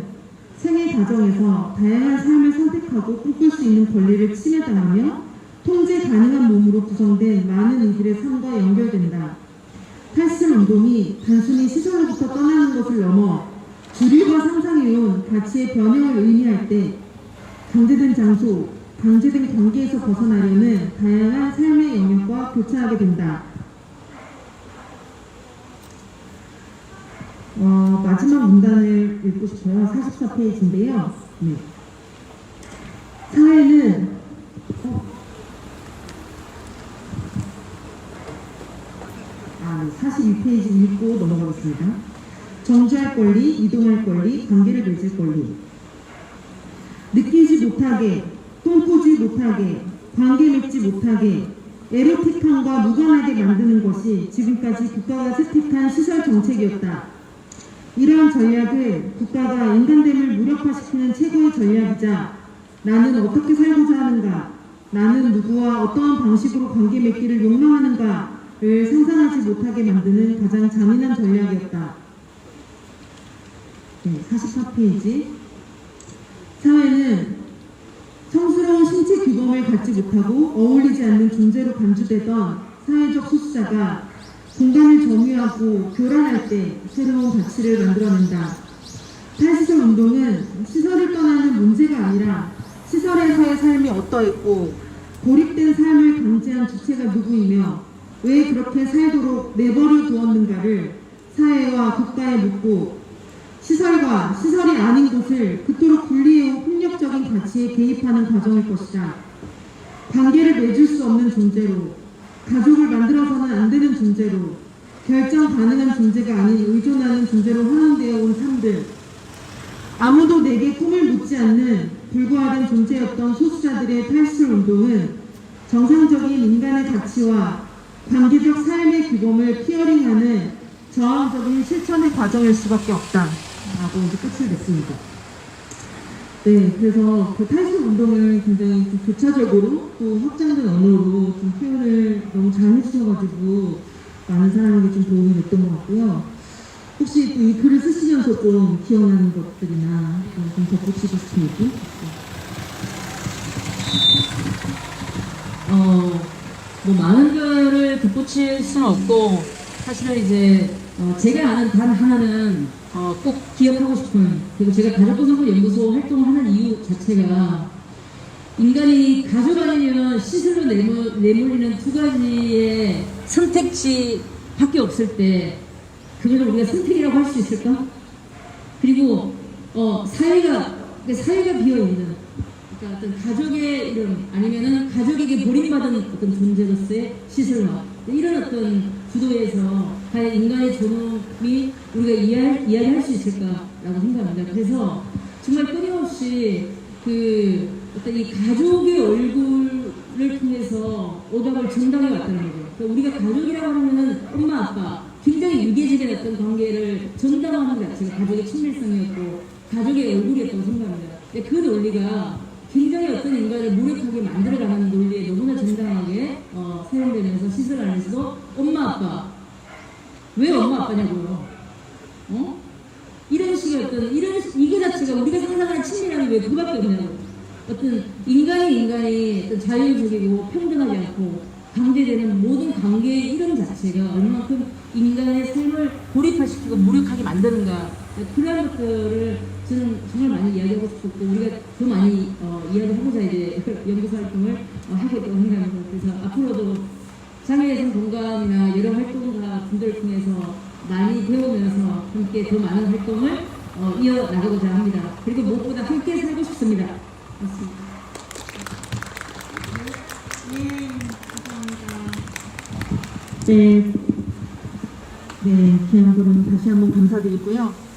생애 과정에서 다양한 삶을 선택하고 꿈꿀 수 있는 권리를 침해당하며 통제 가능한 몸으로 구성된 많은 이들의 삶과 연결된다. 탈세 운동이 단순히 시설로부터 떠나는 것을 넘어 주류가 상상해온 가치의 변형을 의미할 때 강제된 장소, 강제된 관계에서 벗어나려는 다양한 삶의 영역과 교차하게 된다. 마지막 문단을 읽고 싶어요. 44페이지인데요. 사회는 42페이지 읽고 넘어가겠습니다. 정주할 권리, 이동할 권리, 관계를 맺을 권리. 느끼지 못하게, 꿈꾸지 못하게, 관계 맺지 못하게, 에로틱함과 무관하게 만드는 것이 지금까지 국가가 채택한 시설 정책이었다. 이러한 전략을 국가가 인간됨을 무력화시키는 최고의 전략이자 나는 어떻게 살고자 하는가, 나는 누구와 어떠한 방식으로 관계 맺기를 욕망하는가를 상상하지 못하게 만드는 가장 잔인한 전략이었다. 44페이지. 사회는 성스러운 신체 규범을 갖지 못하고 어울리지 않는 존재로 간주되던 사회적 소수자가 공간을 점유하고 교란할 때 새로운 가치를 만들어낸다. 탈시설 운동은 시설을 떠나는 문제가 아니라 시설에서의 삶이 어떠했고 고립된 삶을 강제한 주체가 누구이며 왜 그렇게 살도록 내버려 두었는가를 사회와 국가에 묻고 시설과 시설이 아닌 곳을 그토록 분리해온 폭력적인 가치에 개입하는 과정일 것이다. 관계를 맺을 수 없는 존재로, 가족을 만들어서는 안 되는 존재로, 결정 가능한 존재가 아닌 의존하는 존재로 환원되어 온 삶들, 아무도 내게 꿈을 묻지 않는 불과하던 존재였던 소수자들의 탈출 운동은 정상적인 인간의 가치와 관계적 삶의 규범을 피어링하는 저항적인 실천의 과정일 수밖에 없다. 라고 이제 끝을 냈습니다. 그래서 그 탈출 운동을 굉장히 좀 교차적으로 또 확장된 언어로 좀 표현을 너무 잘 해주셔가지고 많은 사람에게 좀 도움이 됐던 것 같고요. 혹시 또 이 글을 쓰시면서 좀 기억나는 것들이나 좀 덧붙이고 싶은 얘기? 뭐 많은 거를 덧붙일 수는 없고 사실은 이제 제가 아는 단 하나는 꼭 기억하고 싶은, 그리고 제가 가족보상연구소 활동을 하는 이유 자체가 인간이 가족 아니면 시설로 내몰리는 두 가지의 선택지밖에 없을 때 그걸 우리가 선택이라고 할 수 있을까? 그리고 사회가 비어있는, 그러니까 어떤 가족의 이름 아니면은 가족에게 버림받은 어떤 존재로서의 시설화, 이런 어떤 구도에서 과연 인간의 존엄이 우리가 이야기할 수 있을까라고 생각합니다. 그래서 정말 끊임없이 그 어떤 이 가족의 얼굴을 통해서 오답을 전당해 왔다는 거죠. 그러니까 우리가 가족이라고 하면은 엄마, 아빠, 굉장히 유계적인 어떤 관계를 전당하는 것 자체가 가족의 친밀성이었고 가족의 얼굴이었다고 생각합니다. 그 논리가 굉장히 어떤 인간을 무력하게 만들어가는 논리에 너무나 정당하게 사용되면서 시설 안에서도 엄마, 아빠, 왜 엄마, 아빠냐고요? 이런 식의 어떤 이거 자체가 우리가 상상하는 친밀함이 왜 그밖에 없냐고. 어떤 인간이 어떤 자율적이고 평등하지 않고 강제되는 모든 관계의 이름 자체가 얼마만큼 인간의 삶을 고립화시키고 무력하게 만드는가, 그런 것들을 저는 정말 많이 이야기하고 싶었고 우리가 더 많이 이야기하고자 이제 연구소 활동을 하고 있다고 생각합니다. 그래서 앞으로도 장애인 공감이나 여러 활동가 분들을 통해서 많이 배우면서 함께 더 많은 활동을 이어나가고자 합니다. 그리고 무엇보다 함께 살고 싶습니다. 맞습니다. 기왕그럼 다시 한번 감사드리고요.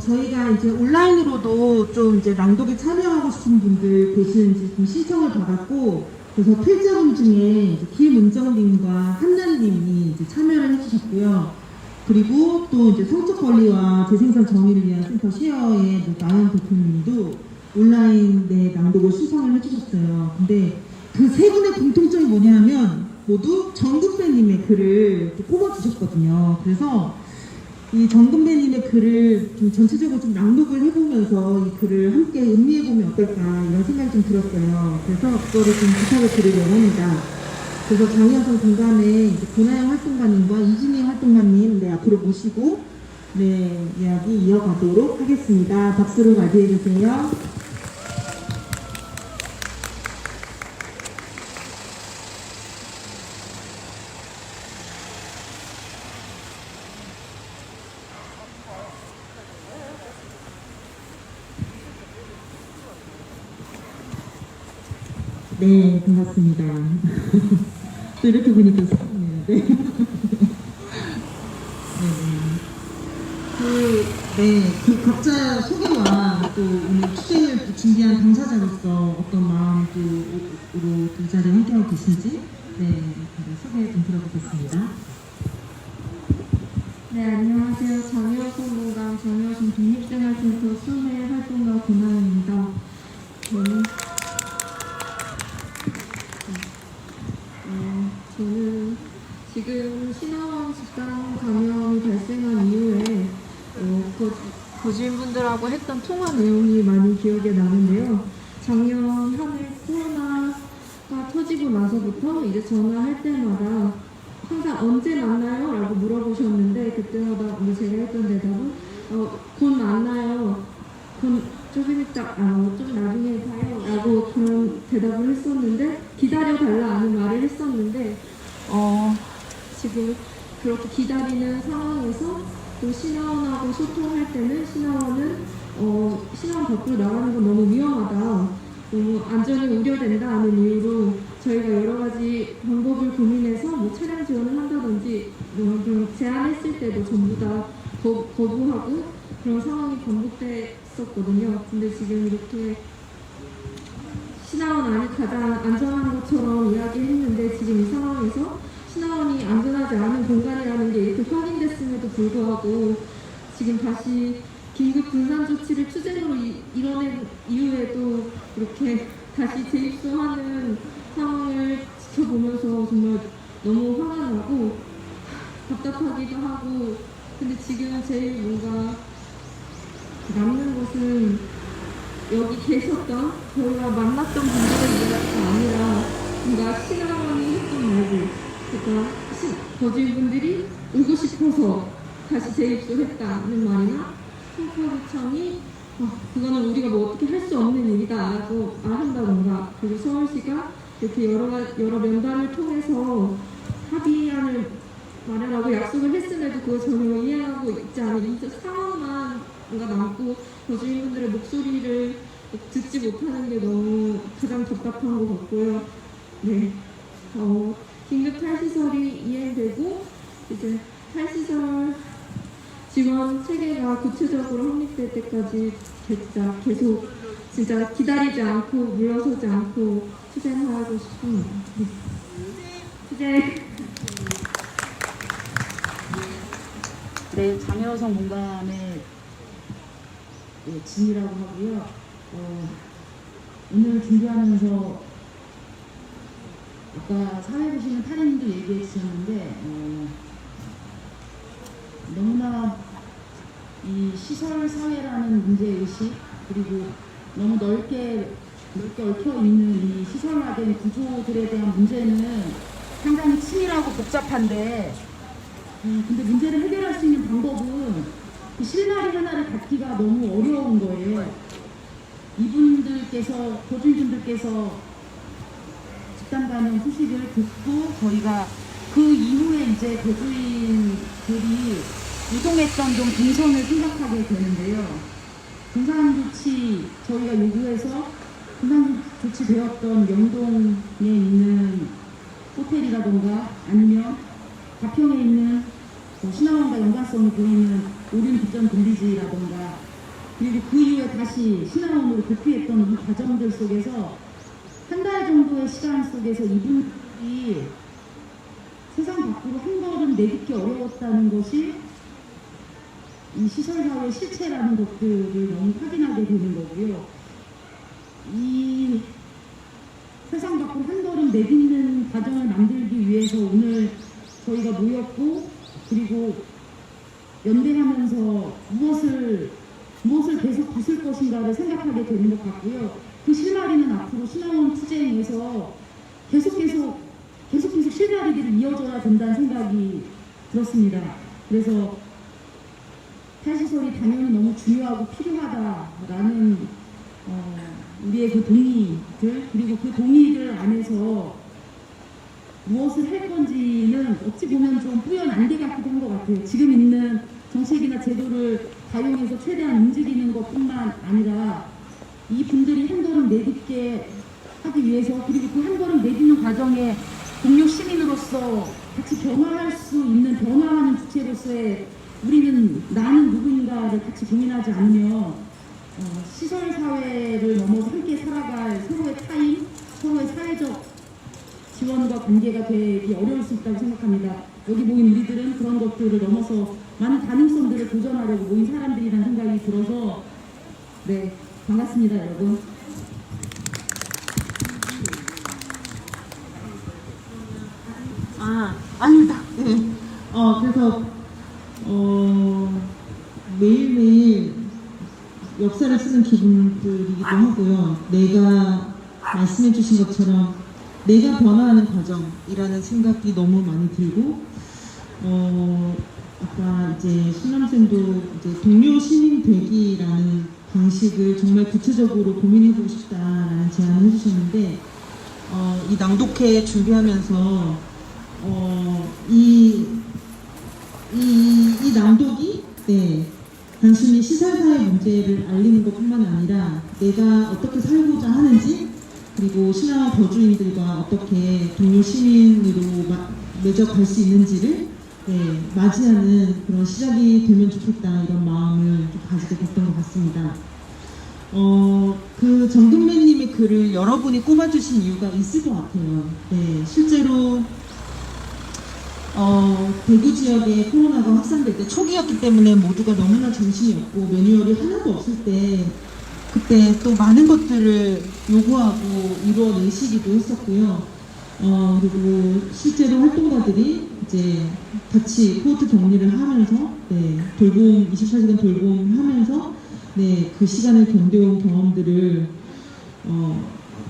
저희가 이제 온라인으로도 좀 이제 낭독에 참여하고 싶은 분들 계시는지 좀 신청을 받았고, 그래서 필자분 중에 이제 김은정님과 한나님이 이제 참여를 해주셨고요. 그리고 또 이제 성적 권리와 재생산 정의를 위한 센터 쉐어의 나연 대표님도 온라인 낭독을 신청을 해주셨어요. 근데 그 세 분의 공통점이 뭐냐면 모두 정근배님의 글을 뽑아주셨거든요. 그래서 이 정근배님의 글을 좀 전체적으로 좀 낭독을 해보면서 이 글을 함께 음미해보면 어떨까 이런 생각이 좀 들었어요. 그래서 그거를 좀 부탁을 드리려고 합니다. 그래서 장희여성 공감의 고나영 활동가님과 이진희 활동가님 앞으로 모시고 이야기 이어가도록 하겠습니다. 박수로 맞이해주세요. 네, 반갑습니다. 또 이렇게 보니까 좋네요. 네. 그 각자 소개와 또 오늘 투쟁을 준비한 당사자로서 어떤 마음으로 이 자리에 함께하고 계신지 소개 좀 들어보겠습니다. 네, 안녕하세요. 장희여성 공감 장희여성 독립생활센터 순회 활동가 고나영입니다. 저는 지금 신화원 집단 감염이 발생한 이후에 거주인분들하고 했던 통화 내용이 많이 기억에 나는데요. 작년 한 해 코로나가 터지고 나서부터 이제 전화할 때마다 항상 언제 만나요? 라고 물어보셨는데 그때마다 제가 했던 대답은 곧 만나요. 조금 이따 좀 나중에 봐요 라고 그런 대답을 했었는데 기다려달라는 말을 했었는데 지금 그렇게 기다리는 상황에서 또 신화원하고 소통할 때는 신화원 밖으로 나가는 건 너무 위험하다, 너무 안전이 우려된다 하는 이유로 저희가 여러 가지 방법을 고민해서 뭐 차량 지원을 한다든지 그런 제안했을 때도 전부 다 거부하고 그런 상황이 반복됐었거든요. 근데 지금 이렇게 신화원 안이 가장 안전한 것처럼 이야기했는데 지금 이 상황에서 신화원이 안전하지 않은 공간이라는 게 이렇게 확인됐음에도 불구하고 지금 다시 긴급 분산 조치를 투쟁으로 이뤄낸 이후에도 이렇게 다시 재입소하는 상황을 지켜보면서 정말 너무 화가 나고 답답하기도 하고, 근데 지금 제일 뭔가 남는 것은 여기 계셨던 저희가 만났던 분들의 이야기가 아니라 뭔가 신화원이 했던 말들, 그러니까 거주인분들이 오고 싶어서 다시 재입소했다는 말이나 송파구청이 그거는 우리가 뭐 어떻게 할 수 없는 일이다 라고 말한다던가, 그리고 서울시가 이렇게 여러 면담을 통해서 합의안을 마련하고 약속을 했음에도 그걸 전혀 이해하고 있지 않은 이 상황만 뭔가 남고 거주인분들의 목소리를 듣지 못하는 게 너무 가장 답답한 것 같고요. 네, 긴급 탈시설이 이행되고 이제 탈시설 지원 체계가 구체적으로 확립될 때까지 계속 진짜 기다리지 않고 물러서지 않고 투쟁하고 싶습니다. 네. 투쟁. 네, 장희여성 공감의 진이라고 하고요. 오늘 준비하면서 아까 사회 보시는 타인님도 얘기해 주셨는데 너무나 이 시설 사회라는 문제의식, 그리고 너무 넓게 얽혀 있는 이 시설화된 구조들에 대한 문제는 상당히 치밀하고 복잡한데 근데 문제를 해결할 수 있는 방법은 그 실마리 하나를 갖기가 너무 어려운 거예요. 이분들께서, 거주인분들께서 집단 감염 소식을 듣고 저희가 그 이후에 이제 거주인들이 이동했던 좀 동선을 생각하게 되는데요. 분산조치 저희가 요구해서 분산조치되었던 영동에 있는 호텔이라던가 아니면 가평에 있는 신화원과 연관성이 보이는 오륜 뒷전 빌리지라던가, 그리고 그 이후에 다시 신화원으로 도피했던 이 과정들 속에서 한 달 정도 하루의 시간 속에서 이분들이 세상 밖으로 한 걸음 내딛기 어려웠다는 것이 이 시설사회 실체라는 것들을 너무 확인하게 되는 거고요. 이 세상 밖으로 한 걸음 내딛는 과정을 만들기 위해서 오늘 저희가 모였고, 그리고 연대하면서 무엇을 계속 부술 것인가를 생각하게 되는 것 같고요. 그 실마리는 앞으로 신화원 투쟁에서 계속해서 실마리들이 이어져야 된다는 생각이 들었습니다. 그래서 탈시설이 당연히 너무 중요하고 필요하다라는 우리의 그 동의들, 그리고 그 동의들 안에서 무엇을 할 건지는 어찌 보면 좀 뿌연 안개 같기도 한 것 같아요. 지금 있는 정책이나 제도를 다용해서 최대한 움직이는 것뿐만 아니라 이 분들이 한 걸음 내딛게 하기 위해서, 그리고 그 한 걸음 내딛는 과정에 동료 시민으로서 같이 변화할 수 있는, 변화하는 주체로서의 나는 누구인가를 같이 고민하지 않으면 시설 사회를 넘어서 함께 살아갈 서로의 타인, 서로의 사회적 지원과 관계가 되기 어려울 수 있다고 생각합니다. 여기 모인 우리들은 그런 것들을 넘어서 많은 가능성들을 도전하려고 모인 사람들이라는 생각이 들어서, 네, 반갑습니다, 여러분. 아닙니다. 네. 그래서 매일매일 역사를 쓰는 기분들이기도 하고요. 내가 말씀해 주신 것처럼 내가 변화하는 과정이라는 생각이 너무 많이 들고, 아까 이제 신남쌤도 이제 동료 시민 되기라는 방식을 정말 구체적으로 고민해보고 싶다라는 제안을 해주셨는데, 이 낭독회 준비하면서 이 낭독이 단순히 시설사회 문제를 알리는 것뿐만 아니라 내가 어떻게 살고자 하는지, 그리고 신화 거주인들과 어떻게 동료 시민으로 맺어갈 수 있는지를 맞이하는 그런 시작이 되면 좋겠다, 이런 마음을 좀 가지게 됐던 것 같습니다. 그 정동배님의 글을 여러분이 꼽아주신 이유가 있을 것 같아요. 실제로 대구 지역에 코로나가 확산될 때 초기였기 때문에 모두가 너무나 정신이 없고 매뉴얼이 하나도 없을 때, 그때 또 많은 것들을 요구하고 이루어내시기도 했었고요. 그리고 실제로 활동가들이 이제 같이 코호트 격리를 하면서, 24시간 돌봄하면서, 그 시간을 견뎌온 경험들을,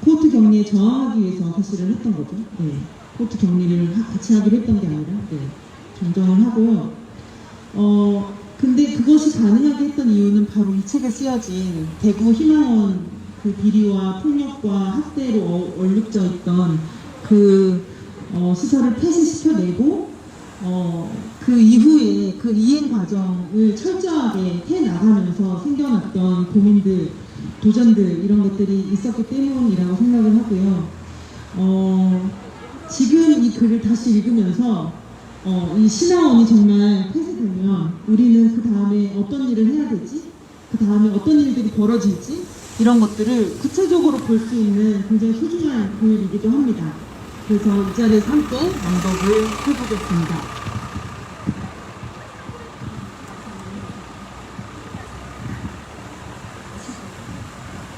코호트 격리에 저항하기 위해서 사실은 했던 거죠. 코호트 격리를 같이 하기로 했던 게 아니라, 정정을 하고요. 근데 그것이 가능하게 했던 이유는 바로 이 책에 쓰여진 대구 희망원 그 비리와 폭력과 학대로 얼룩져 있던 그 시설을 폐쇄시켜내고, 그 이후에 그 이행 과정을 철저하게 해나가면서 생겨났던 고민들, 도전들, 이런 것들이 있었기 때문이라고 생각을 하고요. 지금 이 글을 다시 읽으면서 이 신화원이 정말 폐쇄되면 우리는 그 다음에 어떤 일을 해야 되지? 그 다음에 어떤 일들이 벌어질지? 이런 것들을 구체적으로 볼 수 있는 굉장히 소중한 글이기도 합니다. 그래서 이 자리에서 함께 낭독을 해보겠습니다.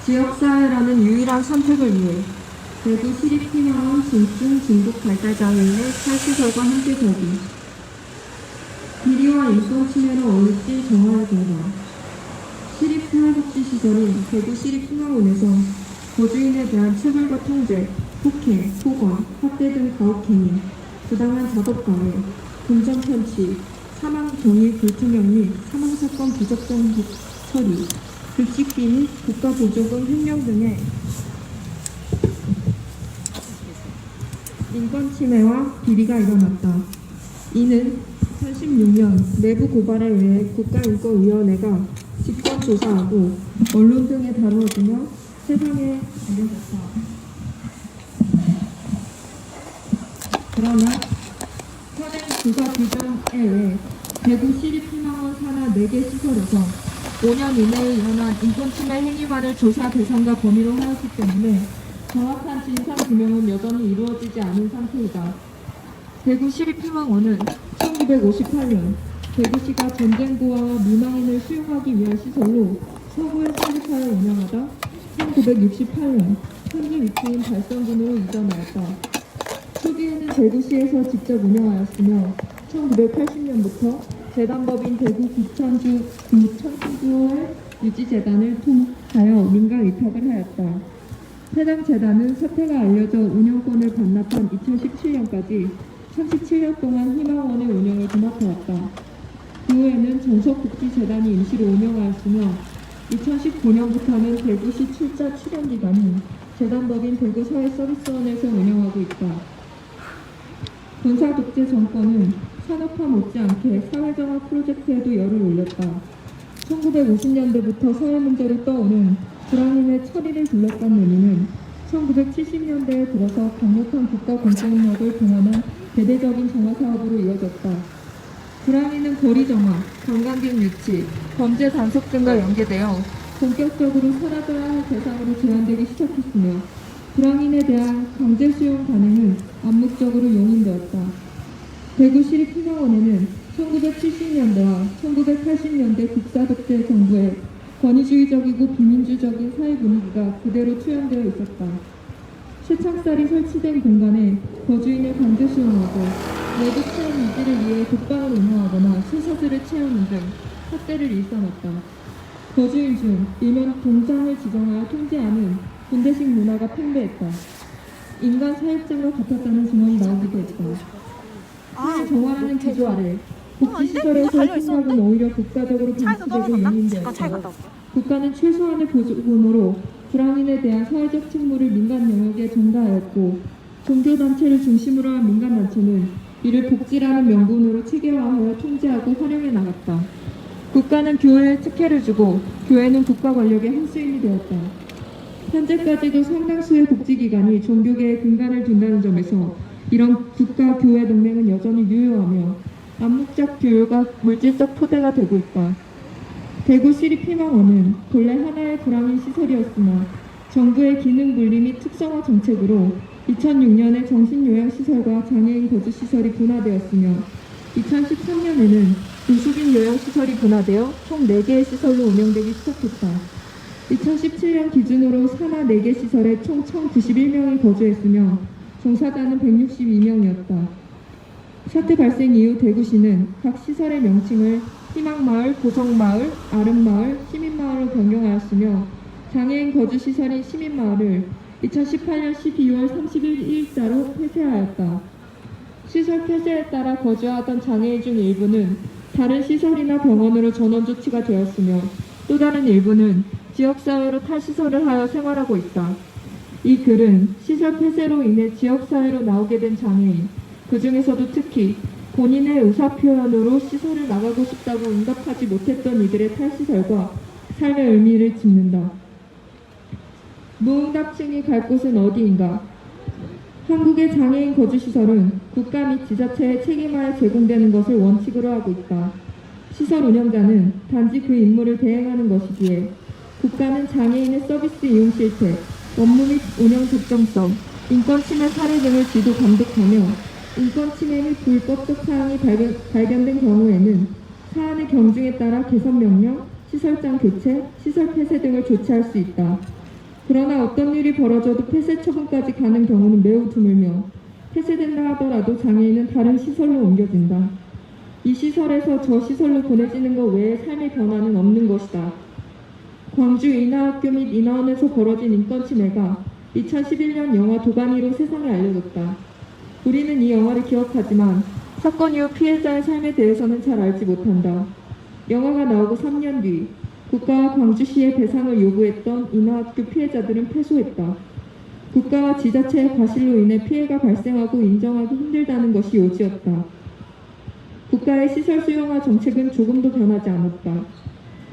지역사회라는 유일한 선택을 위해 대구 시립희망원 진중 진북 발달장애인의 탈시설과 함께 서기, 비리와 인권 침해로 얼룩진 정화의 공간, 시립사회복지시설인 대구 시립희망원에서 거주인에 대한 체벌과 통제, 폭행, 폭언, 학대 등 가혹행위, 부당한 작업방해, 금전 편취, 사망 경위 불투명 및 사망사건 부적정 처리, 급식비 및 국가보조금 횡령 등의 인권 침해와 비리가 일어났다. 이는 2016년 내부 고발에 의해 국가인권위원회가 직권 조사하고 언론 등에 다루어지며 세상에 알려졌다. 그러나 현행 부가 규정에 의해 대구 시립희망원 산하 4개 시설에서 5년 이내에 일어난 인권침해 행위만을 조사 대상과 범위로 하였기 때문에 정확한 진상규명은 여전히 이루어지지 않은 상태이다. 대구 시립희망원은 1958년 대구시가 전쟁부와 미망인을 수용하기 위한 시설로 서구에 설립하여 운영하다 1968년 현재 위치인 발성군으로 이전하였다. 초기에는 대구시에서 직접 운영하였으며 1980년부터 재단법인 대구 구천주의 유지재단을 통하여 민간 위탁을 하였다. 해당 재단은 사태가 알려져 운영권을 반납한 2017년까지 37년 동안 희망원의 운영을 도맡아왔다. 그 후에는 정석복지재단이 임시로 운영하였으며 2019년부터는 대구시 출자 출연기관인 재단법인 대구사회서비스원에서 운영하고 있다. 군사독재 정권은 산업화 못지않게 사회정화 프로젝트에도 열을 올렸다. 1950년대부터 사회 문제로 떠오른 불황인의 처리를 둘러싼 논의는 1970년대에 들어서 강력한 국가 공권력을 동원한 대대적인 정화 사업으로 이어졌다. 불황인은 거리 정화, 관광객 유치, 범죄 단속 등과 연계되어 본격적으로 사라져야 할 대상으로 제한되기 시작했으며 불황인에 대한 강제 수용 관행은 암묵적으로 용인되었다. 대구시립희망원에는 1970년대와 1980년대 국사독재 정부의 권위주의적이고 비민주적인 사회 분위기가 그대로 투영되어 있었다. 쇠창살이 설치된 공간에 거주인을 강제 수용하고 외국 체험 유지를 위해 독방을 운영하거나 신사들을 채우는 등 학대를 일삼았다. 거주인 중 일면 동상을 지정하여 통제하는 군대식 문화가 팽배했다. 인간 사육장과 같았다는 증언이 나오기도 했다. 사회 정화라는 기조 아래 복지시설에서의 생각은 오히려 국가적으로 방치되고 용인되었다. 국가는 최소한의 보조금으로 불황인에 대한 사회적 책무를 민간 영역에 전가하였고 종교단체를 중심으로 한 민간단체는 이를 복지라는 명분으로 체계화하여 통제하고 활용해 나갔다. 국가는 교회에 특혜를 주고 교회는 국가 권력의 한수인이 되었다. 현재까지도 상당수의 복지기관이 종교계의 근간을 둔다는 점에서 이런 국가-교회 동맹은 여전히 유효하며 암묵적 교류가 물질적 토대가 되고 있다. 대구시립희망원은 본래 하나의 불황인 시설이었으나 정부의 기능 분리 및 특성화 정책으로 2006년에 정신요양시설과 장애인 거주시설이 분화되었으며 2013년에는 무수빈 요양시설이 분화되어 총 4개의 시설로 운영되기 시작했다. 2017년 기준으로 산하 4개 시설에 총 1,091명이 거주했으며 종사자는 162명이었다. 사태 발생 이후 대구시는 각 시설의 명칭을 희망마을, 보성마을, 아름마을, 시민마을로 변경하였으며 장애인 거주시설인 시민마을을 2018년 12월 31일자로 폐쇄하였다. 시설 폐쇄에 따라 거주하던 장애인 중 일부는 다른 시설이나 병원으로 전원 조치가 되었으며 또 다른 일부는 지역사회로 탈시설을 하여 생활하고 있다. 이 글은 시설 폐쇄로 인해 지역사회로 나오게 된 장애인, 그 중에서도 특히 본인의 의사표현으로 시설을 나가고 싶다고 응답하지 못했던 이들의 탈시설과 삶의 의미를 짚는다. 무응답층이 갈 곳은 어디인가? 한국의 장애인 거주시설은 국가 및 지자체의 책임하에 제공되는 것을 원칙으로 하고 있다. 시설 운영자는 단지 그 임무를 대행하는 것이기에 국가는 장애인의 서비스 이용 실태, 업무 및 운영 적정성, 인권 침해 사례 등을 지도 감독하며 인권 침해 및 불법적 사항이 발견된 경우에는 사안의 경중에 따라 개선 명령, 시설장 교체, 시설 폐쇄 등을 조치할 수 있다. 그러나 어떤 일이 벌어져도 폐쇄 처분까지 가는 경우는 매우 드물며 폐쇄된다 하더라도 장애인은 다른 시설로 옮겨진다. 이 시설에서 저 시설로 보내지는 것 외에 삶의 변화는 없는 것이다. 광주 인하학교 및 인하원에서 벌어진 인권 침해가 2011년 영화 도가니로 세상에 알려졌다. 우리는 이 영화를 기억하지만 사건 이후 피해자의 삶에 대해서는 잘 알지 못한다. 영화가 나오고 3년 뒤 국가와 광주시에 배상을 요구했던 인하학교 피해자들은 패소했다. 국가와 지자체의 과실로 인해 피해가 발생하고 인정하기 힘들다는 것이 요지였다. 국가의 시설 수용화 정책은 조금도 변하지 않았다.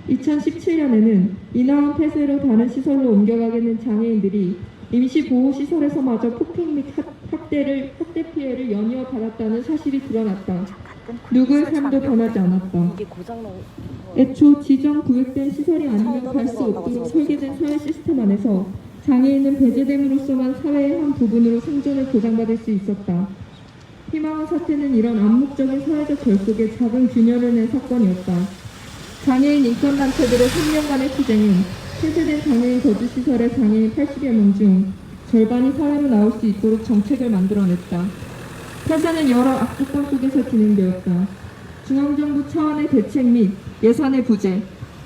2017년에는 인하원 폐쇄로 다른 시설로 옮겨가게 된 장애인들이 임시보호시설에서마저 폭행 및 학대 피해를 연이어 받았다는 사실이 드러났다. 누구의 삶도 변하지 않았다. 애초 지정 구획된 시설이 아니면 갈 수 없도록 설계된 사회 시스템 안에서 장애인은 배제됨으로써만 사회의 한 부분으로 생존을 보장받을 수 있었다. 희망원 사태는 이런 암묵적인 사회적 결속에 작은 균열을 낸 사건이었다. 장애인 인권단체들의 3년간의 투쟁은 폐쇄된 장애인 거주시설의 장애인 80여 명 중 절반이 사회로 나올 수 있도록 정책을 만들어냈다. 폐쇄는 여러 악조건 속에서 진행되었다. 중앙정부 차원의 대책 및 예산의 부재,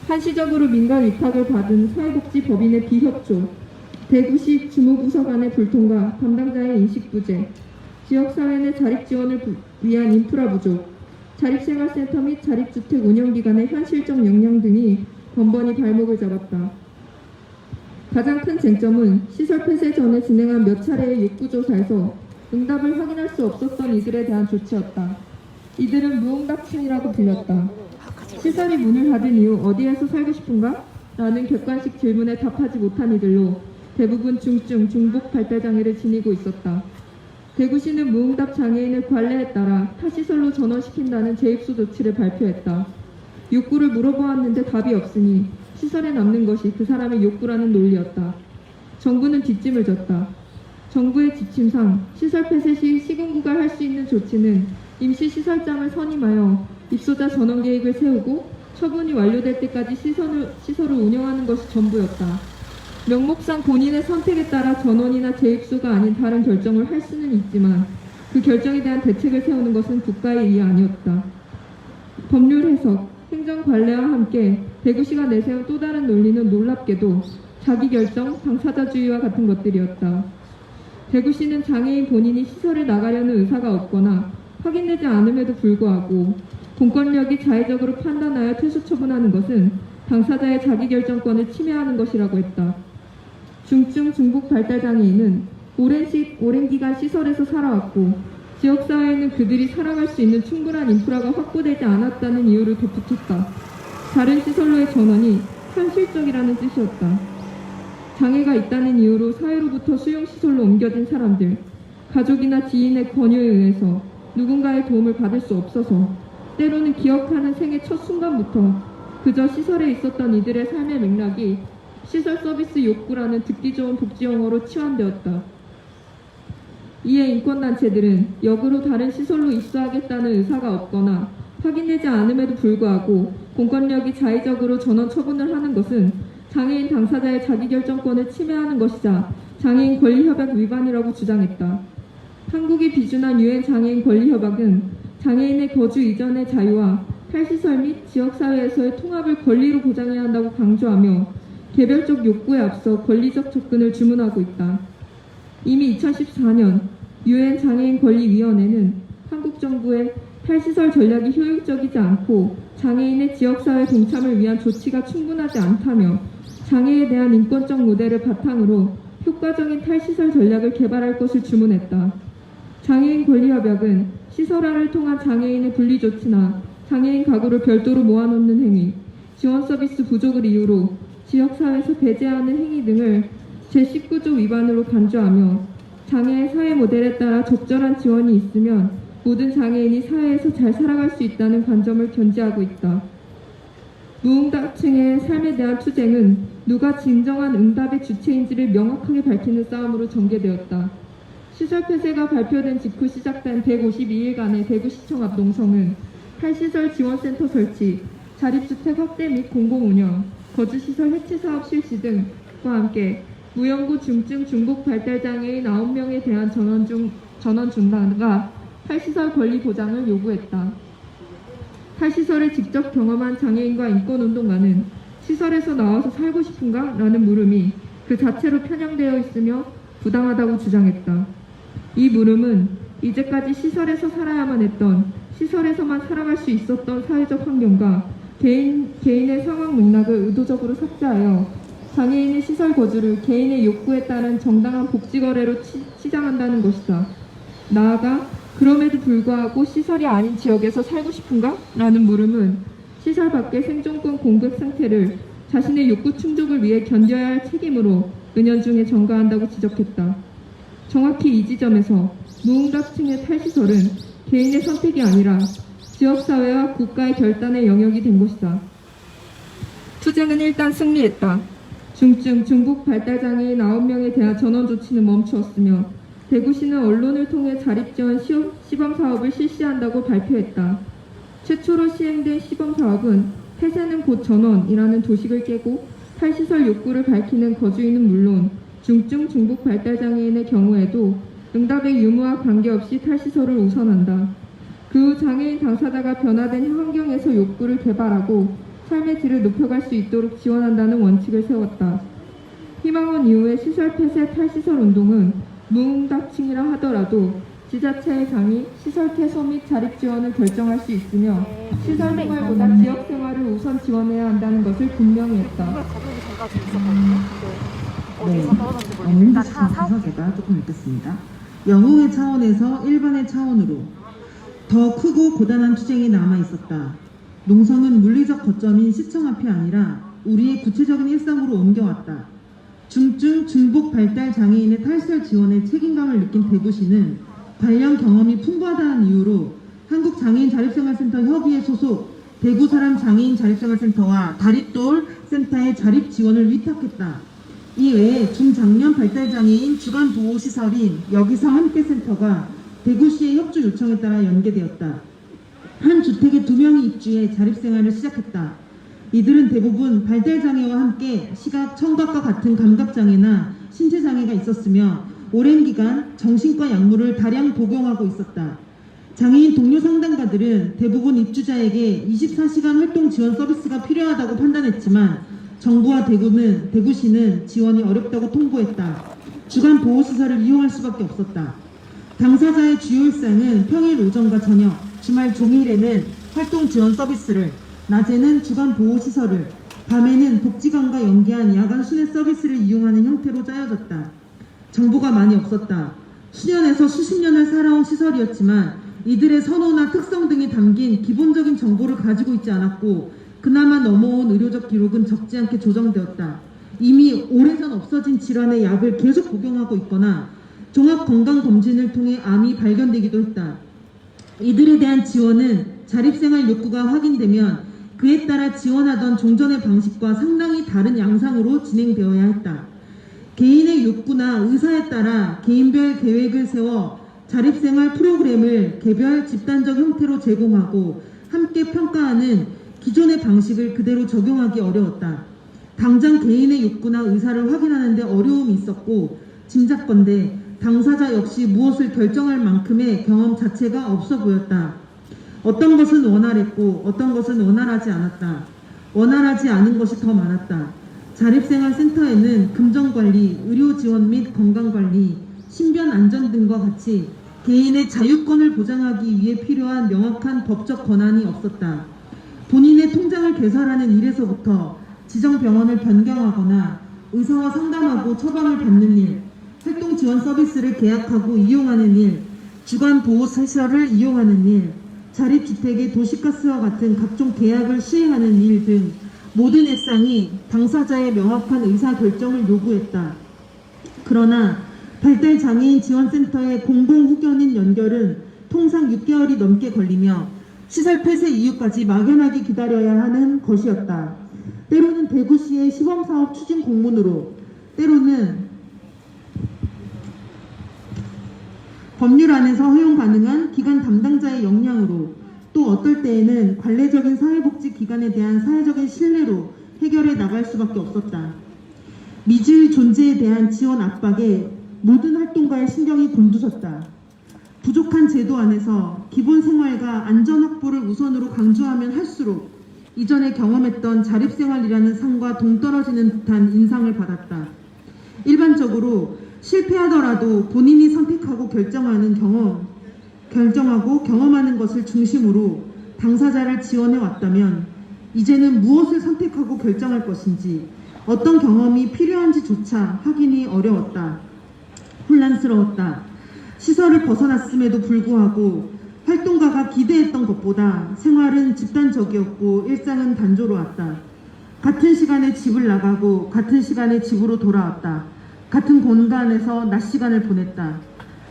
한시적으로 민간 위탁을 받은 사회복지법인의 비협조, 대구시 주무부서 간의 불통과 담당자의 인식 부재, 지역사회 내 자립지원을 위한 인프라 부족, 자립생활센터 및 자립주택 운영기관의 현실적 역량 등이 번번이 발목을 잡았다. 가장 큰 쟁점은 시설 폐쇄 전에 진행한 몇 차례의 욕구조사에서 응답을 확인할 수 없었던 이들에 대한 조치였다. 이들은 무응답층이라고 불렸다. 시설이 문을 닫은 이후 어디에서 살고 싶은가? 라는 객관식 질문에 답하지 못한 이들로 대부분 중증, 중복 발달장애를 지니고 있었다. 대구시는 무응답 장애인을 관례에 따라 타 시설로 전원시킨다는 재입소 조치를 발표했다. 욕구를 물어보았는데 답이 없으니 시설에 남는 것이 그 사람의 욕구라는 논리였다. 정부는 뒷짐을 졌다. 정부의 지침상 시설 폐쇄 시 시군구갈 할 수 있는 조치는 임시시설장을 선임하여 입소자 전원 계획을 세우고 처분이 완료될 때까지 시설을 운영하는 것이 전부였다. 명목상 본인의 선택에 따라 전원이나 재입소가 아닌 다른 결정을 할 수는 있지만 그 결정에 대한 대책을 세우는 것은 국가의 일이 아니었다. 법률 해석, 행정 관례와 함께 대구시가 내세운 또 다른 논리는 놀랍게도 자기결정, 당사자주의와 같은 것들이었다. 대구시는 장애인 본인이 시설을 나가려는 의사가 없거나 확인되지 않음에도 불구하고 공권력이 자의적으로 판단하여 퇴소 처분하는 것은 당사자의 자기결정권을 침해하는 것이라고 했다. 중증, 중복 발달장애인은 오랜 기간 시설에서 살아왔고 지역사회에는 그들이 살아갈 수 있는 충분한 인프라가 확보되지 않았다는 이유를 덧붙였다. 다른 시설로의 전원이 현실적이라는 뜻이었다. 장애가 있다는 이유로 사회로부터 수용시설로 옮겨진 사람들, 가족이나 지인의 권유에 의해서 누군가의 도움을 받을 수 없어서 때로는 기억하는 생애 첫 순간부터 그저 시설에 있었던 이들의 삶의 맥락이 시설 서비스 욕구라는 듣기 좋은 복지용어로 치환되었다. 이에 인권단체들은 역으로 다른 시설로 입소하겠다는 의사가 없거나 확인되지 않음에도 불구하고 공권력이 자의적으로 전원 처분을 하는 것은 장애인 당사자의 자기결정권을 침해하는 것이자 장애인 권리협약 위반이라고 주장했다. 한국이 비준한 유엔 장애인 권리협약은 장애인의 거주 이전의 자유와 탈시설 및 지역사회에서의 통합을 권리로 보장해야 한다고 강조하며 개별적 욕구에 앞서 권리적 접근을 주문하고 있다. 이미 2014년 유엔 장애인 권리위원회는 한국 정부의 탈시설 전략이 효율적이지 않고 장애인의 지역사회 동참을 위한 조치가 충분하지 않다며 장애에 대한 인권적 모델을 바탕으로 효과적인 탈시설 전략을 개발할 것을 주문했다. 장애인 권리협약은 시설화를 통한 장애인의 분리 조치나 장애인 가구를 별도로 모아놓는 행위, 지원 서비스 부족을 이유로 지역사회에서 배제하는 행위 등을 제19조 위반으로 간주하며 장애의 사회 모델에 따라 적절한 지원이 있으면 모든 장애인이 사회에서 잘 살아갈 수 있다는 관점을 견지하고 있다. 무응답층의 삶에 대한 투쟁은 누가 진정한 응답의 주체인지를 명확하게 밝히는 싸움으로 전개되었다. 시설 폐쇄가 발표된 직후 시작된 152일간의 대구시청 앞 농성은 탈시설 지원센터 설치, 자립주택 확대 및 공공운영, 거주시설 해체 사업 실시 등과 함께 무연고 중증 중복 발달장애인 9명에 대한 전원 중단과 탈시설 권리 보장을 요구했다. 탈시설을 직접 경험한 장애인과 인권운동가는 시설에서 나와서 살고 싶은가? 라는 물음이 그 자체로 편향되어 있으며 부당하다고 주장했다. 이 물음은 이제까지 시설에서 살아야만 했던, 시설에서만 살아갈 수 있었던 사회적 환경과 개인의 상황 맥락을 의도적으로 삭제하여 장애인의 시설 거주를 개인의 욕구에 따른 정당한 복지 거래로 치장한다는 것이다. 나아가 그럼에도 불구하고 시설이 아닌 지역에서 살고 싶은가? 라는 물음은 시설 밖의 생존권 공백 상태를 자신의 욕구 충족을 위해 견뎌야 할 책임으로 은연중에 전가한다고 지적했다. 정확히 이 지점에서 무응답층의 탈시설은 개인의 선택이 아니라 지역사회와 국가의 결단의 영역이 된 것이다. 투쟁은 일단 승리했다. 중증, 중복 발달장애인 9명에 대한 전원 조치는 멈추었으며 대구시는 언론을 통해 자립지원 시범 사업을 실시한다고 발표했다. 최초로 시행된 시범 사업은 폐쇄는 곧 전원이라는 도식을 깨고 탈시설 욕구를 밝히는 거주인은 물론 중증, 중복 발달장애인의 경우에도 응답의 유무와 관계없이 탈시설을 우선한다. 그 후 장애인 당사자가 변화된 환경에서 욕구를 개발하고 삶의 질을 높여갈 수 있도록 지원한다는 원칙을 세웠다. 희망원 이후의 시설 폐쇄 탈시설 운동은 무응답층이라 하더라도 지자체의 장이 시설 퇴소 및 자립 지원을 결정할 수 있으며 시설 생활보다 지역 생활을 우선 지원해야 한다는 것을 분명히 했다. 네, 어머니 시청에서 제가 조금 읽겠습니다. 영웅의 차원에서 일반의 차원으로 더 크고 고단한 투쟁이 남아 있었다. 농성은 물리적 거점인 시청 앞이 아니라 우리의 구체적인 일상으로 옮겨왔다. 중증, 중복 발달 장애인의 탈시설 지원에 책임감을 느낀 대구시는 관련 경험이 풍부하다는 이유로 한국장애인자립생활센터 협의회 소속 대구사람장애인 자립생활센터와 다립돌 센터의 자립 지원을 위탁했다. 이외에 중장년 발달장애인 주간보호시설인 여기서 함께센터가 대구시의 협조 요청에 따라 연계되었다. 한 주택에 2명이 입주해 자립생활을 시작했다. 이들은 대부분 발달장애와 함께 시각, 청각과 같은 감각장애나 신체장애가 있었으며 오랜 기간 정신과 약물을 다량 복용하고 있었다. 장애인 동료 상담가들은 대부분 입주자에게 24시간 활동 지원 서비스가 필요하다고 판단했지만 정부와 대구시는 지원이 어렵다고 통보했다. 주간 보호시설을 이용할 수밖에 없었다. 당사자의 주요 일상은 평일 오전과 저녁, 주말 종일에는 활동 지원 서비스를, 낮에는 주간 보호시설을, 밤에는 복지관과 연계한 야간 순회 서비스를 이용하는 형태로 짜여졌다. 정보가 많이 없었다. 수년에서 수십 년을 살아온 시설이었지만 이들의 선호나 특성 등이 담긴 기본적인 정보를 가지고 있지 않았고 그나마 넘어온 의료적 기록은 적지 않게 조정되었다. 이미 오래전 없어진 질환의 약을 계속 복용하고 있거나 종합건강검진을 통해 암이 발견되기도 했다. 이들에 대한 지원은 자립생활 욕구가 확인되면 그에 따라 지원하던 종전의 방식과 상당히 다른 양상으로 진행되어야 했다. 개인의 욕구나 의사에 따라 개인별 계획을 세워 자립생활 프로그램을 개별 집단적 형태로 제공하고 함께 평가하는 기존의 방식을 그대로 적용하기 어려웠다. 당장 개인의 욕구나 의사를 확인하는 데 어려움이 있었고 짐작건대 당사자 역시 무엇을 결정할 만큼의 경험 자체가 없어 보였다. 어떤 것은 원활했고 어떤 것은 원활하지 않았다. 원활하지 않은 것이 더 많았다. 자립생활센터에는 금전관리, 의료지원 및 건강관리, 신변안전 등과 같이 개인의 자유권을 보장하기 위해 필요한 명확한 법적 권한이 없었다. 본인의 통장을 개설하는 일에서부터 지정병원을 변경하거나 의사와 상담하고 처방을 받는 일, 활동지원 서비스를 계약하고 이용하는 일, 주간보호시설을 이용하는 일, 자립주택의 도시가스와 같은 각종 계약을 시행하는 일 등 모든 일상이 당사자의 명확한 의사결정을 요구했다. 그러나 발달장애인 지원센터의 공공후견인 연결은 통상 6개월이 넘게 걸리며 시설 폐쇄 이후까지 막연하게 기다려야 하는 것이었다. 때로는 대구시의 시범사업 추진 공문으로, 때로는 법률 안에서 허용 가능한 기관 담당자의 역량으로, 또 어떨 때에는 관례적인 사회복지기관에 대한 사회적인 신뢰로 해결해 나갈 수밖에 없었다. 미질 존재에 대한 지원 압박에 모든 활동가의 신경이 곤두섰다. 부족한 제도 안에서 기본 생활과 안전 확보를 우선으로 강조하면 할수록 이전에 경험했던 자립생활이라는 상과 동떨어지는 듯한 인상을 받았다. 일반적으로 실패하더라도 본인이 선택하고 결정하고 경험하는 것을 중심으로 당사자를 지원해 왔다면 이제는 무엇을 선택하고 결정할 것인지 어떤 경험이 필요한지조차 확인이 어려웠다. 혼란스러웠다. 시설을 벗어났음에도 불구하고 활동가가 기대했던 것보다 생활은 집단적이었고 일상은 단조로웠다. 같은 시간에 집을 나가고 같은 시간에 집으로 돌아왔다. 같은 공간에서 낮 시간을 보냈다.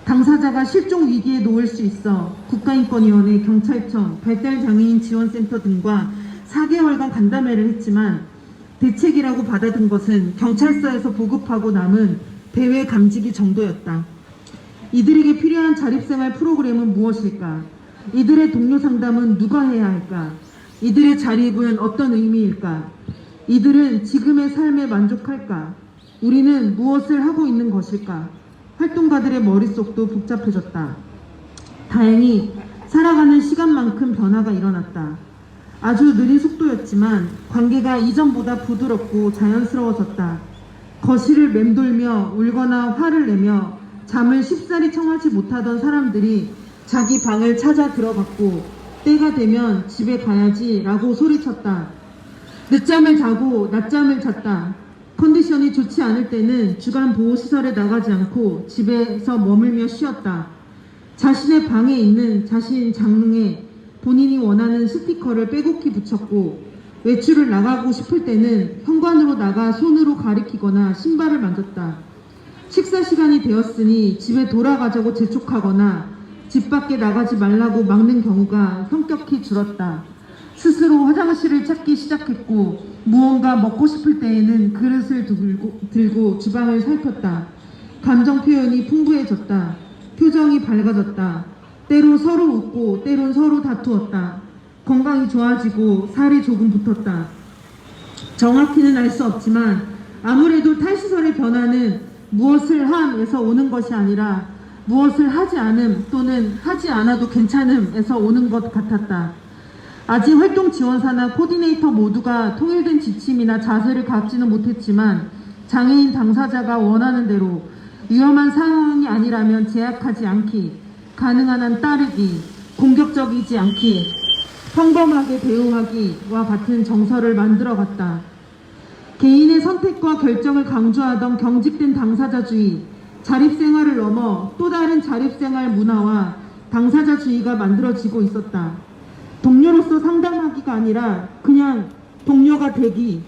당사자가 실종 위기에 놓일 수 있어 국가인권위원회, 경찰청, 발달장애인 지원센터 등과 4개월간 간담회를 했지만 대책이라고 받아든 것은 경찰서에서 보급하고 남은 대외 감지기 정도였다. 이들에게 필요한 자립생활 프로그램은 무엇일까? 이들의 동료 상담은 누가 해야 할까? 이들의 자립은 어떤 의미일까? 이들은 지금의 삶에 만족할까? 우리는 무엇을 하고 있는 것일까? 활동가들의 머릿속도 복잡해졌다. 다행히 살아가는 시간만큼 변화가 일어났다. 아주 느린 속도였지만 관계가 이전보다 부드럽고 자연스러워졌다. 거실을 맴돌며 울거나 화를 내며 잠을 쉽사리 청하지 못하던 사람들이 자기 방을 찾아 들어갔고 때가 되면 집에 가야지 라고 소리쳤다. 늦잠을 자고 낮잠을 잤다. 컨디션이 좋지 않을 때는 주간 보호시설에 나가지 않고 집에서 머물며 쉬었다. 자신의 방에 있는 자신 장롱에 본인이 원하는 스티커를 빼곡히 붙였고 외출을 나가고 싶을 때는 현관으로 나가 손으로 가리키거나 신발을 만졌다. 식사 시간이 되었으니 집에 돌아가자고 재촉하거나 집 밖에 나가지 말라고 막는 경우가 현격히 줄었다. 스스로 화장실을 찾기 시작했고 무언가 먹고 싶을 때에는 그릇을 들고 주방을 살폈다. 감정 표현이 풍부해졌다. 표정이 밝아졌다. 때로 서로 웃고 때론 서로 다투었다. 건강이 좋아지고 살이 조금 붙었다. 정확히는 알 수 없지만 아무래도 탈시설의 변화는 무엇을 함에서 오는 것이 아니라 무엇을 하지 않음 또는 하지 않아도 괜찮음에서 오는 것 같았다. 아직 활동 지원사나 코디네이터 모두가 통일된 지침이나 자세를 갖지는 못했지만 장애인 당사자가 원하는 대로 위험한 상황이 아니라면 제약하지 않기, 가능한 한 따르기, 공격적이지 않기, 평범하게 대우하기와 같은 정서를 만들어갔다. 개인의 선택과 결정을 강조하던 경직된 당사자주의, 자립생활을 넘어 또 다른 자립생활 문화와 당사자주의가 만들어지고 있었다. 동료로서 상담하기가 아니라 그냥 동료가 되기,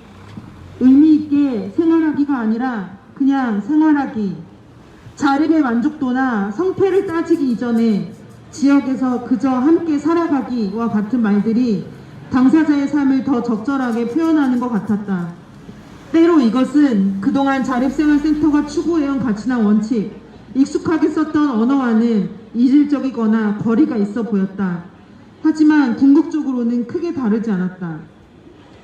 의미있게 생활하기가 아니라 그냥 생활하기, 자립의 만족도나 성패를 따지기 이전에 지역에서 그저 함께 살아가기와 같은 말들이 당사자의 삶을 더 적절하게 표현하는 것 같았다. 때로 이것은 그동안 자립생활센터가 추구해온 가치나 원칙, 익숙하게 썼던 언어와는 이질적이거나 거리가 있어 보였다. 하지만 궁극적으로는 크게 다르지 않았다.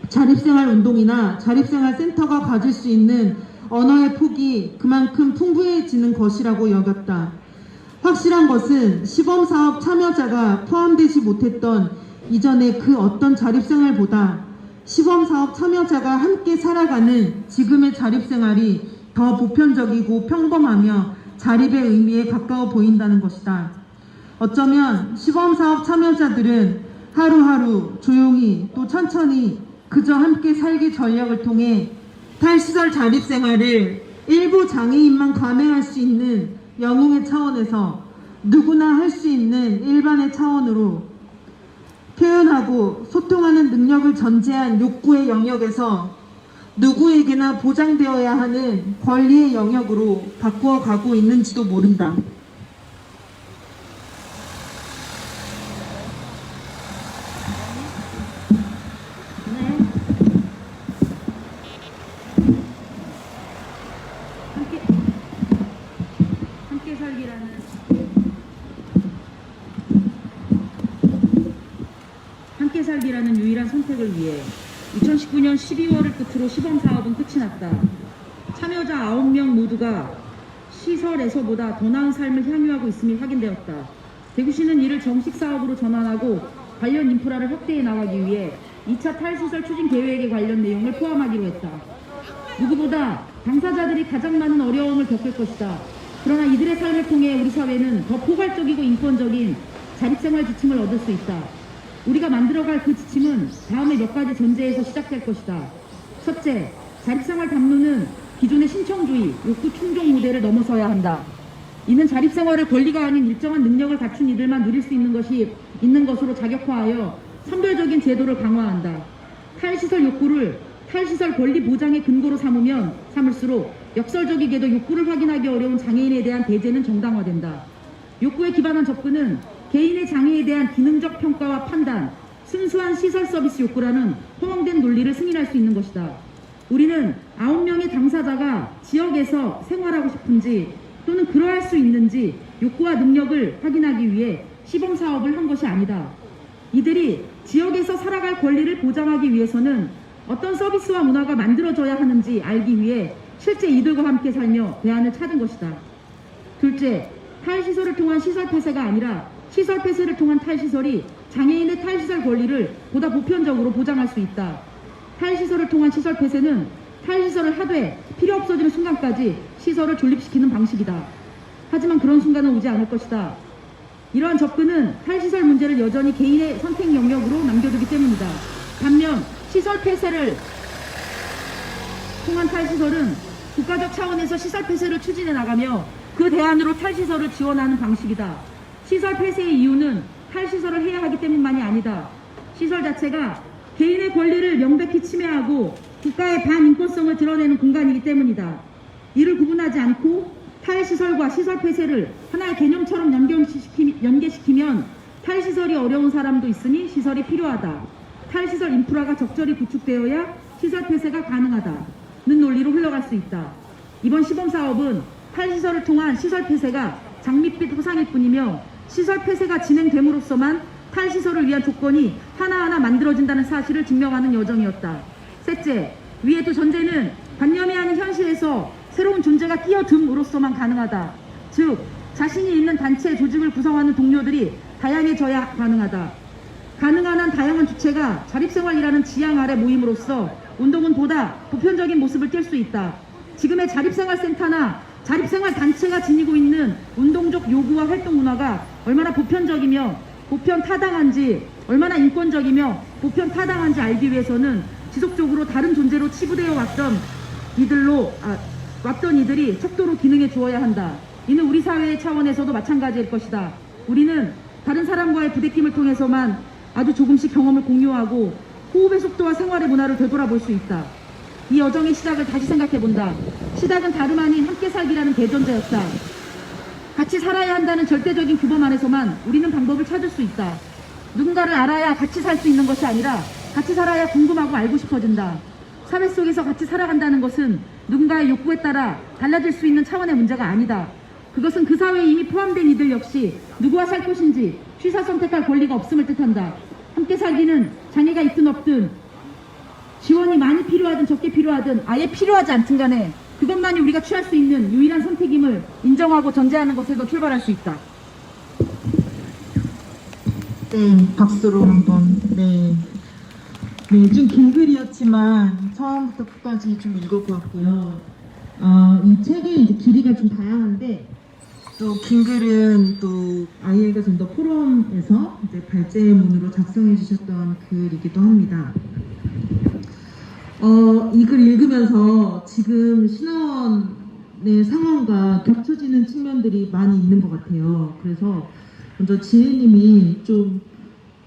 자립생활 운동이나 자립생활센터가 가질 수 있는 언어의 폭이 그만큼 풍부해지는 것이라고 여겼다. 확실한 것은 시범사업 참여자가 포함되지 못했던 이전의 그 어떤 자립생활보다 시범사업 참여자가 함께 살아가는 지금의 자립생활이 더 보편적이고 평범하며 자립의 의미에 가까워 보인다는 것이다. 어쩌면 시범사업 참여자들은 하루하루 조용히 또 천천히 그저 함께 살기 전략을 통해 탈시설 자립생활을 일부 장애인만 감행할 수 있는 영웅의 차원에서 누구나 할 수 있는 일반의 차원으로 표현하고 소통하는 능력을 전제한 욕구의 영역에서 누구에게나 보장되어야 하는 권리의 영역으로 바꾸어 가고 있는지도 모른다. 함께 살기라는 유일한 선택을 위해 2019년 12월을 끝으로 시범사업은 끝이 났다. 참여자 9명 모두가 시설에서보다 더 나은 삶을 향유하고 있음이 확인되었다. 대구시는 이를 정식 사업으로 전환하고 관련 인프라를 확대해 나가기 위해 2차 탈시설 추진 계획에 관련 내용을 포함하기로 했다. 누구보다 당사자들이 가장 많은 어려움을 겪을 것이다. 그러나 이들의 삶을 통해 우리 사회는 더 포괄적이고 인권적인 자립생활 지침을 얻을 수 있다. 우리가 만들어갈 그 지침은 다음에 몇 가지 전제에서 시작될 것이다. 첫째, 자립생활 담론은 기존의 신청주의, 욕구 충족 모델을 넘어서야 한다. 이는 자립생활을 권리가 아닌 일정한 능력을 갖춘 이들만 누릴 수 있는 것으로 자격화하여 선별적인 제도를 강화한다. 탈시설 욕구를 탈시설 권리 보장의 근거로 삼을수록 역설적이게도 욕구를 확인하기 어려운 장애인에 대한 배제는 정당화된다. 욕구에 기반한 접근은 개인의 장애에 대한 기능적 평가와 판단, 순수한 시설 서비스 욕구라는 허황된 논리를 승인할 수 있는 것이다. 우리는 9명의 당사자가 지역에서 생활하고 싶은지 또는 그러할 수 있는지 욕구와 능력을 확인하기 위해 시범사업을 한 것이 아니다. 이들이 지역에서 살아갈 권리를 보장하기 위해서는 어떤 서비스와 문화가 만들어져야 하는지 알기 위해 실제 이들과 함께 살며 대안을 찾은 것이다. 둘째, 탈시설을 통한 시설 폐쇄가 아니라 시설 폐쇄를 통한 탈시설이 장애인의 탈시설 권리를 보다 보편적으로 보장할 수 있다. 탈시설을 통한 시설 폐쇄는 탈시설을 하되 필요 없어지는 순간까지 시설을 존립시키는 방식이다. 하지만 그런 순간은 오지 않을 것이다. 이러한 접근은 탈시설 문제를 여전히 개인의 선택 영역으로 남겨두기 때문이다. 반면 시설 폐쇄를 통한 탈시설은 국가적 차원에서 시설 폐쇄를 추진해 나가며 그 대안으로 탈시설을 지원하는 방식이다. 시설 폐쇄의 이유는 탈시설을 해야 하기 때문만이 아니다. 시설 자체가 개인의 권리를 명백히 침해하고 국가의 반인권성을 드러내는 공간이기 때문이다. 이를 구분하지 않고 탈시설과 시설 폐쇄를 하나의 개념처럼 연계시키면 탈시설이 어려운 사람도 있으니 시설이 필요하다. 탈시설 인프라가 적절히 구축되어야 시설 폐쇄가 가능하다는 논리로 흘러갈 수 있다. 이번 시범사업은 탈시설을 통한 시설 폐쇄가 장밋빛 허상일 뿐이며 시설 폐쇄가 진행됨으로써만 탈시설을 위한 조건이 하나하나 만들어진다는 사실을 증명하는 여정이었다. 셋째, 위에도 전제는 관념이 아닌 현실에서 새로운 존재가 끼어듦으로써만 가능하다. 즉, 자신이 있는 단체 조직을 구성하는 동료들이 다양해져야 가능하다. 가능한 한 다양한 주체가 자립생활이라는 지향 아래 모임으로써 운동은 보다 보편적인 모습을 띌 수 있다. 지금의 자립생활센터나 자립생활 단체가 지니고 있는 운동적 요구와 활동 문화가 얼마나 보편적이며 보편 타당한지, 얼마나 인권적이며 보편 타당한지 알기 위해서는 지속적으로 다른 존재로 치부되어 왔던 이들이 척도로 기능해 주어야 한다. 이는 우리 사회의 차원에서도 마찬가지일 것이다. 우리는 다른 사람과의 부대낌을 통해서만 아주 조금씩 경험을 공유하고 호흡의 속도와 생활의 문화를 되돌아볼 수 있다. 이 여정의 시작을 다시 생각해본다. 시작은 다름 아닌 함께 살기라는 대전제였다. 같이 살아야 한다는 절대적인 규범 안에서만 우리는 방법을 찾을 수 있다. 누군가를 알아야 같이 살 수 있는 것이 아니라 같이 살아야 궁금하고 알고 싶어진다. 사회 속에서 같이 살아간다는 것은 누군가의 욕구에 따라 달라질 수 있는 차원의 문제가 아니다. 그것은 그 사회에 이미 포함된 이들 역시 누구와 살 것인지 취사 선택할 권리가 없음을 뜻한다. 함께 살기는 장애가 있든 없든, 지원이 많이 필요하든 적게 필요하든 아예 필요하지 않든 간에 그것만이 우리가 취할 수 있는 유일한 선택임을 인정하고 전제하는 것에서 출발할 수 있다. 네, 박수로 한번. 네, 좀 긴 글이었지만 처음부터 끝까지 좀 읽어보았고요. 이 책의 이제 길이가 좀 다양한데, 또 긴 글은 또 아이엘과 젠더 포럼에서 이제 발제문으로 작성해 주셨던 글이기도 합니다. 이 글 읽으면서 지금 신화원의 상황과 겹쳐지는 측면들이 많이 있는 것 같아요. 그래서 먼저 지혜님이 좀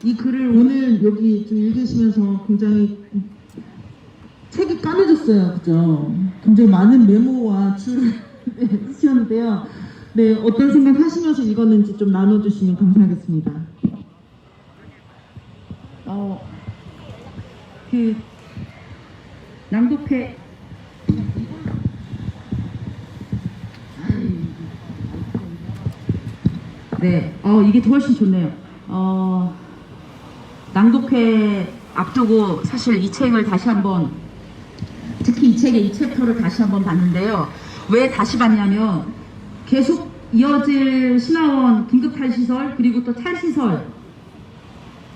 이 글을 오늘 여기 좀 읽으시면서 굉장히 책이 까매졌어요. 그죠? 굉장히 많은 메모와 줄을 쓰셨는데요. 네, 어떤 생각 하시면서 읽었는지 좀 나눠주시면 감사하겠습니다. 낭독회 네, 이게 더 훨씬 좋네요. 낭독회 앞두고 사실 이 책을 다시 한번, 특히 이 책의 이 챕터를 다시 한번 봤는데요. 왜 다시 봤냐면 계속 이어질 신화원 긴급 탈시설 그리고 또 탈시설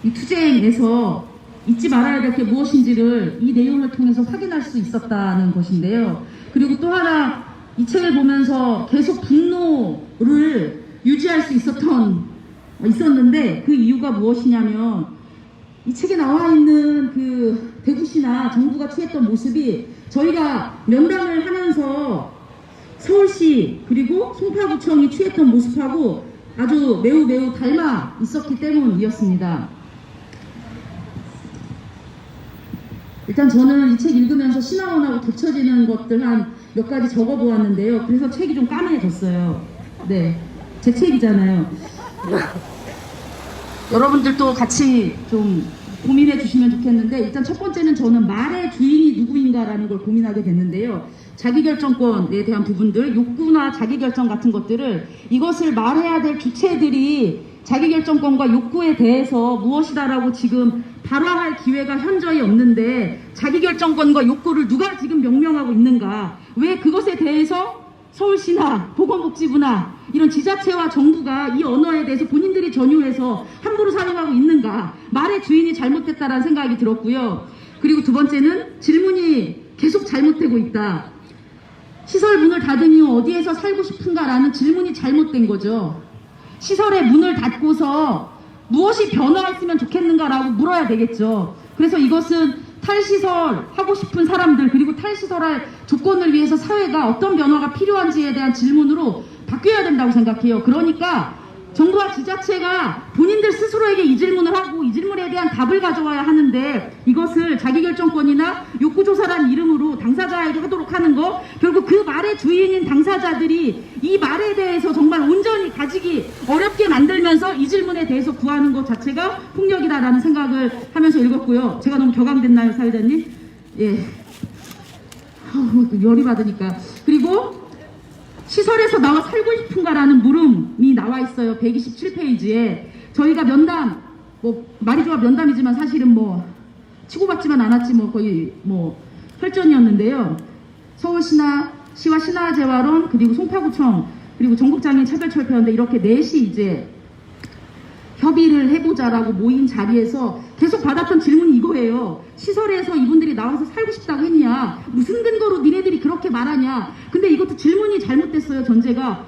이 투쟁에서 잊지 말아야 될 게 무엇인지를 이 내용을 통해서 확인할 수 있었다는 것인데요. 그리고 또 하나, 이 책을 보면서 계속 분노를 유지할 수 있었는데 그 이유가 무엇이냐면 이 책에 나와 있는 그 대구시나 정부가 취했던 모습이 저희가 면담을 하면서 서울시 그리고 송파구청이 취했던 모습하고 아주 매우 닮아 있었기 때문이었습니다. 일단 저는 이 책 읽으면서 신화원하고 겹쳐지는 것들 한 몇 가지 적어보았는데요. 그래서 책이 좀 까매졌어요. 네, 제 책이잖아요. 여러분들도 같이 좀 고민해 주시면 좋겠는데, 일단 첫 번째는 저는 말의 주인이 누구인가라는 걸 고민하게 됐는데요. 자기결정권에 대한 부분들, 욕구나 자기결정 같은 것들을, 이것을 말해야 될 주체들이 자기결정권과 욕구에 대해서 무엇이다라고 지금 발화할 기회가 현저히 없는데, 자기결정권과 욕구를 누가 지금 명명하고 있는가? 왜 그것에 대해서 서울시나 보건복지부나 이런 지자체와 정부가 이 언어에 대해서 본인들이 전유해서 함부로 사용하고 있는가? 말의 주인이 잘못됐다라는 생각이 들었고요. 그리고 두 번째는 질문이 계속 잘못되고 있다. 시설 문을 닫은 이후 어디에서 살고 싶은가라는 질문이 잘못된 거죠. 시설의 문을 닫고서 무엇이 변화했으면 좋겠는가라고 물어야 되겠죠. 그래서 이것은 탈시설 하고 싶은 사람들, 그리고 탈시설할 조건을 위해서 사회가 어떤 변화가 필요한지에 대한 질문으로 바뀌어야 된다고 생각해요. 그러니까 정부와 지자체가 본인들 스스로에게 이 질문을 하고 이 질문에 대한 답을 가져와야 하는데, 이것을 자기결정권이나 욕구조사라는 이름으로 당사자에게 하도록 하는 거, 결국 그 말의 주인인 당사자들이 이 말에 대해서 정말 온전히 가지기 어렵게 만들면서 이 질문에 대해서 구하는 것 자체가 폭력이다라는 생각을 하면서 읽었고요. 제가 너무 격앙됐나요, 사회자님? 예. 열이 받으니까. 그리고 시설에서 나와 살고 싶은가라는 물음이 나와 있어요. 127페이지에. 저희가 면담, 말이 좋아 면담이지만 사실은 치고받지만 않았지 거의 혈전이었는데요. 서울시나 시와 신화재활원, 그리고 송파구청, 그리고 전국장애인 차별철폐연대, 이렇게 넷이 이제 협의를 해보자라고 모인 자리에서 계속 받았던 질문이 이거예요. 시설에서 이분들이 나와서 살고 싶다고 했냐? 무슨 근거로 니네들이 그렇게 말하냐? 근데 이것도 질문이 잘못됐어요, 전제가.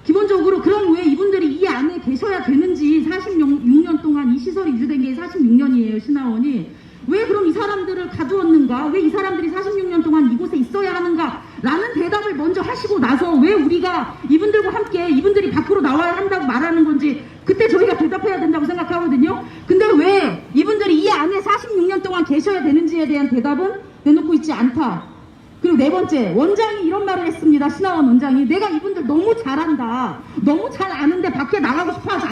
기본적으로 그럼 왜 이분들이 이 안에 계셔야 되는지, 46년 동안 이 시설이 유지된 게 46년이에요, 신화원이. 왜 그럼 이 사람들을 가두었는가? 왜 이 사람들이 46년 동안 이곳에 있어야 하는가? 라는 대답을 먼저 하시고 나서 왜 우리가 이분들과 함께 이분들이 밖으로 나와야 한다고 말하는 건지 그때 저희가 대답해야 된다고 생각하거든요. 근데 왜 이분들이 이 안에 46년 동안 계셔야 되는지에 대한 대답은 내놓고 있지 않다. 그리고 네 번째, 원장이 이런 말을 했습니다. 신화원 원장이. 내가 이분들 너무 잘 안다. 너무 잘 아는데 밖에 나가고 싶어 하지